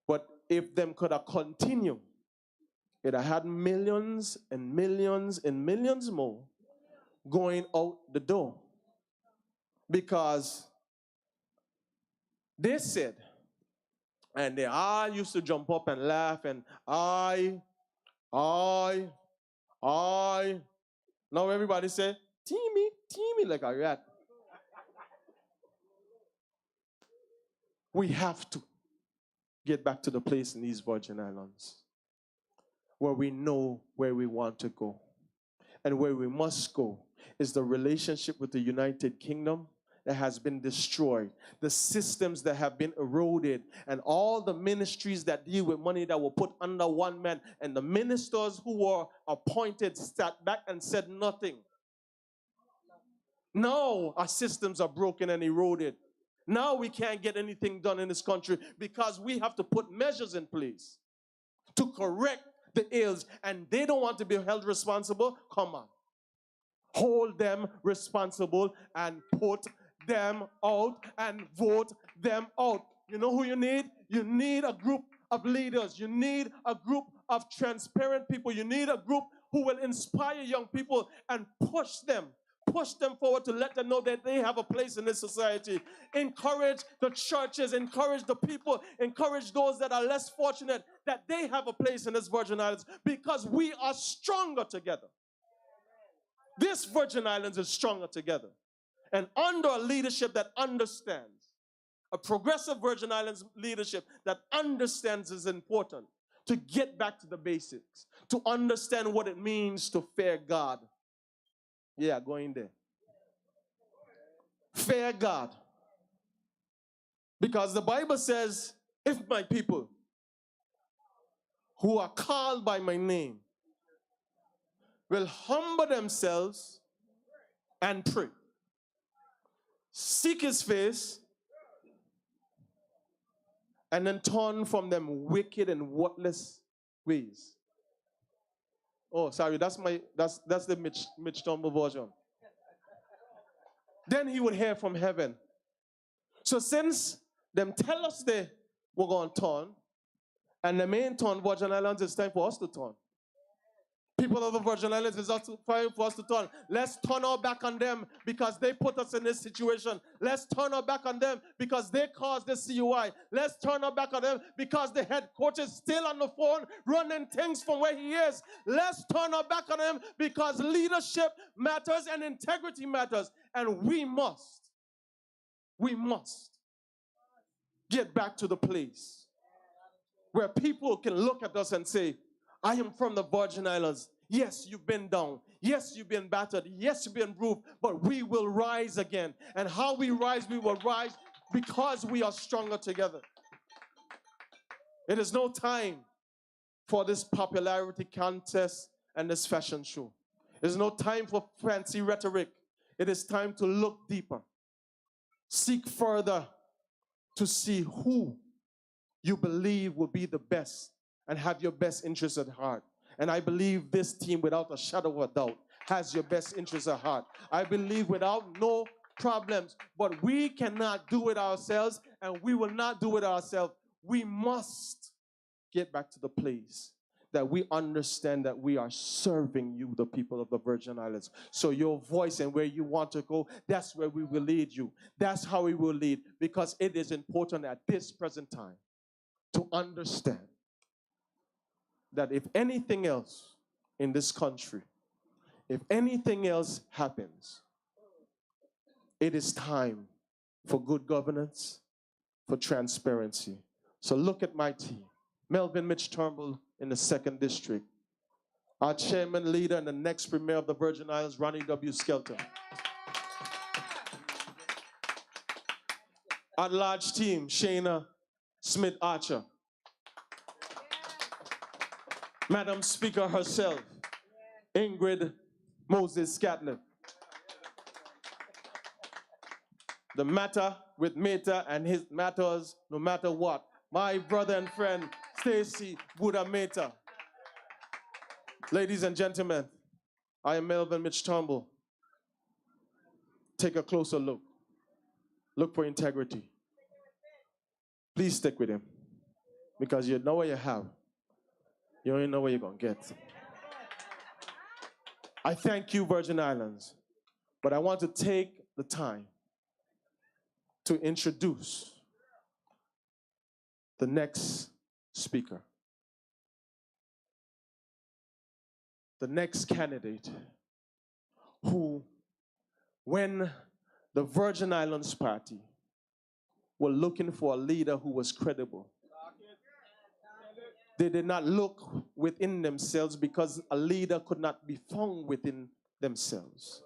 But if them could have continued, it had millions and millions and millions more going out the door. Because they said, and they all used to jump up and laugh and I. Now everybody say, Timmy, like a rat. We have to get back to the place in these Virgin Islands where we know where we want to go. And where we must go is the relationship with the United Kingdom that has been destroyed, the systems that have been eroded, and all the ministries that deal with money that were put under one man, and the ministers who were appointed sat back and said nothing. Now our systems are broken and eroded. Now we can't get anything done in this country because we have to put measures in place to correct the ills, and they don't want to be held responsible. Come on. Hold them responsible and put them out and vote them out. You know who you need? You need a group of leaders. You need a group of transparent people. You need a group who will inspire young people and push them forward to let them know that they have a place in this society. Encourage the churches, encourage the people, encourage those that are less fortunate that they have a place in this Virgin Islands because we are stronger together. This Virgin Islands is stronger together. And under a leadership that understands, a progressive Virgin Islands leadership that understands is important to get back to the basics, to understand what it means to fear God. Yeah, go in there. Fear God. Because the Bible says, if my people who are called by my name will humble themselves and pray, seek his face, and then turn from them wicked and worthless ways. Oh, sorry, that's the Mitch Turnbull version. Then he would hear from heaven. So since them tell us they were going to turn, and the main turn, Virgin Islands, it's time for us to turn. People of the Virgin Islands, it's time for us to turn. Let's turn our back on them because they put us in this situation. Let's turn our back on them because they caused the CUI. Let's turn our back on them because the head coach is still on the phone running things from where he is. Let's turn our back on them because leadership matters and integrity matters. And we must get back to the place where people can look at us and say, I am from the Virgin Islands. Yes, you've been down. Yes, you've been battered. Yes, you've been bruised. But we will rise again. And how we will rise because we are stronger together. It is no time for this popularity contest and this fashion show. It is no time for fancy rhetoric. It is time to look deeper. Seek further to see who you believe will be the best and have your best interests at heart. And I believe this team, without a shadow of a doubt, has your best interests at heart. I believe without no problems, but we cannot do it ourselves, and we will not do it ourselves. We must get back to the place that we understand that we are serving you, the people of the Virgin Islands. So your voice and where you want to go, that's where we will lead you. That's how we will lead, because it is important at this present time to understand that if anything else in this country, if anything else happens, it is time for good governance, for transparency. So look at my team. Melvin Mitch Turnbull in the 2nd District. Our chairman, leader, and the next premier of the Virgin Islands, Ronnie W. Skelton. Our large team, Shayna Smith Archer. Madam Speaker herself, Ingrid Moses Scatlin. The matter with Meta and his matters no matter what. My brother and friend, Stacey Buddha Meta. Ladies and gentlemen, I am Melvin Mitch Turnbull. Take a closer look. Look for integrity. Please stick with him, because you know what you have. You don't even know what you're going to get. I thank you, Virgin Islands, but I want to take the time to introduce the next speaker, the next candidate who, when the Virgin Islands Party were looking for a leader who was credible, they did not look within themselves, because a leader could not be found within themselves.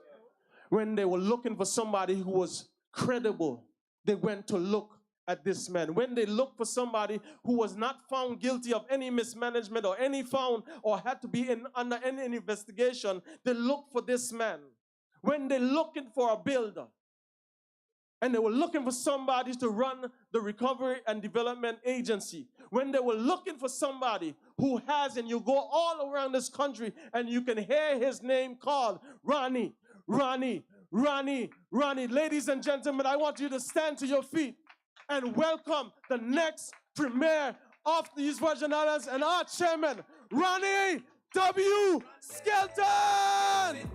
When they were looking for somebody who was credible, they went to look at this man. When they looked for somebody who was not found guilty of any mismanagement or any found or had to be under any investigation, they looked for this man. When they're looking for a builder, and they were looking for somebody to run the Recovery and Development Agency, when they were looking for somebody who has, and you go all around this country and you can hear his name called, Ronnie, Ronnie, Ronnie, Ronnie. Ladies and gentlemen, I want you to stand to your feet and welcome the next premier of these Virgin Islands and our chairman, Ronnie W. Skelton!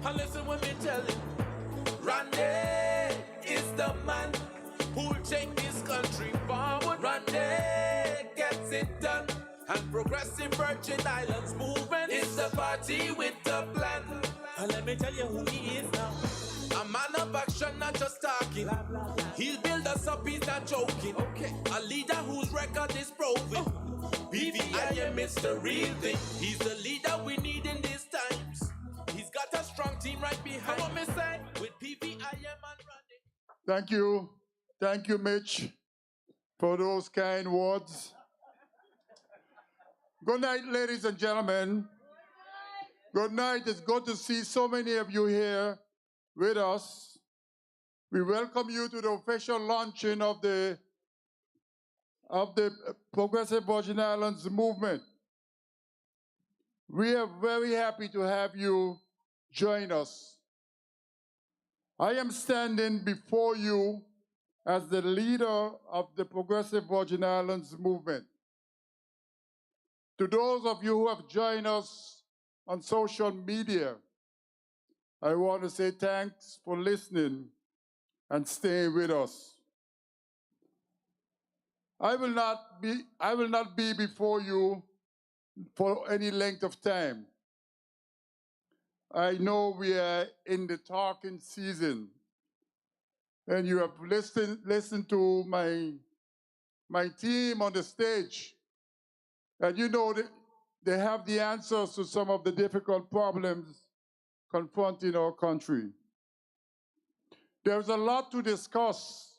And listen when me tell you, Randy is the man who'll take this country forward. Randy gets it done. And Progressive Virgin Islands movement is the party with the plan. And let me tell you who he is now. A man of action, not just talking. He'll build us up, he's not joking. Okay. A leader whose record is proven. PVIM is the real thing. He's the leader we need in these times. He's got a strong team right behind. What me say? With PVIM and Randy. Thank you. Thank you, Mitch, for those kind words. Good night, ladies and gentlemen. Good night. It's good to see so many of you here with us. We welcome you to the official launching of the Progressive Virgin Islands movement. We are very happy to have you join us. I am standing before you as the leader of the Progressive Virgin Islands movement. To those of you who have joined us on social media, I want to say thanks for listening and staying with us. I will not be before you for any length of time. I know we are in the talking season, and you have listened to my team on the stage, and you know that they have the answers to some of the difficult problems confronting our country. There's a lot to discuss,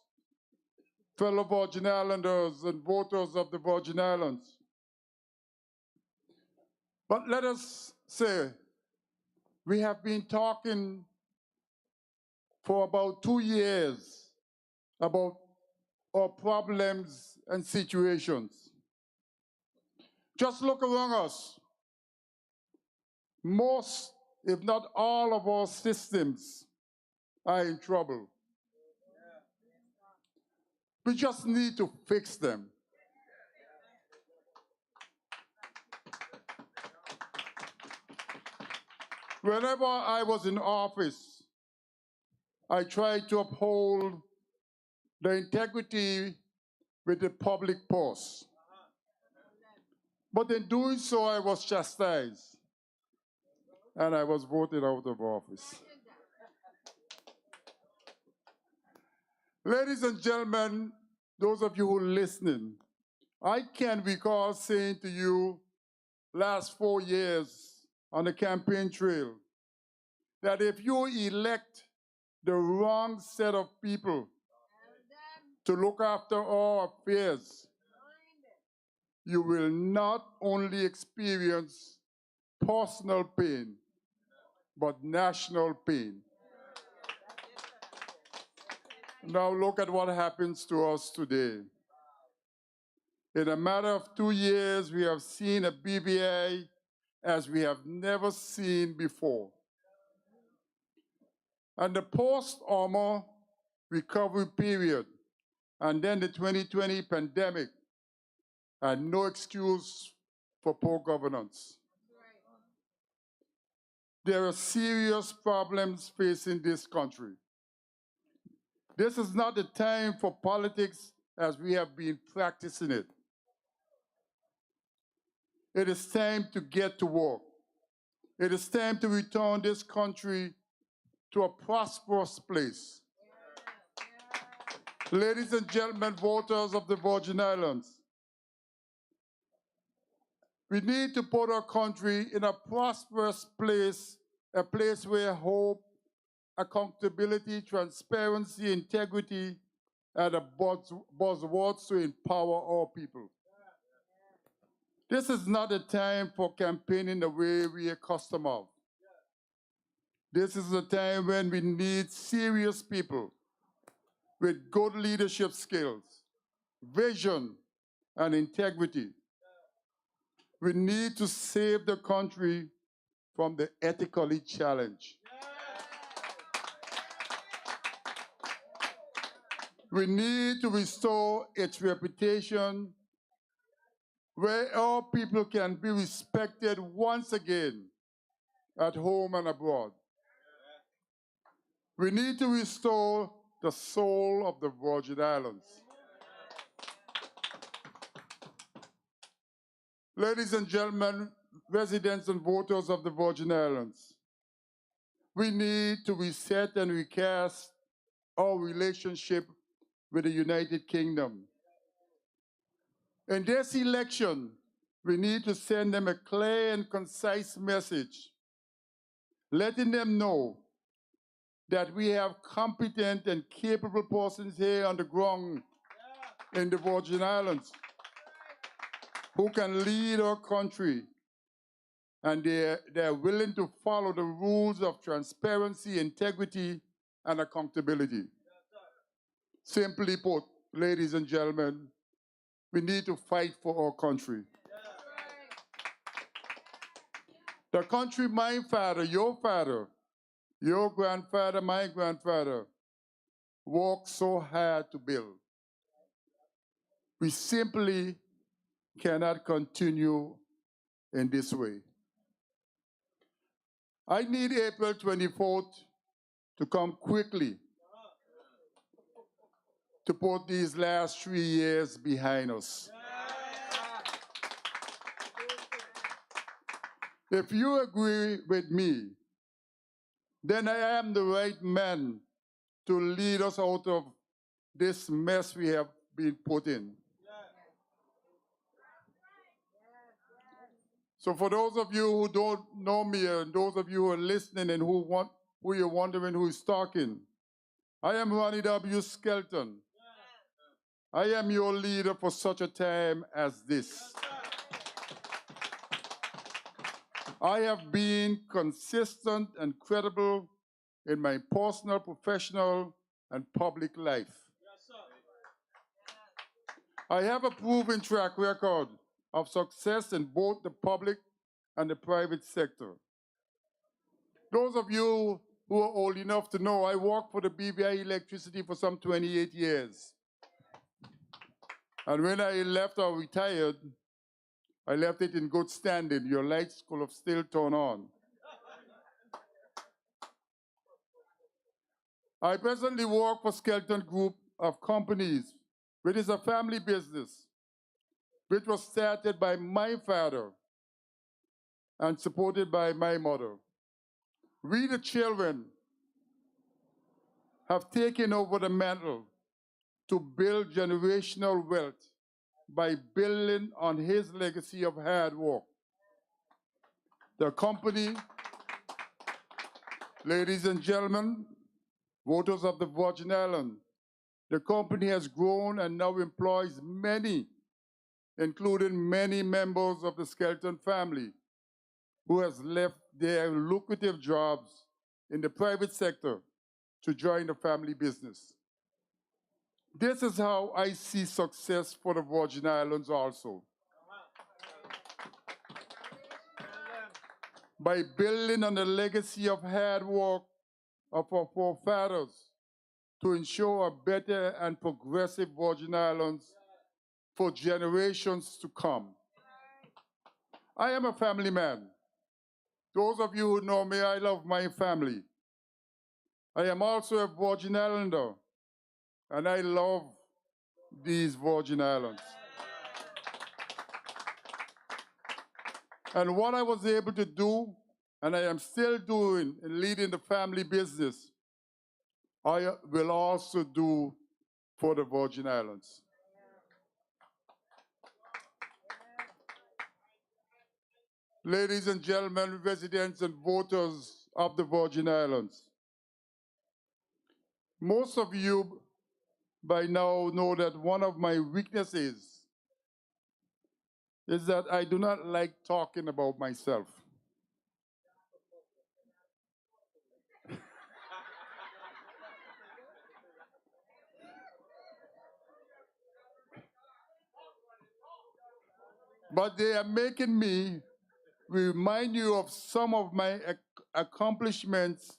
fellow Virgin Islanders and voters of the Virgin Islands. But let us say, we have been talking for about 2 years about our problems and situations. Just look around us. Most, if not all, of our systems are in trouble. We just need to fix them. Whenever I was in office, I tried to uphold the integrity with the public purse. But in doing so, I was chastised, and I was voted out of office. Ladies and gentlemen, those of you who are listening, I can recall saying to you last 4 years on the campaign trail that if you elect the wrong set of people to look after our affairs, you will not only experience personal pain, but national pain. Now look at what happens to us today. In a matter of 2 years, we have seen a BVI as we have never seen before. And the post-Irma recovery period, and then the 2020 pandemic, are no excuse for poor governance. There are serious problems facing this country. This is not the time for politics as we have been practicing it. It is time to get to work. It is time to return this country to a prosperous place. Ladies and gentlemen, voters of the Virgin Islands, we need to put our country in a prosperous place, a place where hope, accountability, transparency, integrity are the buzzwords to empower our people. This is not a time for campaigning the way we are accustomed of. This is a time when we need serious people with good leadership skills, vision, and integrity. We need to save the country from the ethically challenged. We need to restore its reputation where our people can be respected once again at home and abroad. We need to restore the soul of the Virgin Islands. Ladies and gentlemen, residents and voters of the Virgin Islands, we need to reset and recast our relationship with the United Kingdom. In this election, we need to send them a clear and concise message, letting them know that we have competent and capable persons here on the ground in the Virgin Islands who can lead our country, and they're willing to follow the rules of transparency, integrity, and accountability. Simply put, ladies and gentlemen, we need to fight for our country. The country my father, your grandfather, my grandfather, worked so hard to build. We simply cannot continue in this way. I need April 24th to come quickly to put these last 3 years behind us. If you agree with me, then I am the right man to lead us out of this mess we have been put in. So for those of you who don't know me, and those of you who are listening and who you're wondering who is talking, I am Ronnie W. Skelton. I am your leader for such a time as this. I have been consistent and credible in my personal, professional, and public life. I have a proven track record of success in both the public and the private sector. Those of you who are old enough to know, I worked for the BVI Electricity for some 28 years. And when I left or retired, I left it in good standing. Your lights could have still turned on. I presently work for Skelton Group of Companies, which is a family business, which was started by my father and supported by my mother. We, the children, have taken over the mantle to build generational wealth by building on his legacy of hard work. The company, ladies and gentlemen, voters of the Virgin Islands, the company has grown and now employs many, including many members of the Skelton family, who has left their lucrative jobs in the private sector to join the family business. This is how I see success for the Virgin Islands also. By building on the legacy of hard work of our forefathers to ensure a better and progressive Virgin Islands for generations to come. I am a family man. Those of you who know me, I love my family. I am also a Virgin Islander, and I love these Virgin Islands. And what I was able to do, and I am still doing in leading the family business, I will also do for the Virgin Islands. Ladies and gentlemen, residents and voters of the Virgin Islands, most of you by now know that one of my weaknesses is that I do not like talking about myself. But they are making me remind you of some of my accomplishments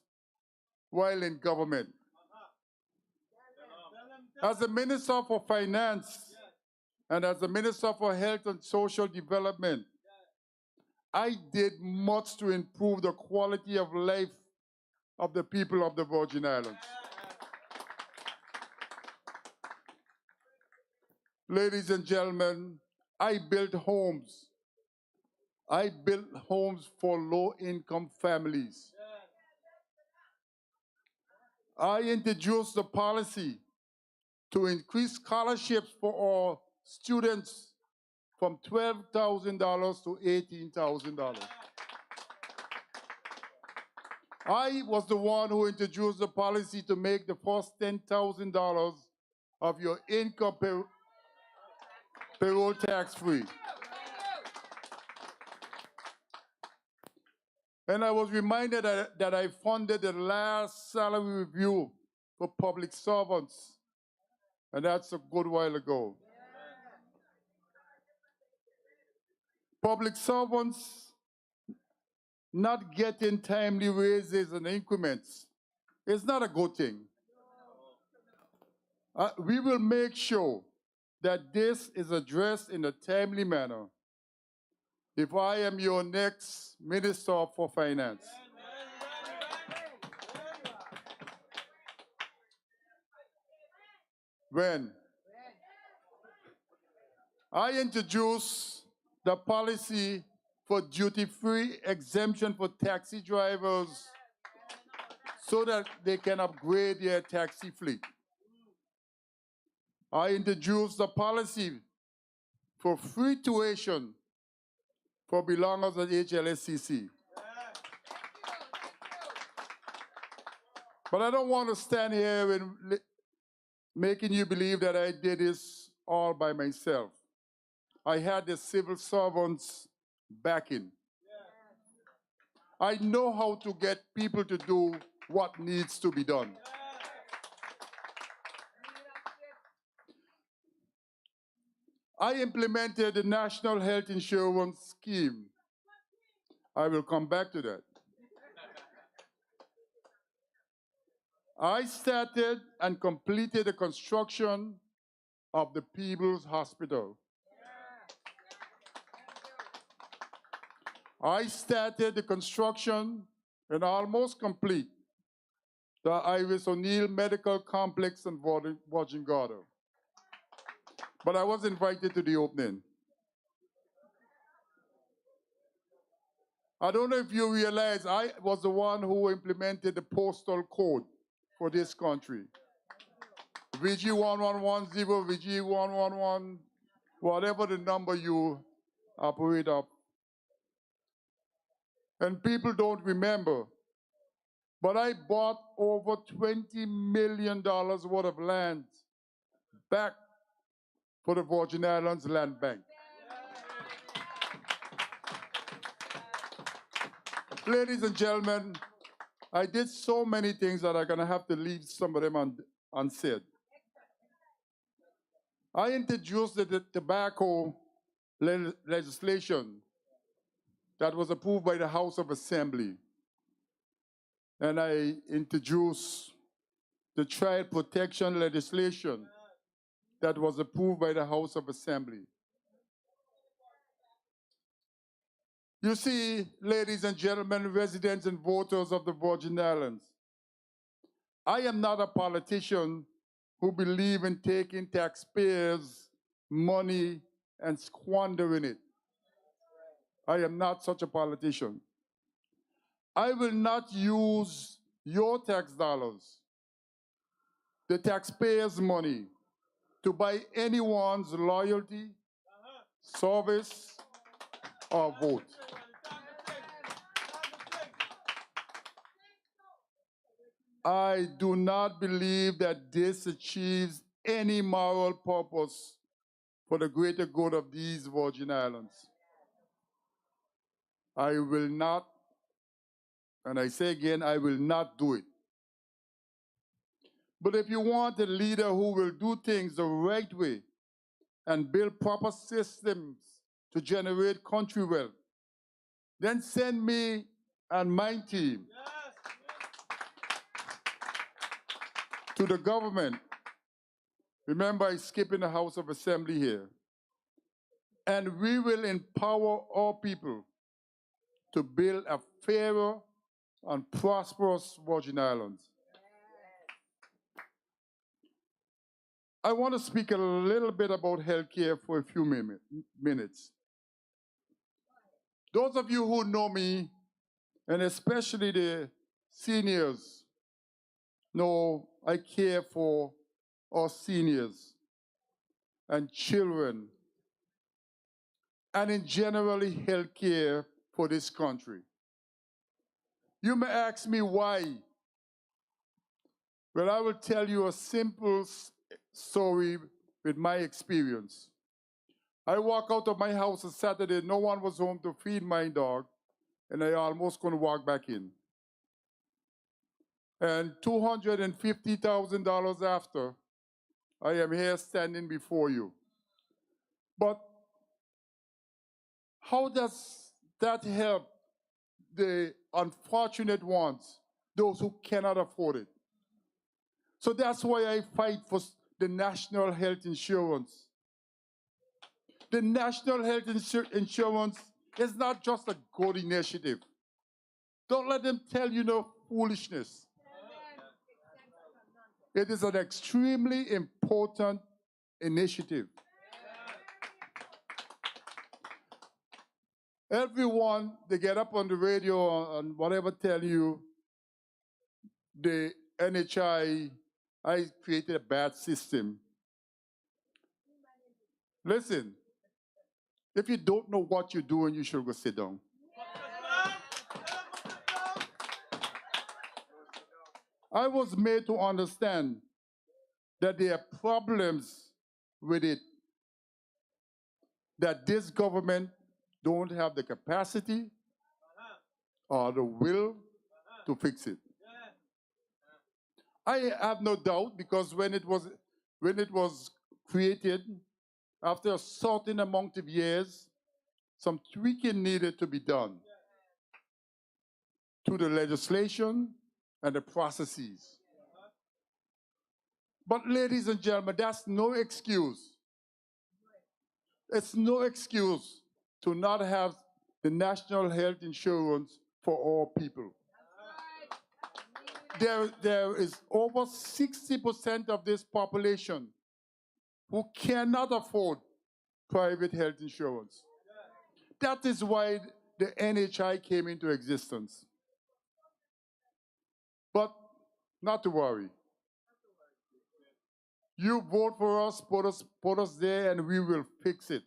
while in government. As a Minister for Finance And as the Minister for Health and Social Development, I did much to improve the quality of life of the people of the Virgin Islands. Ladies and gentlemen, I built homes. I built homes for low-income families. I introduced the policy to increase scholarships for our students from $12,000 to $18,000. I was the one who introduced the policy to make the first $10,000 of your income payroll tax-free. And I was reminded that I funded the last salary review for public servants, and that's a good while ago. Public servants not getting timely raises and increments is not a good thing. We will make sure that this is addressed in a timely manner if I am your next Minister for Finance. When I introduced the policy for duty-free exemption for taxi drivers so that they can upgrade their taxi fleet. I introduced the policy for free tuition for belongers at HLSCC. But I don't want to stand here and making you believe that I did this all by myself. I had the civil servants backing. I know how to get people to do what needs to be done. I implemented the National Health Insurance Scheme. I will come back to that. I started and completed the construction of the People's Hospital. I started the construction and almost complete the Iris O'Neill Medical Complex in Virgin Gorda. But I was invited to the opening. I don't know if you realize I was the one who implemented the postal code for this country. VG1110, VG111, whatever the number you operate up. And people don't remember, but I bought over $20 million worth of land back for the Virgin Islands Land Bank. Ladies and gentlemen, I did so many things that I'm gonna have to leave some of them unsaid. I introduced the tobacco legislation that was approved by the House of Assembly. And I introduced the child protection legislation that was approved by the House of Assembly. You see, ladies and gentlemen, residents and voters of the Virgin Islands, I am not a politician who believes in taking taxpayers' money and squandering it. I am not such a politician. I will not use your tax dollars, the taxpayers' money, to buy anyone's loyalty, service, or vote. I do not believe that this achieves any moral purpose for the greater good of these Virgin Islands. I will not, and I say again, I will not do it. But if you want a leader who will do things the right way and build proper systems to generate country wealth, then send me and my team to the government. Remember, I skip in the House of Assembly here. and we will empower our people to build a fairer and prosperous Virgin Islands. I want to speak a little bit about healthcare for a few minutes. Those of you who know me, and especially the seniors, know I care for our seniors and children, and in generally healthcare for this country. You may ask me why. Well, I will tell you a simple story with my experience. I walk out of my house on Saturday, no one was home to feed my dog, and I almost couldn't walk back in. And $250,000 after, I am here standing before you. But how does that help the unfortunate ones, those who cannot afford it? So that's why I fight for the national health insurance. The national health insurance is not just a good initiative. Don't let them tell you no foolishness. It is an extremely important initiative. Everyone, they get up on the radio and whatever tell you, the NHI, I created a bad system. Listen, if you don't know what you're doing, you should go sit down. I was made to understand that there are problems with it, that this government don't have the capacity or the will to fix it. I have no doubt, because when it was created, after a certain amount of years, some tweaking needed to be done to the legislation and the processes. But ladies and gentlemen, that's no excuse. It's no excuse to not have the national health insurance for all people. There is over 60% of this population who cannot afford private health insurance. That is why the NHI came into existence. But not to worry. You vote for us, put us there, and we will fix it.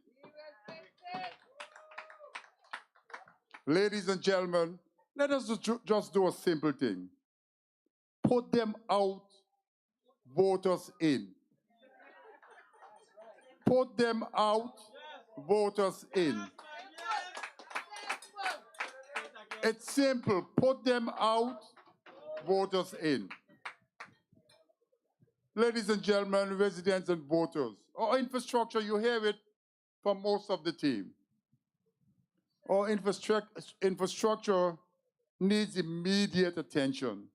Ladies and gentlemen, let us just do a simple thing. Put them out, voters in. Put them out, voters in. It's simple. Put them out, voters in. Ladies and gentlemen, residents and voters, our infrastructure, you hear it from most of the team. Our infrastructure needs immediate attention.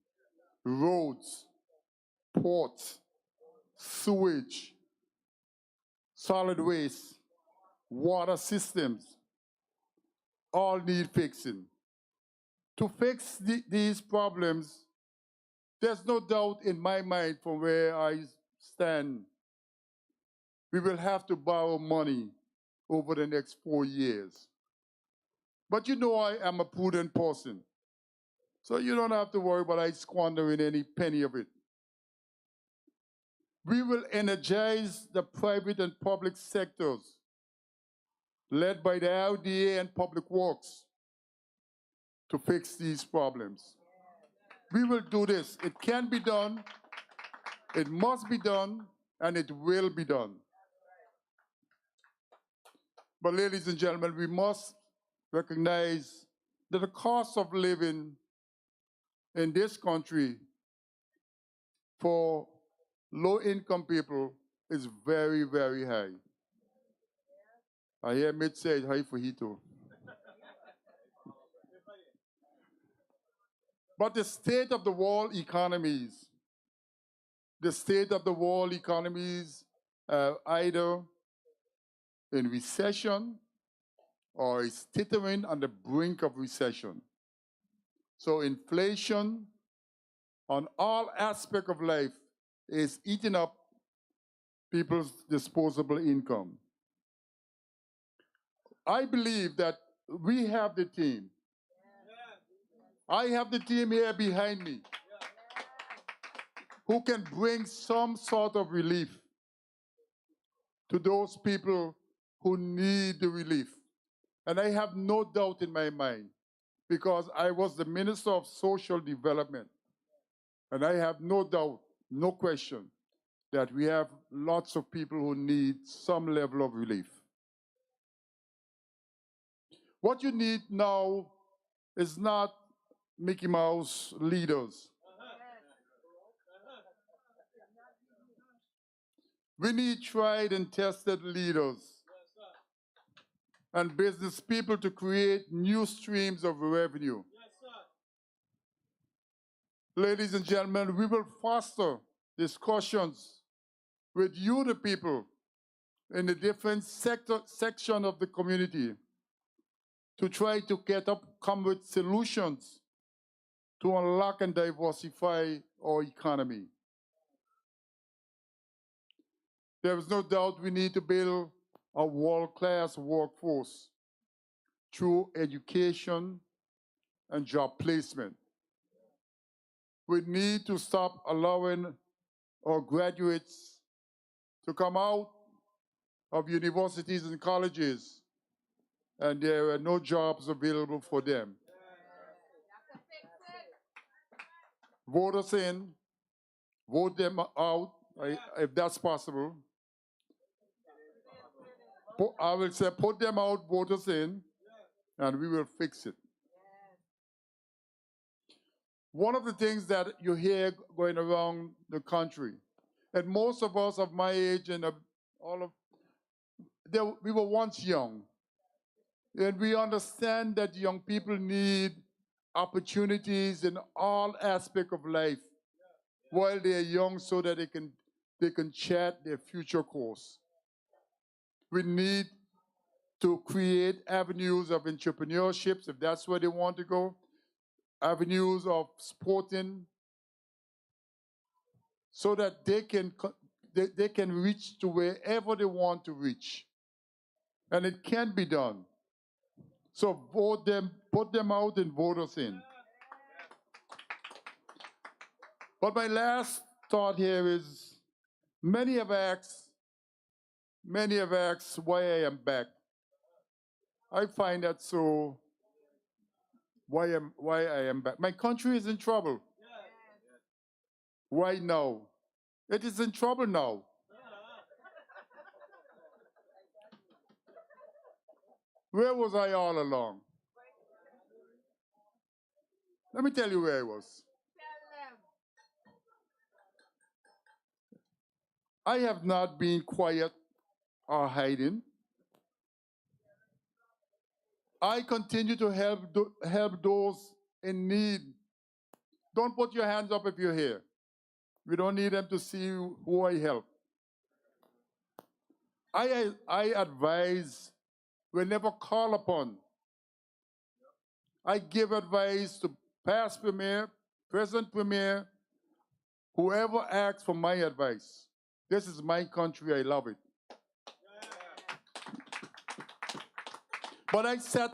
Roads, ports, sewage, solid waste, water systems, all need fixing. To fix these problems, there's no doubt in my mind from where I stand, we will have to borrow money over the next 4 years. But you know I am a prudent person, so you don't have to worry about I squandering any penny of it. We will energize the private and public sectors, led by the RDA and Public Works, to fix these problems. We will do this. It can be done, it must be done, and it will be done. But ladies and gentlemen, we must recognize that the cost of living in this country for low-income people is very, very high. I hear Mitch say it's high for Hito. But the state of the world economies, either in recession or is teetering on the brink of recession. So inflation on all aspects of life is eating up people's disposable income. I believe that we have the team. I have the team here behind me who can bring some sort of relief to those people who need the relief. And I have no doubt in my mind, because I was the Minister of Social Development, and I have no doubt, no question, that we have lots of people who need some level of relief. What you need now is not Mickey Mouse leaders. We need tried and tested leaders and business people to create new streams of revenue. Ladies and gentlemen, we will foster discussions with you, the people, in the different section of the community, to try to come with solutions to unlock and diversify our economy. There is no doubt we need to build a world-class workforce through education and job placement. We need to stop allowing our graduates to come out of universities and colleges and there are no jobs available for them. Vote us in, vote them out, if that's possible. I will say, put them out, vote us in, and we will fix it. One of the things that you hear going around the country, and most of us of my age and we were once young, and we understand that young people need opportunities in all aspects of life while they're young, so that they can chart their future course. We need to create avenues of entrepreneurship, if that's where they want to go, avenues of sporting, so that they can reach to wherever they want to reach. And it can be done. So vote them, put them out and vote us in. But my last thought here is, many have asked why I am back. I find that so, why I am back. My country is in trouble. Why now? It is in trouble now. Where was I all along? Let me tell you where I was. I have not been quiet or hiding. I continue to help those in need. Don't put your hands up if you're here. We don't need them to see who I help. I advise whenever called upon. I give advice to past premier, present premier, whoever asks for my advice. This is my country, I love it. But I sat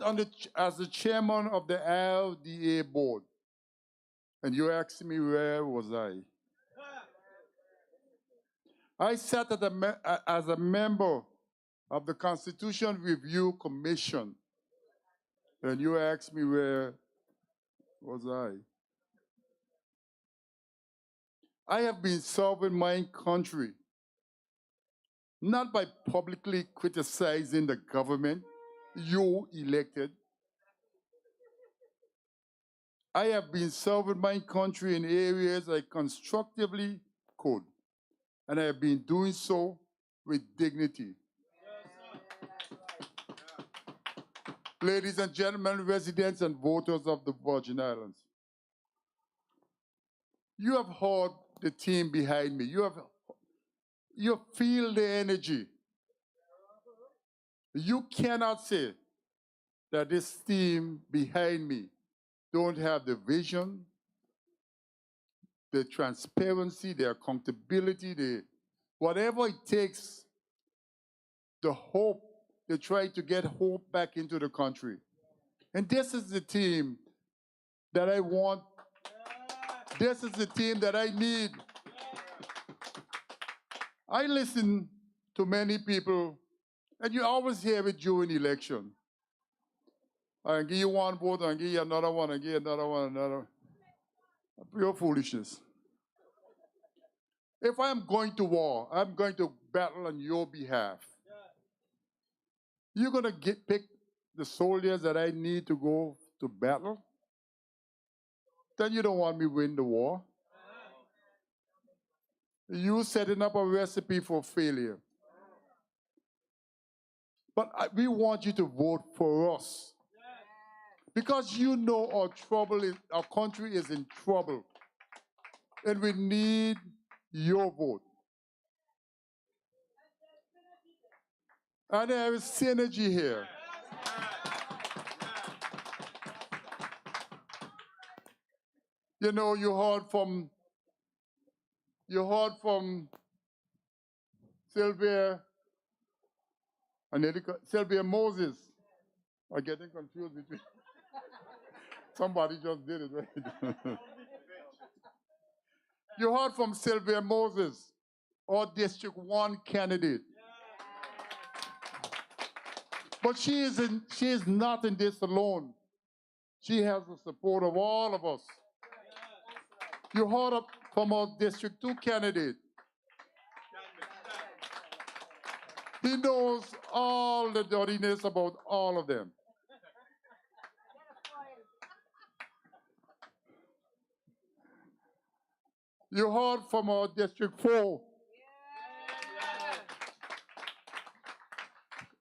as the chairman of the LDA board. And you asked me, where was I? I sat as a member of the Constitution Review Commission. And you asked me, where was I? I have been serving my country, not by publicly criticizing the government you elected. I have been serving my country in areas I constructively could, and I have been doing so with dignity. Ladies and gentlemen, residents and voters of the Virgin Islands, you have heard the team behind me. You feel the energy. You cannot say that this team behind me don't have the vision, the transparency, the accountability, the whatever it takes, the hope. They try to get hope back into the country. And this is the team that I want. This is the team that I need. I listen to many people, and you always hear it during election. I give you one vote, I give you another one, I give you another one, another. Pure foolishness. If I'm going to war, I'm going to battle on your behalf. You're going to pick the soldiers that I need to go to battle? Then you don't want me to win the war. You setting up a recipe for failure. But we want you to vote for us. Because you know our country is in trouble. And we need your vote. And there is synergy here. You know, you heard from Sylvia Moses. I'm getting confused between. Somebody just did it, right? You heard from Sylvia Moses, our District 1 candidate. But she is not in this alone. She has the support of all of us. You heard from our District 2 candidate. He knows all the dirtiness about all of them. You heard from our District 4.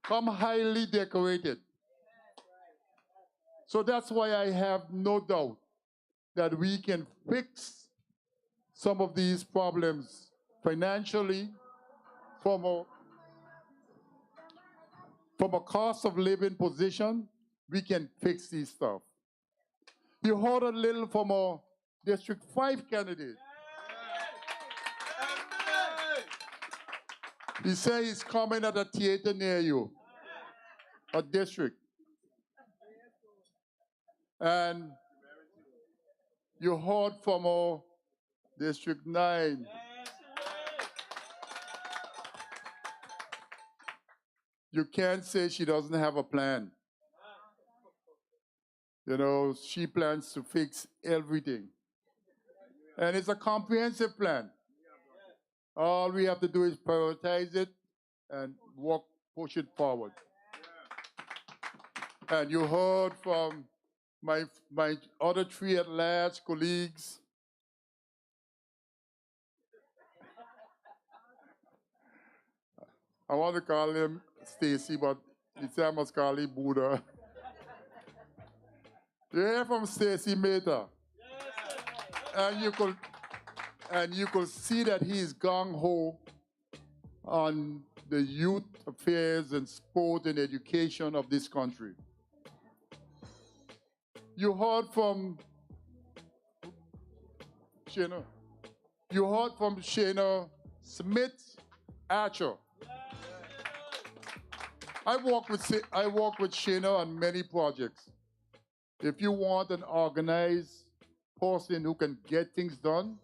Come highly decorated. So that's why I have no doubt that we can fix some of these problems financially from a cost of living position. We can fix these stuff. You heard a little from our District 5 candidate. He said he's coming at a theater near you, a district. And you heard from our District 9. You can't say she doesn't have a plan. You know, she plans to fix everything. And it's a comprehensive plan. All we have to do is prioritize it and push it forward. And you heard from my other three at-large colleagues. I want to call him Stacy, but he said I must call him Buddha. You hear from Stacy Mehta. And you could see that he's gung-ho on the youth affairs and sport and education of this country. You heard from Shana. You heard from Shana Smith Archer. I work with Shana on many projects. If you want an organized person who can get things done,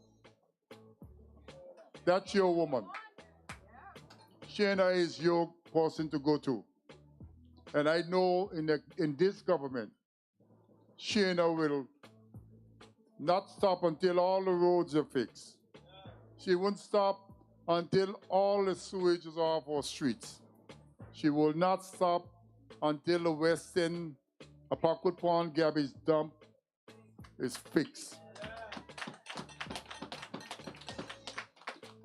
that's your woman. Shana is your person to go to. And I know in this government, Shana will not stop until all the roads are fixed. She won't stop until all the sewage is off our streets. She will not stop until the West End Apakut Pond garbage dump is fixed.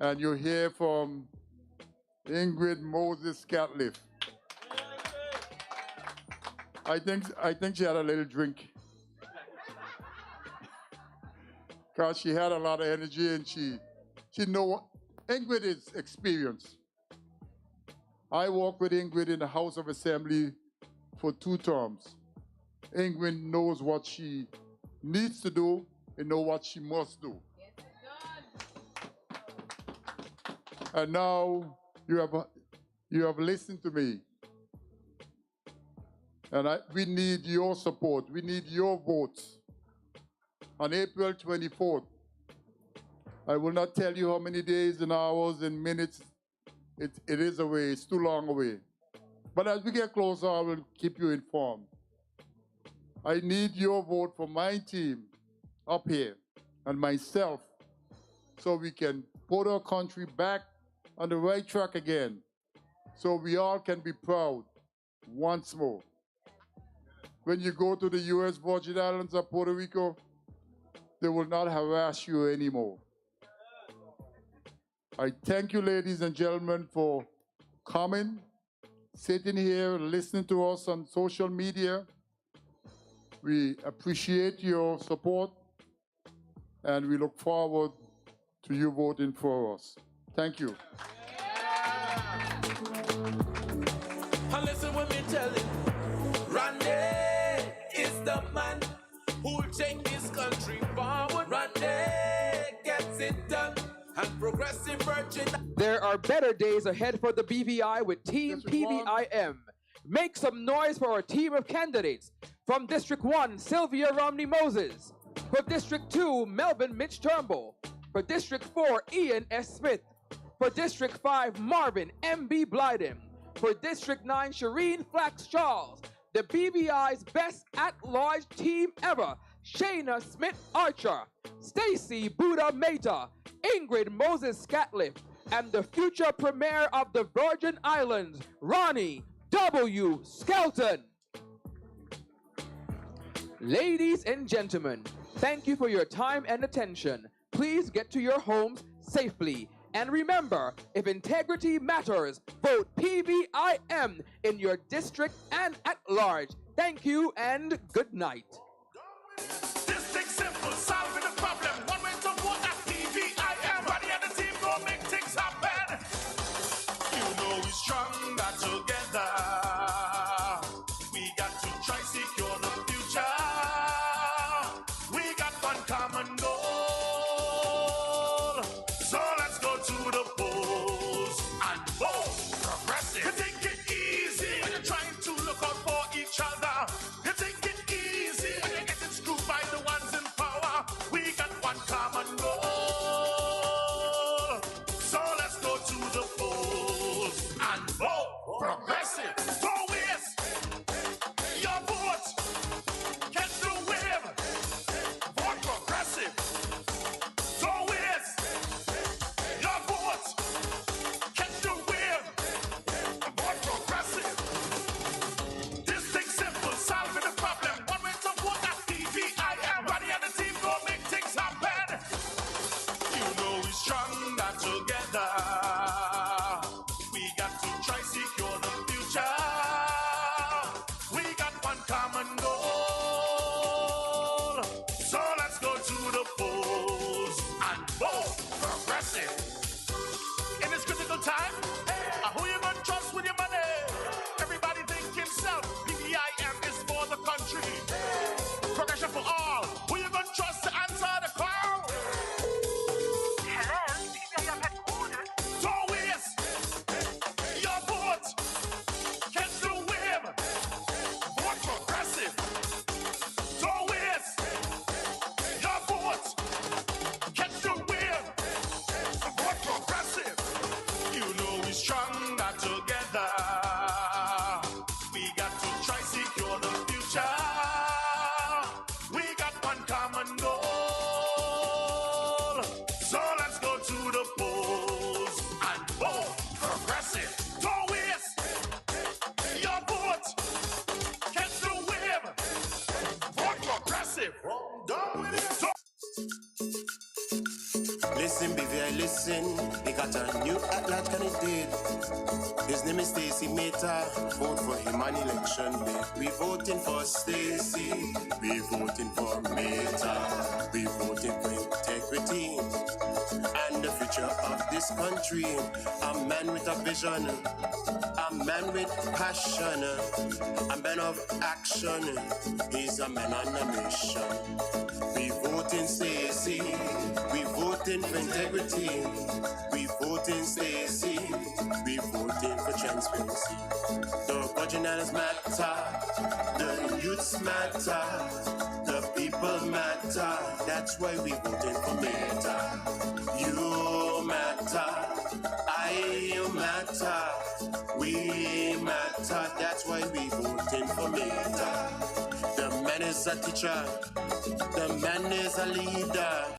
And you hear from Ingrid Moses Catliff. I think she had a little drink. Because she had a lot of energy and she know what Ingrid is experienced. I worked with Ingrid in the House of Assembly for 2 terms. Ingrid knows what she needs to do and know what she must do. And now you have listened to me. And we need your support. We need your votes. On April 24th, I will not tell you how many days and hours and minutes it is away. It's too long away. But as we get closer, I will keep you informed. I need your vote for my team up here and myself so we can put our country back on the right track again, so we all can be proud once more. When you go to the U.S. Virgin Islands or Puerto Rico, they will not harass you anymore. I thank you, ladies and gentlemen, for coming, sitting here, listening to us on social media. We appreciate your support, and we look forward to you voting for us. Thank you. And listen when me tell it, Randy is the man who'll take this country forward. Randy gets it done, and progressive virgin. There are better days ahead for the BVI with Team PVIM. Make some noise for our team of candidates. From District 1, Sylvia Romney Moses. For District 2, Melvin Mitch Turnbull. For District 4, Ian S. Smith. For District 5, Marvin M.B. Blyden. For District 9, Shireen Flax Charles. The BVI's best at-large team ever, Shayna Smith Archer, Stacy Buddha Mehta, Ingrid Moses Scatliff, and the future premier of the Virgin Islands, Ronnie W. Skelton. Ladies and gentlemen, thank you for your time and attention. Please get to your homes safely. And remember, if integrity matters, vote PVIM in your district and at large. Thank you and good night. District simple, solving the problem. One way to vote at PVIM. Everybody and the team go make things happen. You know we're stronger together. We got to try secure the future. We got one common goal. So let's go to the polls and vote progressive. You take it easy when you're trying to look out for each other. You take it easy when you're getting screwed by the ones in power. We got one common goal. So let's go to the polls and vote progressive. Don't waste your vote. Catch the wave. Vote progressive. Don't waste your vote. Catch the wave. Vote progressive. This thing's simple, solving the problem. One way to vote at PVIM. Everybody and the team go make things happen. You know we're stronger together. We got to try secure the future. We got one common goal. So let's go to the polls and vote progressive. In this critical time, who you gonna trust with your money? Everybody think himself. PVIM is for the country. Progression for all. Who you gonna trust to answer the call? Hello, PVIM headquarters. Don't waste your vote. Catch the wave. Vote progressive. Don't waste your vote. Catch the wave. Vote progressive. You know we're stronger together. We got to try secure the future. We got one common goal. So let's go to the polls and vote progressive. Don't waste your vote. Catch the wave. Vote progressive. Done with it. Listen, BVI, listen. They got a new at-large candidate. His name is Stacy Mehta. Vote for him on election day. We voting for Stacy. We voting for Mehta. We voting for integrity. integrity and the future of this country. A man with a vision, a man with passion, a man of action. He's a man on a mission. We voting Stacey, we voting for integrity, we voting Stacey, we voting for transparency. The virginals matter, the youths matter, the people matter. That's why we voting for Meta. You matter, I matter, we matter. That's why we voting for Meta. The man is a teacher, the man is a leader.